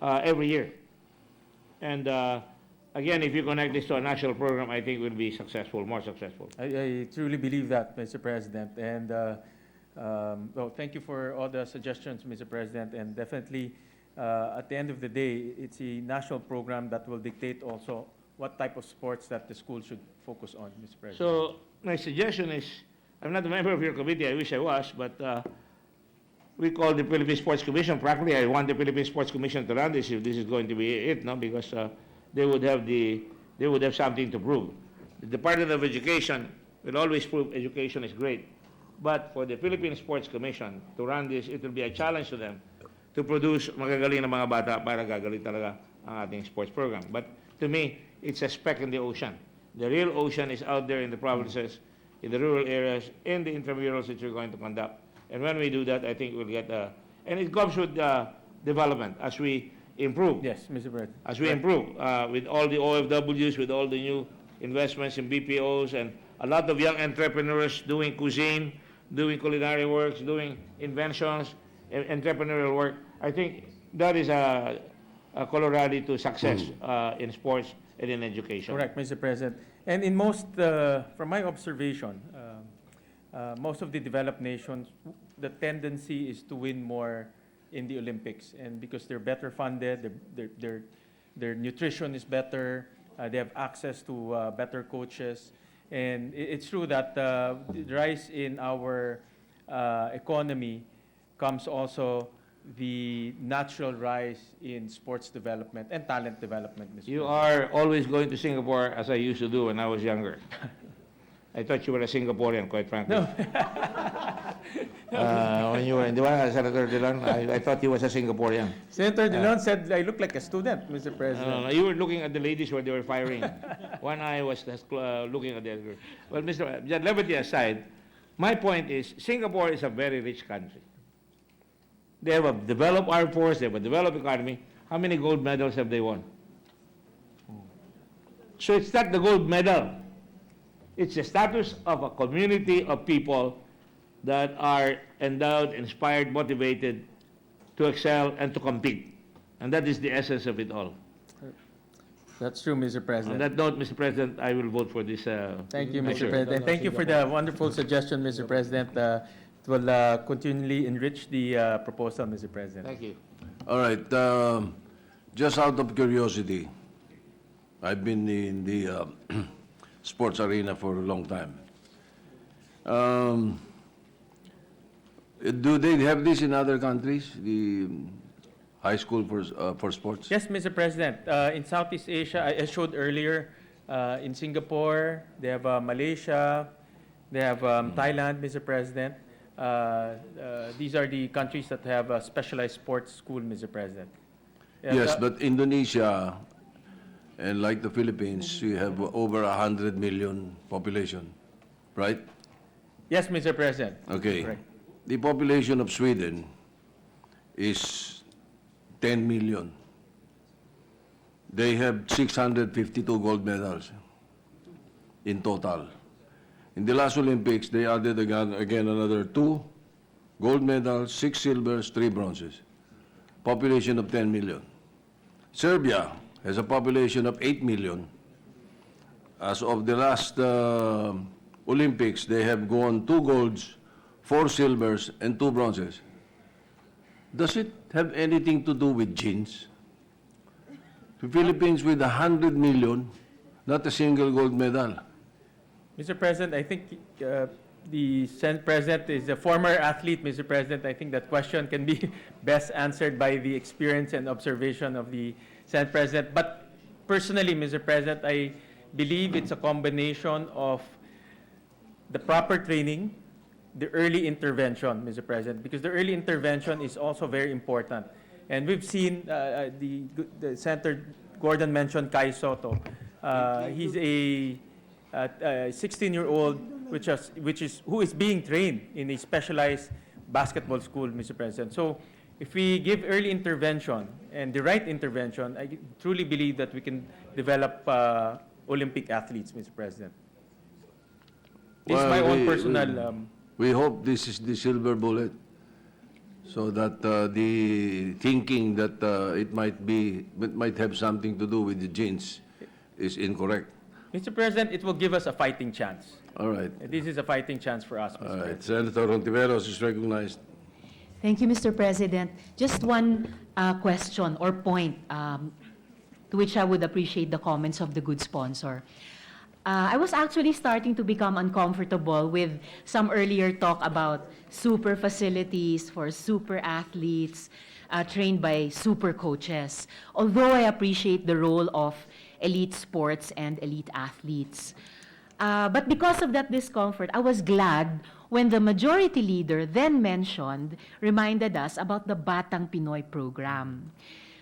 every year. And again, if you connect this to a national program, I think we'll be successful, more successful. I truly believe that, Mr. President. And well, thank you for all the suggestions, Mr. President. And definitely, at the end of the day, it's a national program that will dictate also what type of sports that the school should focus on, Mr. President. So my suggestion is, I'm not a member of your committee, I wish I was, but we call the Philippine Sports Commission. Practically, I want the Philippine Sports Commission to run this if this is going to be it, no? Because they would have something to prove. The Department of Education will always prove education is great. But for the Philippine Sports Commission to run this, it will be a challenge to them to produce magagaling na mga bata para gagaling talaga ang ating sports program. But to me, it's a speck in the ocean. The real ocean is out there in the provinces, in the rural areas, in the intramurals that you're going to conduct. And when we do that, I think we'll get and it comes with development as we improve. Yes, Mr. President. As we improve with all the OFWs, with all the new investments in BPOs, and a lot of young entrepreneurs doing cuisine, doing culinary works, doing inventions, entrepreneurial work. I think that is a corollary to success in sports and in education. Correct, Mr. President. And in most, from my observation, most of the developed nations, the tendency is to win more in the Olympics, and because they're better funded, their nutrition is better, they have access to better coaches, and it's true that the rise in our economy comes also the natural rise in sports development and talent development, Mr. You President. are always going to Singapore as I used to do when I was younger. I thought you were a Singaporean, quite frankly. No. When you were in Senator Dillon, I thought he was a Singaporean. Senator Dillon said I look like a student, Mr. President. No, you were looking at the ladies where they were firing. One eye was looking at the other. Well, Mr. Levity aside, my point is Singapore is a very rich country. They have a developed armed force, they have a developed economy. How many gold medals have they won? So it's not the gold medal. It's the status of a community of people that are endowed, inspired, motivated to excel and to compete. And that is the essence of it all. That's true, Mr. On President. that note, Mr. President, I will vote for this. Thank you, measure. Mr. President. Thank you for the wonderful suggestion, Mr. President. It will continually enrich the proposal, Mr. President. Thank you. All right, just out of curiosity, I've been in the sports arena for a long time. Do they have this in other countries, the high school for sports? Yes, Mr. President. In Southeast Asia, I showed earlier, in Singapore, they have Malaysia, they have Thailand, Mr. President. These are the countries that have a specialized sports school, Mr. President. Yes, but Indonesia, and like the Philippines, we have over 100 million population, right? Yes, Mr. President. Okay. Correct. The population of Sweden is 10 million. They have 652 gold medals in total. In the last Olympics, they added again another 2 gold medals, 6 silvers, 3 bronzes. Population of 10 million. Serbia has a population of 8 million. As of the last Olympics, they have won 2 golds, 4 silvers, and 2 bronzes. Does it have anything to do with genes? The Philippines with 100 million, not a single gold medal. Mr. President, I think the Senate President is a former athlete, Mr. President. I think that question can be best answered by the experience and observation of the Senate President. But personally, Mr. President, I believe it's a combination of the proper training the early intervention, Mr. President, because the early intervention is also very important. And we've seen the Senator Gordon mentioned Kai Soto. He's a 16-year-old who is being trained in a specialized basketball school, Mr. President. So if we give early intervention and the right intervention, I truly believe that we can develop Olympic athletes, Mr. President. This is my own personal... We hope this is the silver bullet, so that the thinking that it might have something to do with the genes is incorrect. Mr. President, it will give us a fighting chance. All right. This is a fighting chance for us, Mr. All right. President. Senator Ontiveros is recognized. Thank you, Mr. President. Just one question or point to which I would appreciate the comments of the good sponsor. I was actually starting to become uncomfortable with some earlier talk about super facilities for super athletes trained by super coaches, although I appreciate the role of elite sports and elite athletes. But because of that discomfort, I was glad when the majority leader then reminded us about the Batang Pinoy program,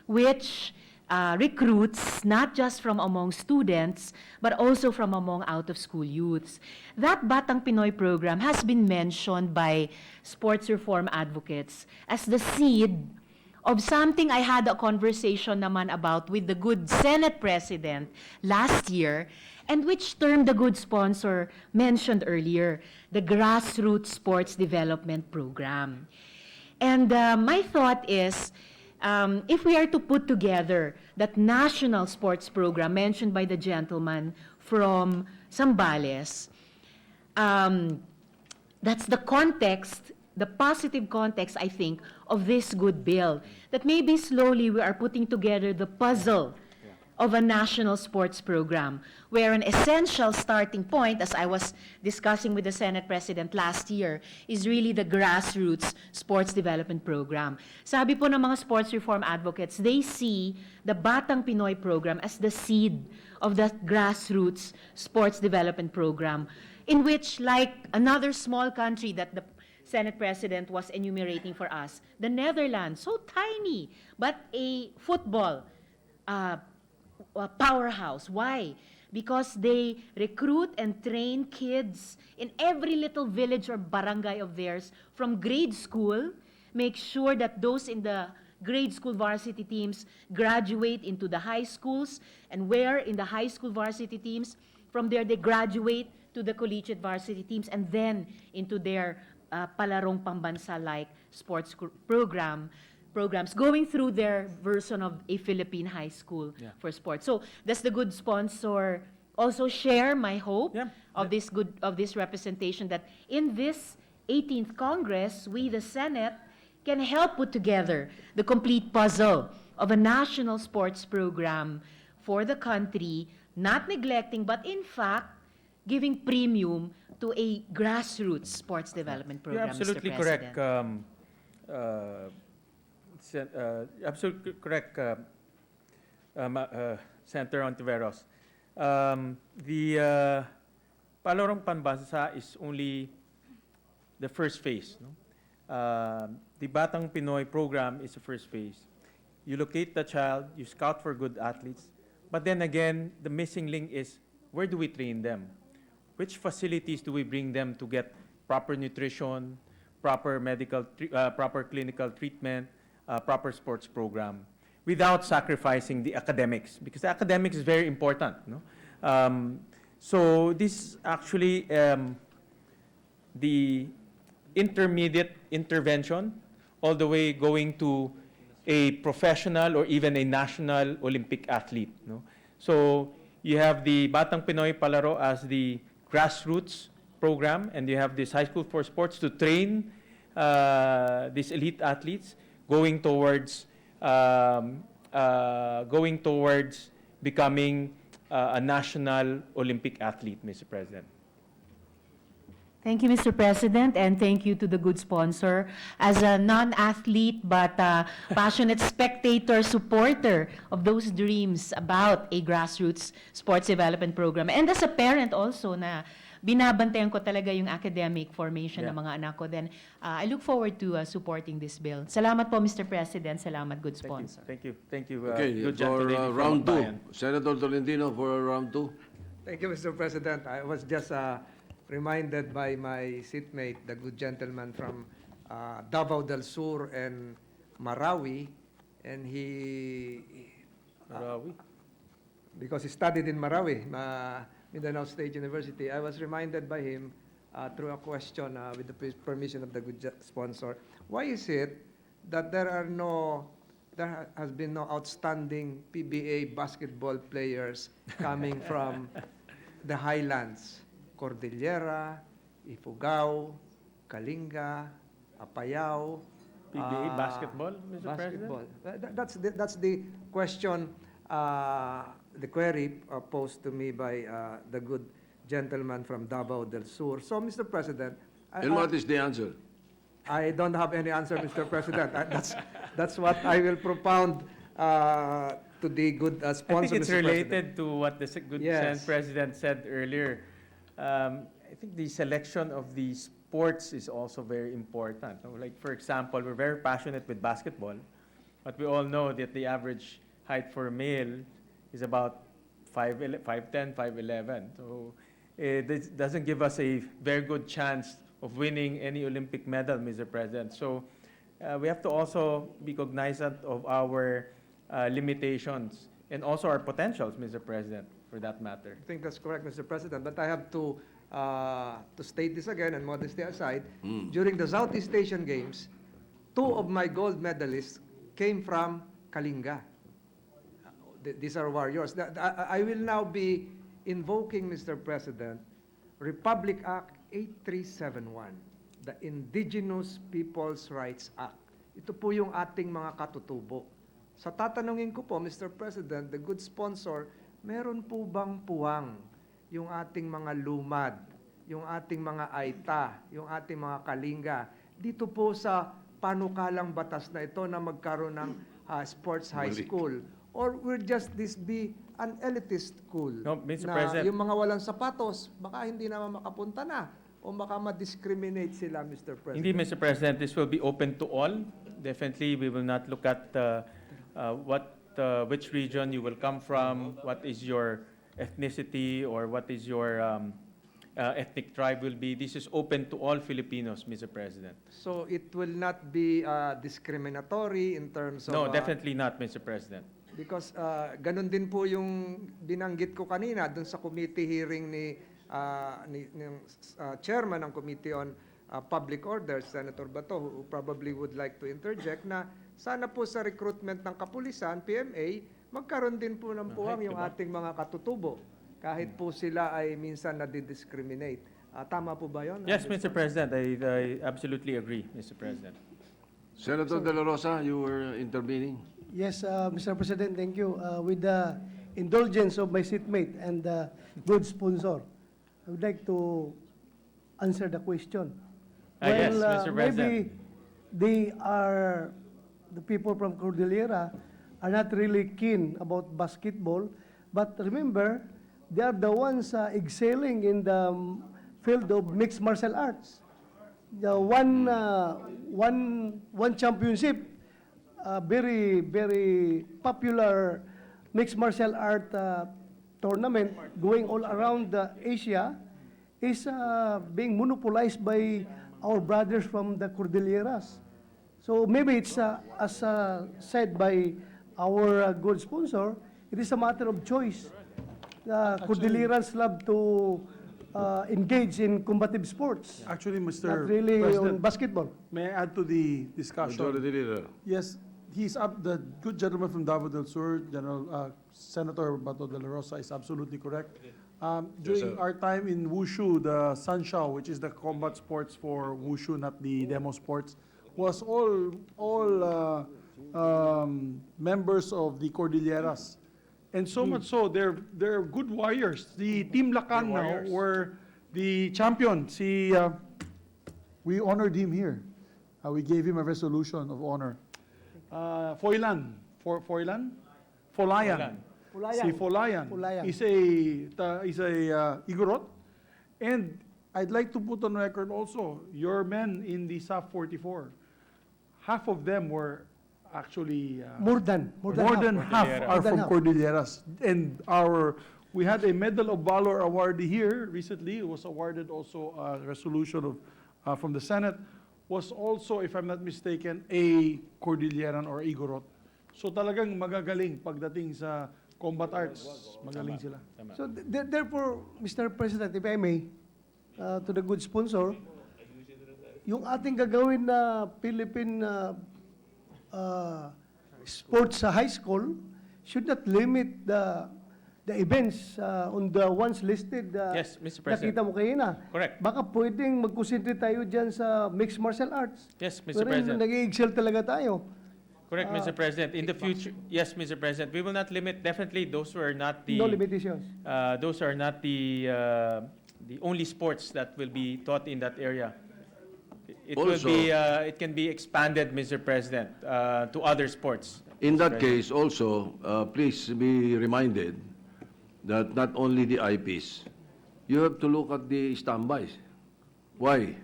which recruits not just from among students, but also from among out-of-school youths. That Batang Pinoy program has been mentioned by sports reform advocates as the seed of something I had a conversation naman about with the good Senate President last year, and which term the good sponsor mentioned earlier, the Grassroots Sports Development Program. And my thought is, if we are to put together that national sports program mentioned by the gentleman from Zambales, that's the context, the positive context, I think, of this good bill. That maybe slowly we are putting together the puzzle of a national sports program, where an essential starting point, as I was discussing with the Senate President last year, is really the Grassroots Sports Development Program. Sabi po ng mga sports reform advocates, they see the Batang Pinoy program as the seed of the Grassroots Sports Development Program, in which, like another small country that the Senate President was enumerating for us, the Netherlands, so tiny, but a football powerhouse. Why? Because they recruit and train kids in every little village or barangay of theirs from grade school, make sure that those in the grade school varsity teams graduate into the high schools, and where in the high school varsity teams, from there they graduate to the collegiate varsity teams, and then into their palarong pambansa-like sports programs going through their version of a Philippine high school for sports. So does the good sponsor also share my hope of this representation, that in this 18th Congress, we, the Senate, can help put together the complete puzzle of a national sports program for the country, not neglecting, but in fact, giving premium to a grassroots sports development program, You're absolutely Mr. correct. President. Absolutely correct, Senator Ontiveros. The Palarong Pambansa is only the first phase. No? The Batang Pinoy program is the first phase. You locate the child, you scout for good athletes, but then again, the missing link is, where do we train them? Which facilities do we bring them to get proper nutrition, proper proper clinical treatment, proper sports program, without sacrificing the academics, because the academics is very important. No? So this actually the intermediate intervention, all the way going to a professional or even a national Olympic athlete. No? So you have the Batang Pinoy Palaro as the grassroots program, and you have this high school for sports to train these elite athletes going towards becoming a national Olympic athlete, Mr. President. Thank you, Mr. President, and thank you to the good sponsor. As a non-athlete but passionate spectator, supporter of those dreams about a grassroots sports development program, and as a parent also na binabantayan ko talaga yung academic formation ng mga anak ko, then I look forward to supporting this bill. Salamat po, Mr. President. Salamat, good sponsor. Thank you. Thank you. Okay, Good for gentle lady from round two, Bayan. Senator Tolentino for round two. Thank you, Mr. President. I was just reminded by my seatmate, the good gentleman from Davao del Sur and Marawi, and Marawi. because he studied in Marawi, Mindanao State University, I was reminded by him through a question with the permission of the good sponsor, why is it that there has been no outstanding PBA basketball players coming from the highlands, Cordillera, Ifugao, Kalinga, Apayao. PBA basketball, Mr. Basketball. President? That's the question, the query posed to me by the good gentleman from Davao del Sur. So, Mr. President, And what is the answer? I don't have any answer, Mr. President. That's what I will propound to the good sponsor, I think it's Mr. related President. to what the good Yes. Senate President said earlier. I think the selection of the sports is also very important. Like, for example, we're very passionate with basketball, but we all know that the average height for a male is about 5'10", 5'11". So this doesn't give us a very good chance of winning any Olympic medal, Mr. President. So we have to also be cognizant of our limitations and also our potentials, Mr. President, for that matter. I think that's correct, Mr. President, but I have to state this again, and modesty aside, during the Southeast Asian Games, 2 of my gold medalists came from Kalinga. These are warriors. I will now be invoking, Mr. President, Republic Act 8371, the Indigenous Peoples' Rights Act. Ito po yung ating mga katutubo. Sa tatanungin ko po, Mr. President, the good sponsor, meron po bang puwang yung ating mga lumad, yung ating mga aita, yung ating mga kalinga, dito po sa panukalang batas na ito na magkaroon ng sports high school? Or will just this be an elitist school? No, Mr. Na President. yung mga walang sapatos, baka hindi naman makapunta na o baka ma-discriminate sila, Mr. President. Indeed, Mr. President, this will be open to all. Definitely, we will not look at which region you will come from, what is your ethnicity, or what is your ethnic tribe will be. This is open to all Filipinos, Mr. President. So it will not be discriminatory in terms of... No, definitely not, Mr. President. Because ganun din po yung binanggit ko kanina dun sa committee hearing ni chairman ng Committee on Public Orders, Senator Bato, who probably would like to interject, na sana po sa recruitment ng kapulisan, PMA, magkaroon din po ng puwang yung ating mga katutubo, kahit po sila ay minsan nadidiscriminate. Tama po ba yun? Yes, Mr. President, I absolutely agree, Mr. President. Senator De La Rosa, you were intervening. Yes, Mr. President, thank you. With the indulgence of my seatmate and the good sponsor, I would like to answer the question. Yes, Mr. Maybe the people from Cordillera are not really keen about basketball, but remember, they are the ones excelling in the field of mixed martial arts. The one championship, very, very popular mixed martial art tournament going all around Asia is being monopolized by our brothers from the Cordilleras. So maybe it's, as said by our good sponsor, it is a matter of choice. Cordilleras love to engage in combative sports, Actually, Mr. not really on President, basketball. may I add to the discussion? Majority Leader. Yes, he's up. The good gentleman from Davao del Sur, Senator Bato de la Rosa, is absolutely correct. During our time in Wushu, the Sanshao, which is the combat sports for Wushu, not the demo sports, was all members of the Cordilleras. And so much so, they're good warriors. The Team Lacan now were the champion. We honored him here. We gave him a resolution of honor. Foylan. Folayan. Si Folayan Folayan. is a Igorot, And I'd like to put on record also, your men in the SAF 44, half of them were actually More than half half. are More than from half. Cordilleras. And we had a Medal of Valor awardee here recently. It was awarded also a resolution from the Senate. Was also, if I'm not mistaken, a Cordilleran or Igorot. So talagang magagaling pagdating sa combat arts. Magaling sila. So therefore, Mr. President, if I may, to the good sponsor, yung ating gagawin na Philippine sports sa high school should not limit the events on the ones listed. Yes, Mr. President. Nakita mo kayo na. Correct. Baka pwedeng mag-concentrate tayo dyan sa mixed martial arts. Yes, Mr. Pero President. nag-excel talaga tayo. Correct, Mr. President. In the future, yes, Mr. President, we will not limit. Definitely, those were not the No limitations. those are not the only sports that will be taught in that area. It will Also- be it can be expanded, Mr. President, to other sports. In Mr. that President. case also, please be reminded that not only the IPs, you have to look at the standbys. Why?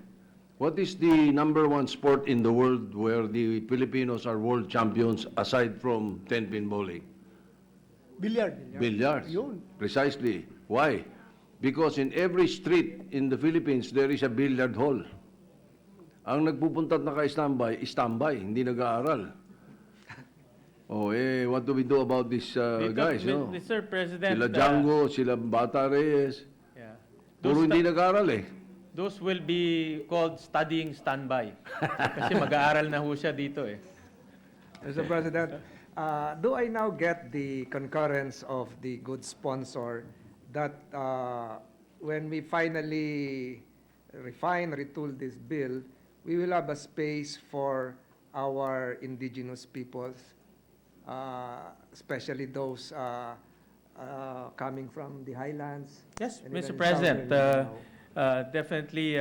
What is the #1 sport in the world where the Filipinos are world champions aside from 10-pin bowling? Billiard. Billiards. Yun. Precisely. Why? Because in every street in the Philippines, there is a billiard hall. Ang nagpupunta at naka-standby, standby, hindi nag-aaral. Oh, what do we do about these guys, no? Mr. President, Sila Django, sila Bata Reyes. yeah. Puro hindi nag-aaral eh. Those will be called studying standby. Kasi mag-aaral na ho siya dito eh. Mr. President, do I now get the concurrence of the good sponsor that when we finally retool this bill, we will have a space for our indigenous peoples, especially those coming from the highlands? Yes, and Mr. even President, southern Mindanao? definitely,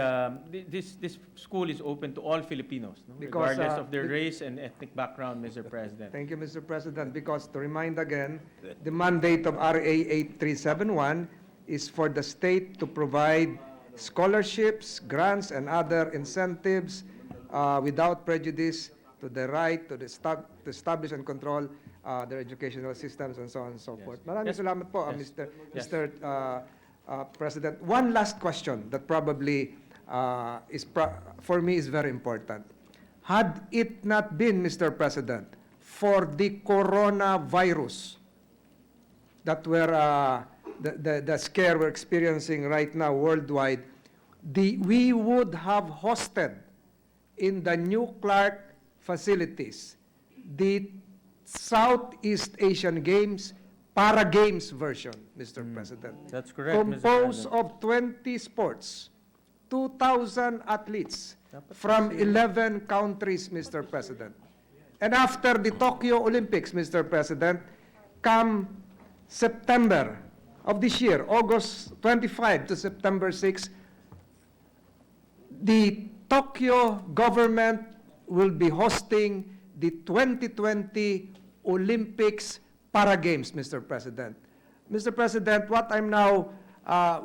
this school is open to all Filipinos, no? Because, Regardless of their race and ethnic background, Mr. President. Thank you, Mr. President, because to remind again, the mandate of RA 8371 is for the state to provide scholarships, grants, and other incentives without prejudice to the right to establish and control their educational systems and so on and so forth. Maraming Yes. salamat po, Yes. Yes. Mr. President. One last question that probably for me is very important. Had it not been, Mr. President, for the coronavirus that the scare we're experiencing right now worldwide, we would have hosted in the New Clark facilities the Southeast Asian Games Para Games version, Mr. President. That's correct, Mr. Composed President. of 20 sports, 2,000 athletes from 11 countries, Mr. President. And after the Tokyo Olympics, Mr. President, come September of this year, August 25 to September 6, the Tokyo government will be hosting the 2020 Olympics Para Games, Mr. President. Mr. President, what I'm now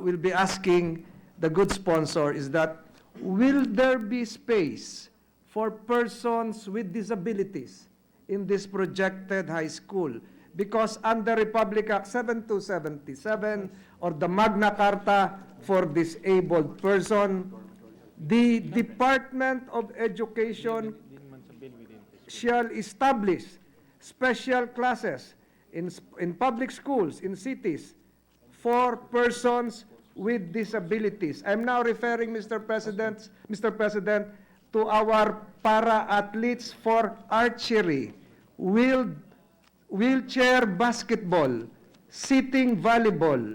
will be asking the good sponsor is that will there be space for persons with disabilities in this projected high school? Because under Republic Act 7277 or the Magna Carta for Disabled Person, the Department of Education shall establish special classes in public schools, in cities, for persons with disabilities. I'm now referring, Mr. President, to our para-athletes for archery, wheelchair basketball, sitting volleyball,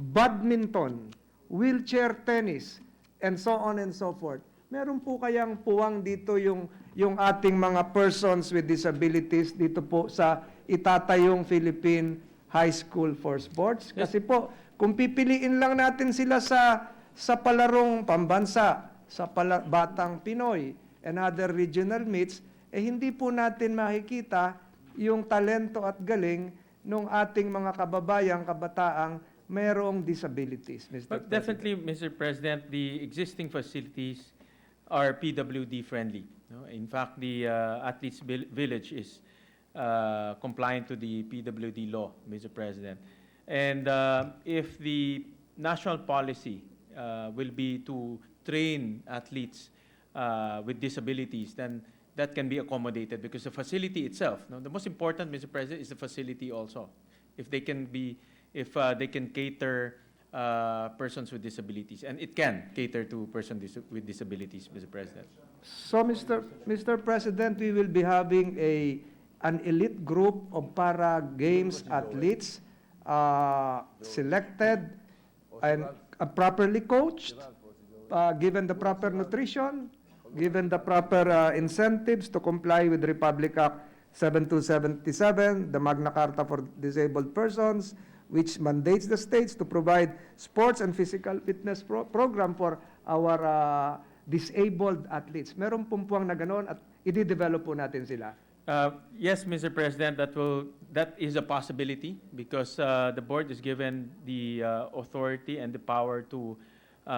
badminton, wheelchair tennis, and so on and so forth. Meron po kayang puwang dito yung ating mga persons with disabilities dito po sa itatayong Philippine High School for Sports? Kasi po, kung pipiliin lang natin sila sa palarong pambansa, sa Batang Pinoy, and other regional meets, hindi po natin makikita yung talento at galing ng ating mga kababayang, kabataang merong disabilities, Mr. But President. definitely, Mr. President, the existing facilities are PWD friendly. No? In fact, the Athletes Village is compliant to the PWD law, Mr. President. And if the national policy will be to train athletes with disabilities, then that can be accommodated because the facility itself, no, the most important, Mr. President, is the facility also. If they can cater persons with disabilities, and it can cater to persons with disabilities, Mr. President. So, Mr. President, we will be having an elite group of para games athletes selected and properly coached, given the proper nutrition, given the proper incentives to comply with Republic Act 7277, the Magna Carta for Disabled Persons, which mandates the states to provide sports and physical fitness program for our disabled athletes. Meron pumpuang na ganon at i-develop po natin sila. Yes, Mr. President, that is a possibility because the board is given the authority and the power to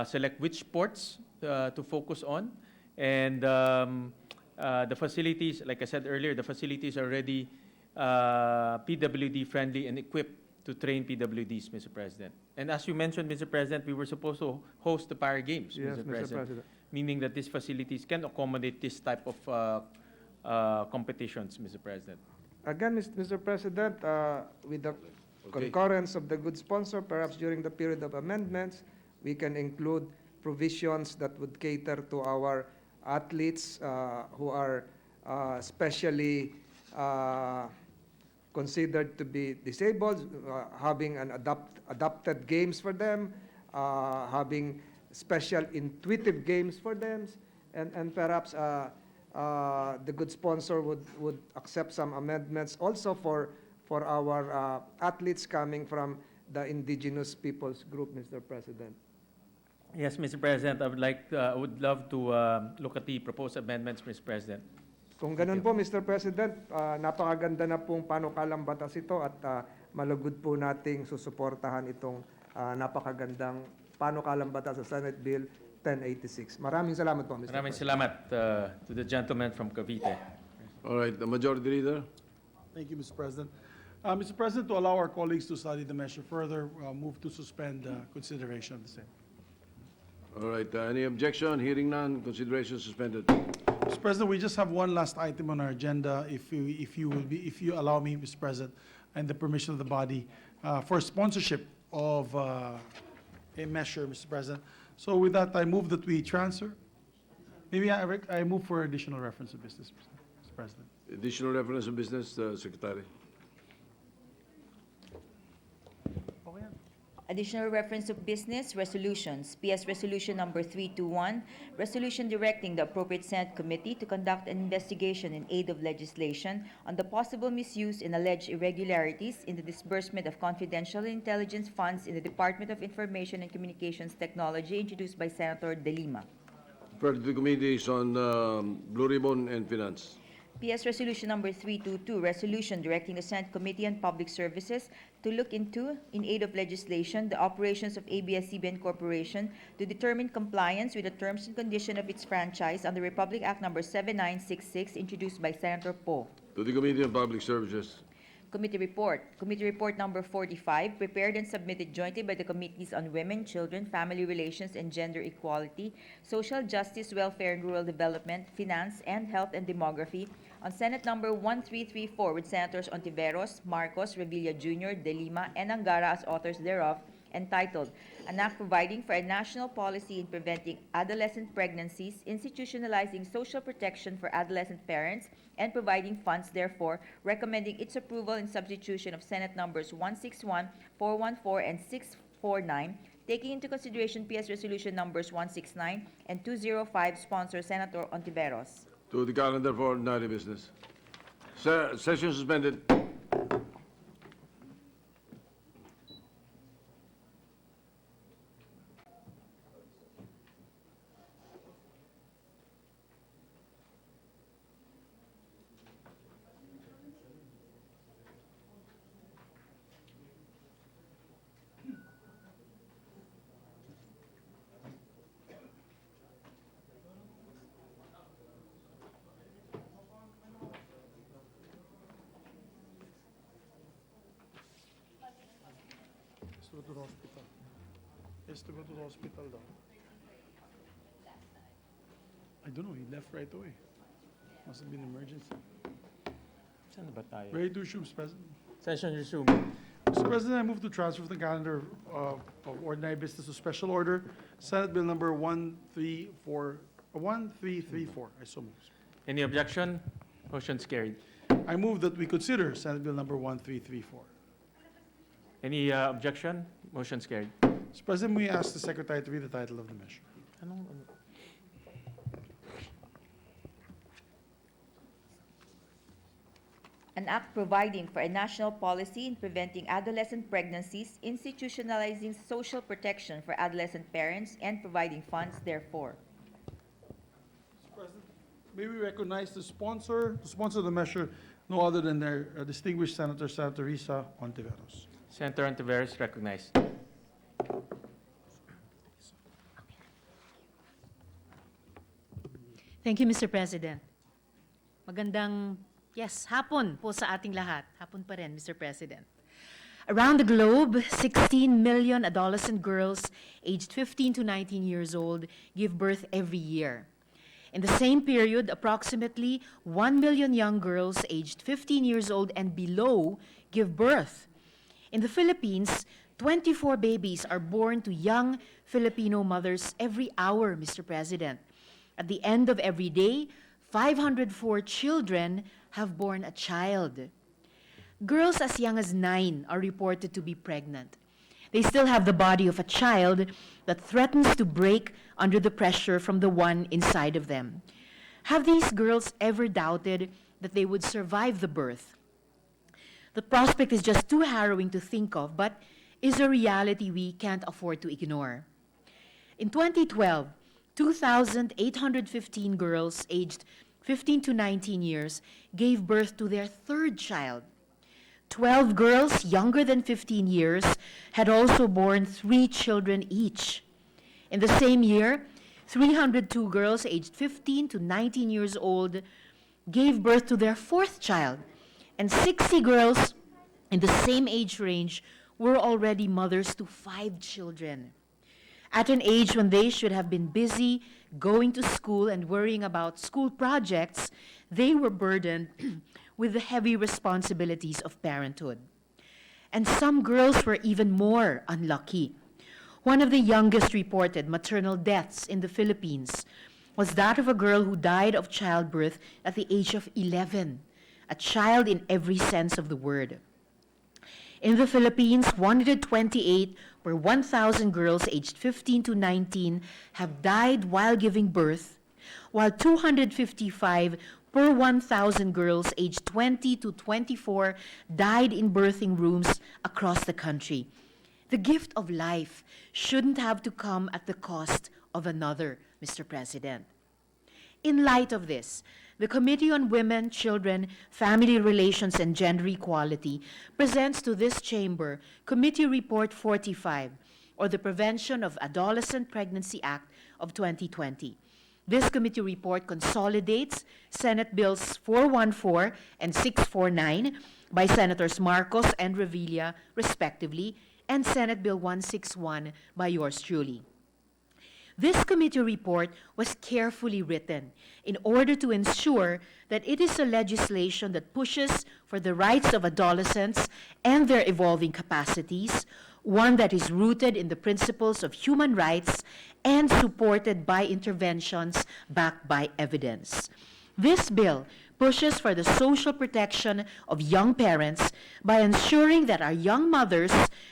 select which sports to focus on. And the facilities, like I said earlier, the facilities are already PWD friendly and equipped to train PWDs, Mr. President. And as you mentioned, Mr. President, we were supposed to host the Para Games, Yes, Mr. President, meaning that these facilities can accommodate this type of competitions, Mr. President. Again, Mr. President, with the concurrence of the good sponsor, perhaps during the period of amendments, we can include provisions that would cater to our athletes who are specially considered to be disabled, having an adapted games for them, having special intuitive games for them, and perhaps the good sponsor would accept some amendments also for our athletes coming from the indigenous peoples group, Mr. President. Yes, Mr. President, I would love to look at the proposed amendments, Mr. President. Kung ganun po, Mr. President, napakaganda na pong panukalang batas ito at malugod po nating susuportahan itong napakagandang panukalang batas sa Senate Bill 1086. Maraming salamat po, Mr. Maraming President. salamat to the gentleman from Cavite. All right, the Majority Leader. Thank you, Mr. President. Mr. President, to allow our colleagues to study the measure further, move to suspend consideration of the same. All right, any objection? Hearing none, consideration suspended. Mr. President, we just have one last item on our agenda, if you allow me, Mr. President, and the permission of the body, for sponsorship of a measure, Mr. President. So with that, I move that we transfer. Maybe I move for additional reference of business, Mr. President. Additional reference of business, Secretary. Additional reference of business, resolutions. PS Resolution Number 321, resolution directing the appropriate Senate committee to conduct an investigation in aid of legislation on the possible misuse and alleged irregularities in the disbursement of confidential intelligence funds in the Department of Information and Communications Technology, introduced by Senator De Lima. Referred to the committees on Blue Ribbon and Finance. PS Resolution Number 322, resolution directing the Senate Committee on Public Services to look into, in aid of legislation, the operations of ABS-CBN Corporation to determine compliance with the terms and conditions of its franchise under Republic Act Number 7966, introduced by Senator Poe. To the Committee on Public Services. Committee report number 45, prepared and submitted jointly by the Committees on Women, Children, Family Relations and Gender Equality, Social Justice, Welfare and Rural Development, Finance, and Health and Demography, on Senate number 1334 with Senators Ontiveros, Marcos, Revilla Jr., De Lima, and Angara as authors thereof, entitled, An Act Providing for a National Policy in Preventing Adolescent Pregnancies, Institutionalizing Social Protection for Adolescent Parents, and Providing Funds, therefore, recommending its approval in substitution of Senate numbers 161, 414, and 649, taking into consideration PS Resolution numbers 169 and 205, sponsor Senator Ontiveros. To the calendar for ordinary business. Session suspended. the hospital. He has to go to the hospital daw. I don't know, he left right away. Must have been emergency. Saan ba tayo? Ready to resume, Mr. President. Session resumed. Mr. President, I move to transfer from the calendar of ordinary business to special order, Senate Bill number 1334. I so move. Any objection? Motion's carried. I move that we consider Senate Bill number 1334. Any objection? Motion's carried. Mr. President, we ask the Secretary to read the title of the measure. An act providing for a national policy in preventing adolescent pregnancies, institutionalizing social protection for adolescent parents, and providing funds therefor. Mr. President, may we recognize the sponsor of the measure, no other than their distinguished Senator, Senator Risa Ontiveros. Senator Antiveros recognized. Thank you, Mr. President. Magandang, hapon po sa ating lahat. Hapon pa rin, Mr. President. Around the globe, 16 million adolescent girls aged 15 to 19 years old give birth every year. In the same period, approximately 1 million young girls aged 15 years old and below give birth. In the Philippines, 24 babies are born to young Filipino mothers every hour, Mr. President. At the end of every day, 504 children have born a child. Girls as young as 9 are reported to be pregnant. They still have the body of a child that threatens to break under the pressure from the one inside of them. Have these girls ever doubted that they would survive the birth? The prospect is just too harrowing to think of, but is a reality we can't afford to ignore. In 2012, 2,815 girls aged 15 to 19 years gave birth to their third child. 12 girls younger than 15 years had also born 3 children each. In the same year, 302 girls aged 15 to 19 years old gave birth to their fourth child, and 60 girls in the same age range were already mothers to 5 children. At an age when they should have been busy going to school and worrying about school projects, they were burdened with the heavy responsibilities of parenthood. And some girls were even more unlucky. One of the youngest reported maternal deaths in the Philippines was that of a girl who died of childbirth at the age of 11, a child in every sense of the word. In the Philippines, 128 per 1,000 girls aged 15 to 19 have died while giving birth, while 255 per 1,000 girls aged 20 to 24 died in birthing rooms across the country. The gift of life shouldn't have to come at the cost of another, Mr. President. In light of this, the Committee on Women, Children, Family Relations, and Gender Equality presents to this chamber Committee Report 45, or the Prevention of Adolescent Pregnancy Act of 2020. This committee report consolidates Senate Bills 414 and 649 by Senators Marcos and Revilla, respectively, and Senate Bill 161 by yours truly. This committee report was carefully written in order to ensure that it is a legislation that pushes for the rights of adolescents and their evolving capacities, one that is rooted in the principles of human rights and supported by interventions backed by evidence. This bill pushes for the social protection of young parents by ensuring that our young mothers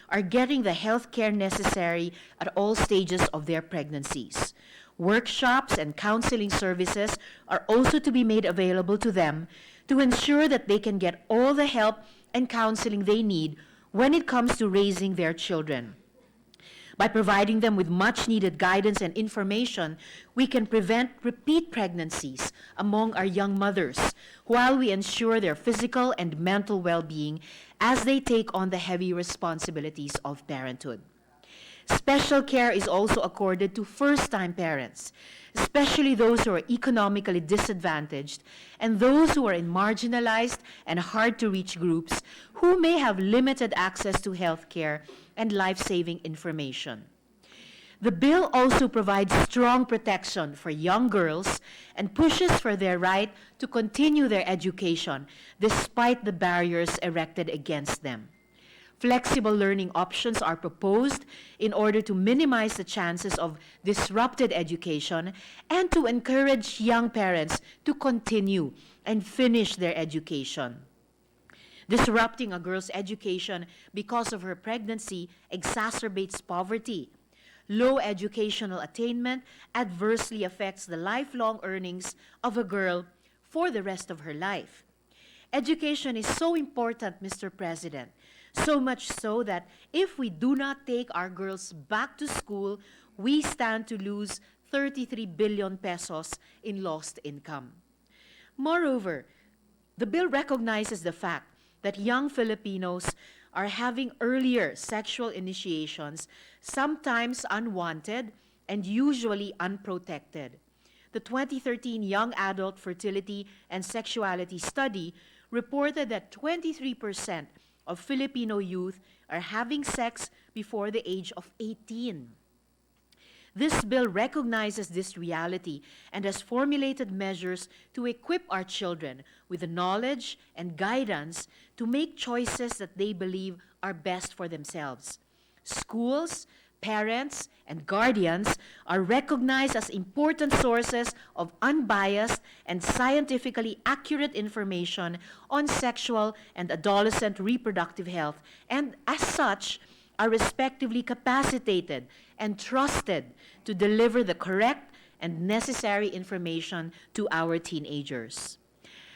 are getting the health care necessary at all stages of their pregnancies. Workshops and counseling services are also to be made available to them to ensure that they can get all the help and counseling they need when it comes to raising their children. By providing them with much-needed guidance and information, we can prevent repeat pregnancies among our young mothers while we ensure their physical and mental well-being as they take on the heavy responsibilities of parenthood. Special care is also accorded to first-time parents, especially those who are economically disadvantaged and those who are in marginalized and hard-to-reach groups who may have limited access to health care and life-saving information. The bill also provides strong protection for young girls and pushes for their right to continue their education despite the barriers erected against them. Flexible learning options are proposed in order to minimize the chances of disrupted education and to encourage young parents to continue and finish their education. Disrupting a girl's education because of her pregnancy exacerbates poverty. Low educational attainment adversely affects the lifelong earnings of a girl for the rest of her life. Education is so important, Mr. President, so much so that if we do not take our girls back to school, we stand to lose 33 billion pesos in lost income. Moreover, the bill recognizes the fact that young Filipinos are having earlier sexual initiations, sometimes unwanted and usually unprotected. The 2013 Young Adult Fertility and Sexuality Study reported that 23% of Filipino youth are having sex before the age of 18. This bill recognizes this reality and has formulated measures to equip our children with the knowledge and guidance to make choices that they believe are best for themselves. Schools, parents, and guardians are recognized as important sources of unbiased and scientifically accurate information on sexual and adolescent reproductive health, and as such, are respectively capacitated and trusted to deliver the correct and necessary information to our teenagers.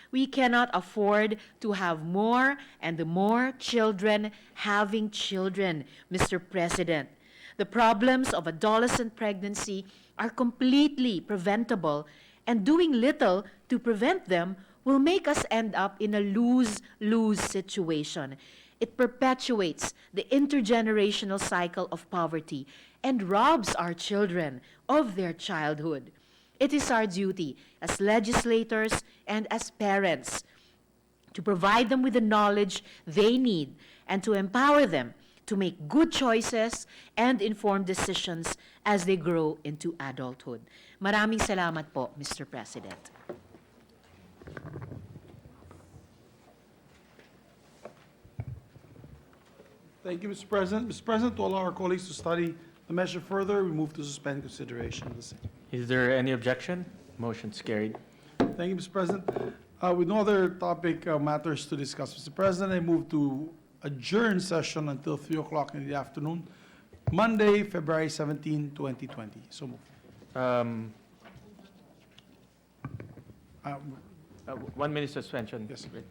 We cannot afford to have more and more children having children, Mr. President. The problems of adolescent pregnancy are completely preventable, and doing little to prevent them will make us end up in a lose-lose situation. It perpetuates the intergenerational cycle of poverty and robs our children of their childhood. It is our duty as legislators and as parents to provide them with the knowledge they need and to empower them to make good choices and informed decisions as they grow into adulthood. Maraming salamat po, Mr. President. Thank you, Mr. President. Mr. President, to allow our colleagues to study the measure further, we move to suspend consideration of the same. Is there any objection? Motion's carried. Thank you, Mr. President. With no other topic matters to discuss, Mr. President, I move to adjourn session until 3 o'clock in the afternoon, Monday, February 17, 2020. So moved. 1 minute suspension. Yes, sir. Great.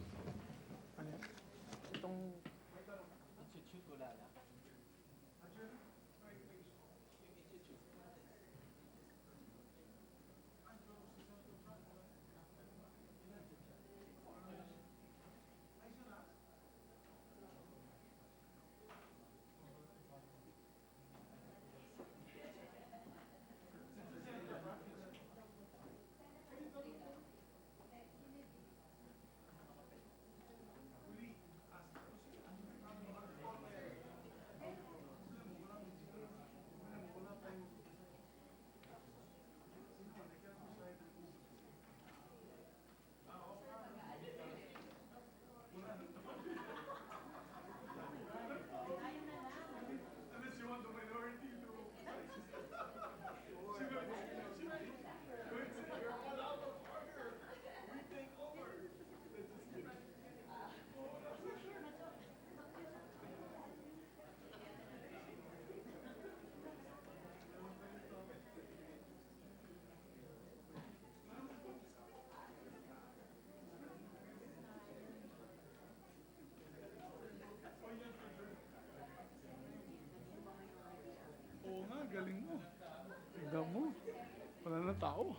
Oo nga, galing mo. Tignan mo. Wala na tao.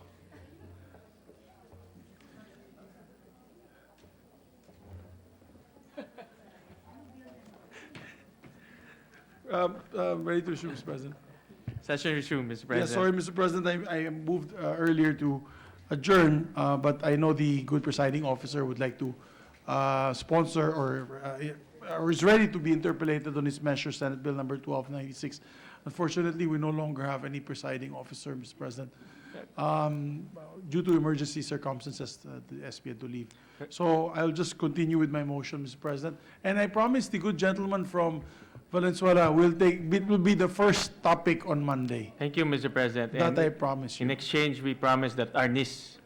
Ready to resume, Mr. President. Session resumed, Mr. Yeah, President. sorry, Mr. President, I moved earlier to adjourn, but I know the good presiding officer would like to sponsor or is ready to be interpellated on his measure, Senate Bill number 1296. Unfortunately, we no longer have any presiding officer, Mr. President, due to emergency circumstances, the SP had to leave. So I'll just continue with my motion, Mr. President. And I promise the good gentleman from Valenzuela it will be the first topic on Monday. Thank you, Mr. President. That And I promise in you. exchange, we promise that our NIS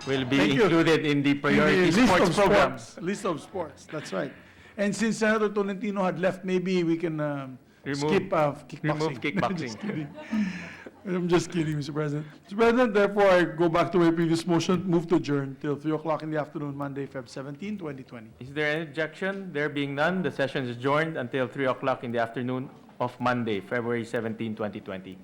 will be Thank you. included in the priority List of sports programs. sports. List of sports, that's right. And since Senator Tolentino had left, maybe we can skip kickboxing. remove kickboxing. Just kidding. I'm just kidding, Mr. President. Mr. President, therefore, I go back to my previous motion, move to adjourn till 3 o'clock in the afternoon, Monday, Feb 17, 2020. Is there any objection? There being none, the session is adjourned until 3 o'clock in the afternoon of Monday, February 17, 2020.